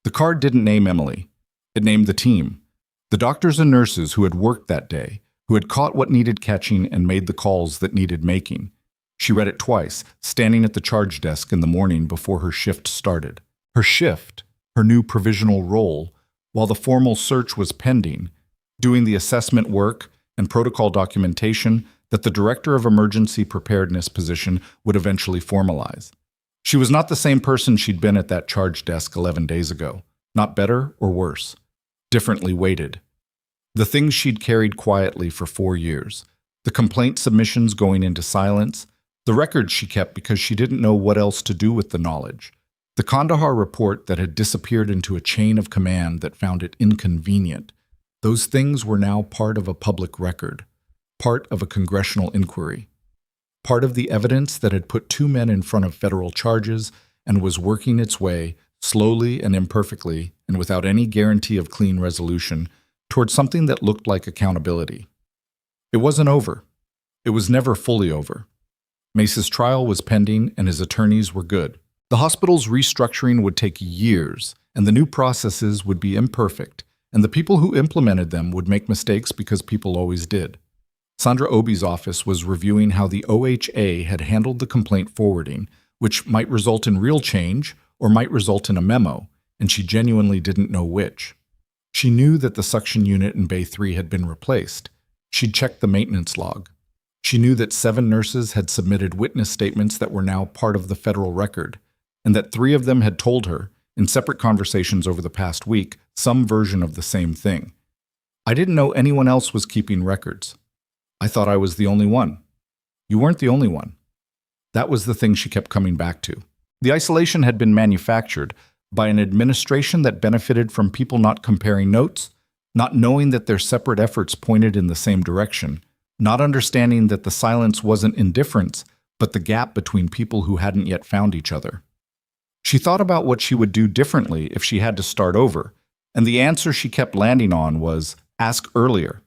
The card didn't name Emily. It named the team, the doctors and nurses who had worked that day, who had caught what needed catching and made the calls that needed making. She read it twice, standing at the charge desk in the morning before her shift started. Her shift, her new provisional role, while the formal search was pending, doing the assessment work and protocol documentation that the Director of Emergency Preparedness position would eventually formalize. She was not the same person she'd been at that charge desk 11 days ago, not better or worse, differently weighted. The things she'd carried quietly for 4 years, the complaint submissions going into silence, The records she kept because she didn't know what else to do with the knowledge. The Kandahar report that had disappeared into a chain of command that found it inconvenient. Those things were now part of a public record, part of a congressional inquiry, part of the evidence that had put two men in front of federal charges and was working its way, slowly and imperfectly, and without any guarantee of clean resolution, toward something that looked like accountability. It wasn't over. It was never fully over. Mace's trial was pending and his attorneys were good. The hospital's restructuring would take years, and the new processes would be imperfect, and the people who implemented them would make mistakes because people always did. Sandra Obi's office was reviewing how the OHA had handled the complaint forwarding, which might result in real change or might result in a memo, and she genuinely didn't know which. She knew that the suction unit in Bay 3 had been replaced. She'd checked the maintenance log. She knew that 7 nurses had submitted witness statements that were now part of the federal record, and that 3 of them had told her, in separate conversations over the past week, some version of the same thing. I didn't know anyone else was keeping records. I thought I was the only one. You weren't the only one. That was the thing she kept coming back to. The isolation had been manufactured by an administration that benefited from people not comparing notes, not knowing that their separate efforts pointed in the same direction, not understanding that the silence wasn't indifference, but the gap between people who hadn't yet found each other. She thought about what she would do differently if she had to start over, and the answer she kept landing on was, ask earlier.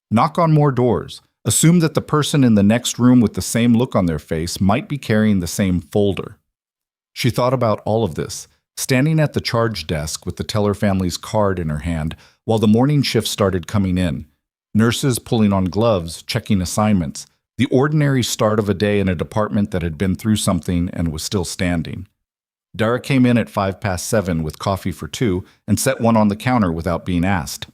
Knock on more doors. Assume that the person in the next room with the same look on their face might be carrying the same folder. She thought about all of this, standing at the charge desk with the Teller family's card in her hand while the morning shift started coming in. Nurses pulling on gloves, checking assignments, the ordinary start of a day in a department that had been through something and was still standing. Dara came in at 7:05 with coffee for 2 and set one on the counter without being asked.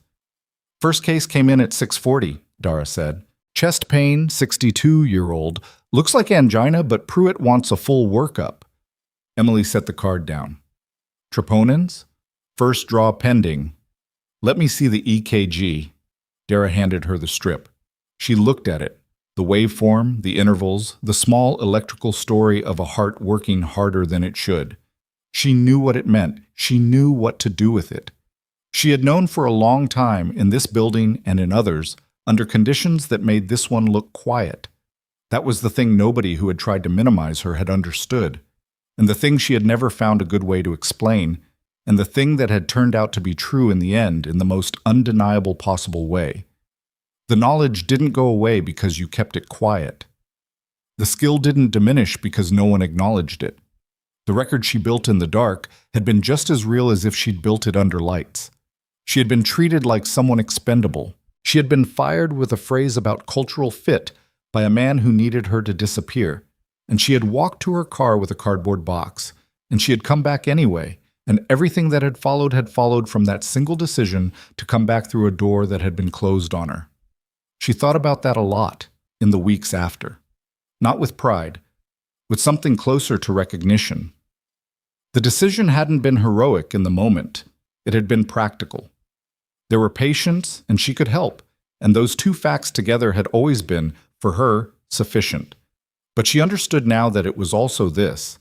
First case came in at 6:40, Dara said. Chest pain, 62-year-old. Looks like angina, but Pruitt wants a full workup. Emily set the card down. Troponins? First draw pending. Let me see the EKG. Dara handed her the strip. She looked at it. The waveform, the intervals, the small electrical story of a heart working harder than it should. She knew what it meant. She knew what to do with it. She had known for a long time, in this building and in others, under conditions that made this one look quiet. That was the thing nobody who had tried to minimize her had understood, and the thing she had never found a good way to explain, and the thing that had turned out to be true in the end in the most undeniable possible way. The knowledge didn't go away because you kept it quiet. The skill didn't diminish because no one acknowledged it. The record she built in the dark had been just as real as if she'd built it under lights. She had been treated like someone expendable. She had been fired with a phrase about cultural fit by a man who needed her to disappear, and she had walked to her car with a cardboard box, and she had come back anyway, and everything that had followed from that single decision to come back through a door that had been closed on her. She thought about that a lot in the weeks after. Not with pride, with something closer to recognition. The decision hadn't been heroic in the moment. It had been practical. There were patients, and she could help, and those two facts together had always been, for her, sufficient. But she understood now that it was also this.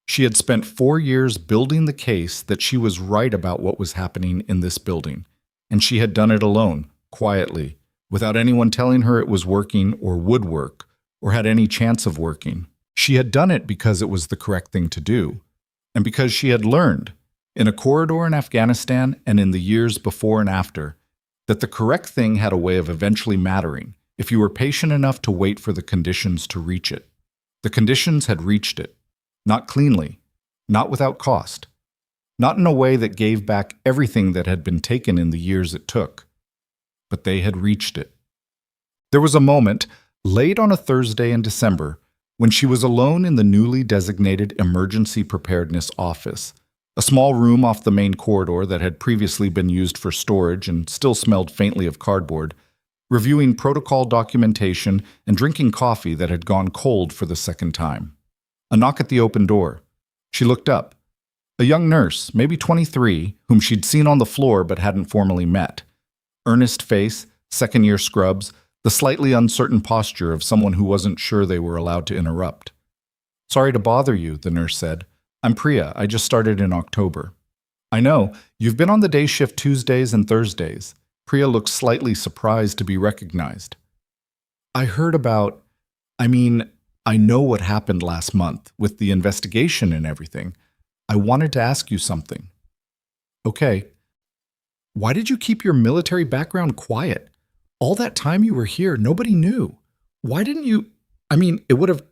She had spent 4 years building the case that she was right about what was happening in this building, and she had done it alone, quietly, without anyone telling her it was working or would work, or had any chance of working. She had done it because it was the correct thing to do, and because she had learned, in a corridor in Afghanistan and in the years before and after, that the correct thing had a way of eventually mattering if you were patient enough to wait for the conditions to reach it. The conditions had reached it, not cleanly, not without cost, not in a way that gave back everything that had been taken in the years it took, but they had reached it. There was a moment, late on a Thursday in December, when she was alone in the newly designated emergency preparedness office, a small room off the main corridor that had previously been used for storage and still smelled faintly of cardboard, reviewing protocol documentation and drinking coffee that had gone cold for the second time. A knock at the open door. She looked up. A young nurse, maybe 23, whom she'd seen on the floor but hadn't formally met. Earnest face, second-year scrubs, the slightly uncertain posture of someone who wasn't sure they were allowed to interrupt. Sorry to bother you, the nurse said. I'm Priya. I just started in October. I know. You've been on the day shift Tuesdays and Thursdays. Priya looked slightly surprised to be recognized. I heard about... I know what happened last month with the investigation and everything. I wanted to ask you something. Okay. Why did you keep your military background quiet? All that time you were here, nobody knew. Why didn't you... it would have...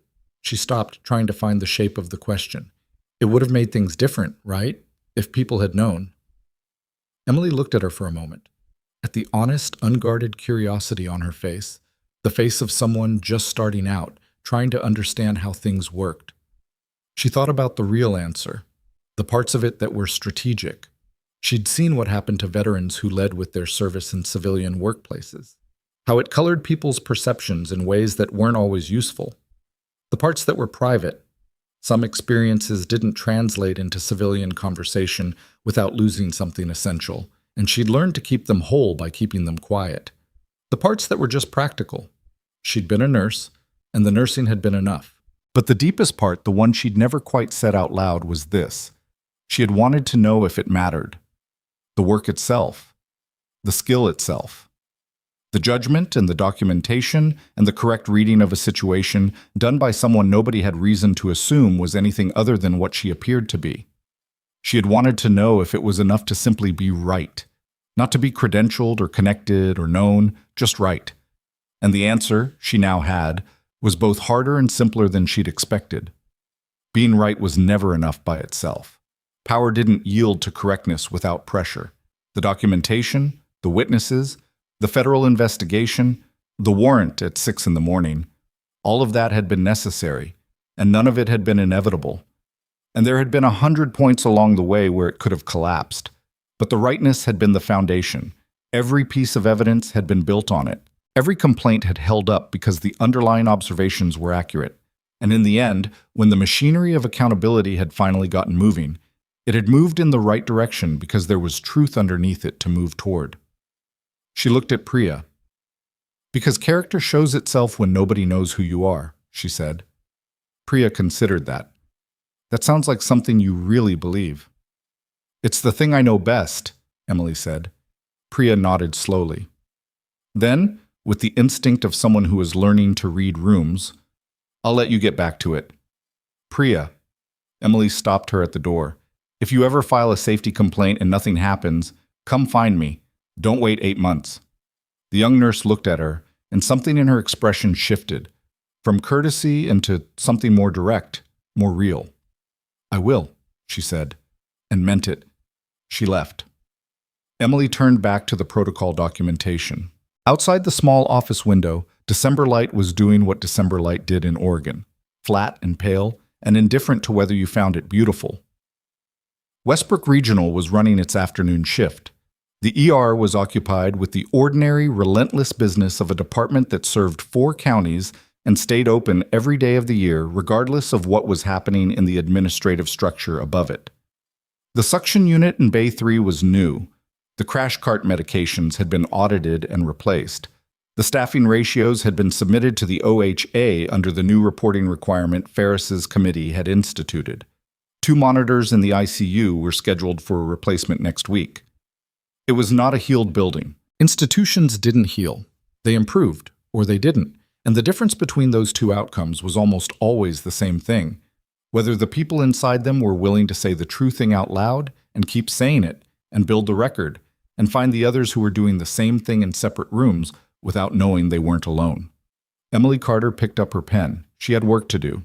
She stopped, trying to find the shape of the question. It would have made things different, right? If people had known. Emily looked at her for a moment. At the honest, unguarded curiosity on her face, the face of someone just starting out, trying to understand how things worked. She thought about the real answer, the parts of it that were strategic. She'd seen what happened to veterans who led with their service in civilian workplaces, how it colored people's perceptions in ways that weren't always useful. The parts that were private, some experiences didn't translate into civilian conversation without losing something essential, and she'd learned to keep them whole by keeping them quiet. The parts that were just practical. She'd been a nurse, and the nursing had been enough. But the deepest part, the one she'd never quite said out loud, was this. She had wanted to know if it mattered. The work itself. The skill itself. The judgment and the documentation and the correct reading of a situation done by someone nobody had reason to assume was anything other than what she appeared to be. She had wanted to know if it was enough to simply be right, not to be credentialed or connected or known, just right. And the answer, she now had, was both harder and simpler than she'd expected. Being right was never enough by itself. Power didn't yield to correctness without pressure. The documentation, the witnesses, the federal investigation, the warrant at 6 a.m, all of that had been necessary, and none of it had been inevitable. And there had been 100 points along the way where it could have collapsed. But the rightness had been the foundation. Every piece of evidence had been built on it. Every complaint had held up because the underlying observations were accurate. And in the end, when the machinery of accountability had finally gotten moving, it had moved in the right direction because there was truth underneath it to move toward. She looked at Priya. Because character shows itself when nobody knows who you are, she said. Priya considered that. That sounds like something you really believe. It's the thing I know best, Emily said. Priya nodded slowly. Then, with the instinct of someone who is learning to read rooms, I'll let you get back to it. Priya. Emily stopped her at the door. If you ever file a safety complaint and nothing happens, come find me. Don't wait 8 months. The young nurse looked at her, and something in her expression shifted, from courtesy into something more direct, more real. I will, she said, and meant it. She left. Emily turned back to the protocol documentation. Outside the small office window, December light was doing what December light did in Oregon, flat and pale, and indifferent to whether you found it beautiful. Westbrook Regional was running its afternoon shift. The ER was occupied with the ordinary, relentless business of a department that served 4 counties and stayed open every day of the year, regardless of what was happening in the administrative structure above it. The suction unit in Bay 3 was new. The crash cart medications had been audited and replaced. The staffing ratios had been submitted to the OHA under the new reporting requirement Ferris's committee had instituted. 2 monitors in the ICU were scheduled for a replacement next week. It was not a healed building. Institutions didn't heal. They improved, or they didn't. And the difference between those 2 outcomes was almost always the same thing. Whether the people inside them were willing to say the true thing out loud and keep saying it and build the record, and find the others who were doing the same thing in separate rooms without knowing they weren't alone. Emily Carter picked up her pen. She had work to do.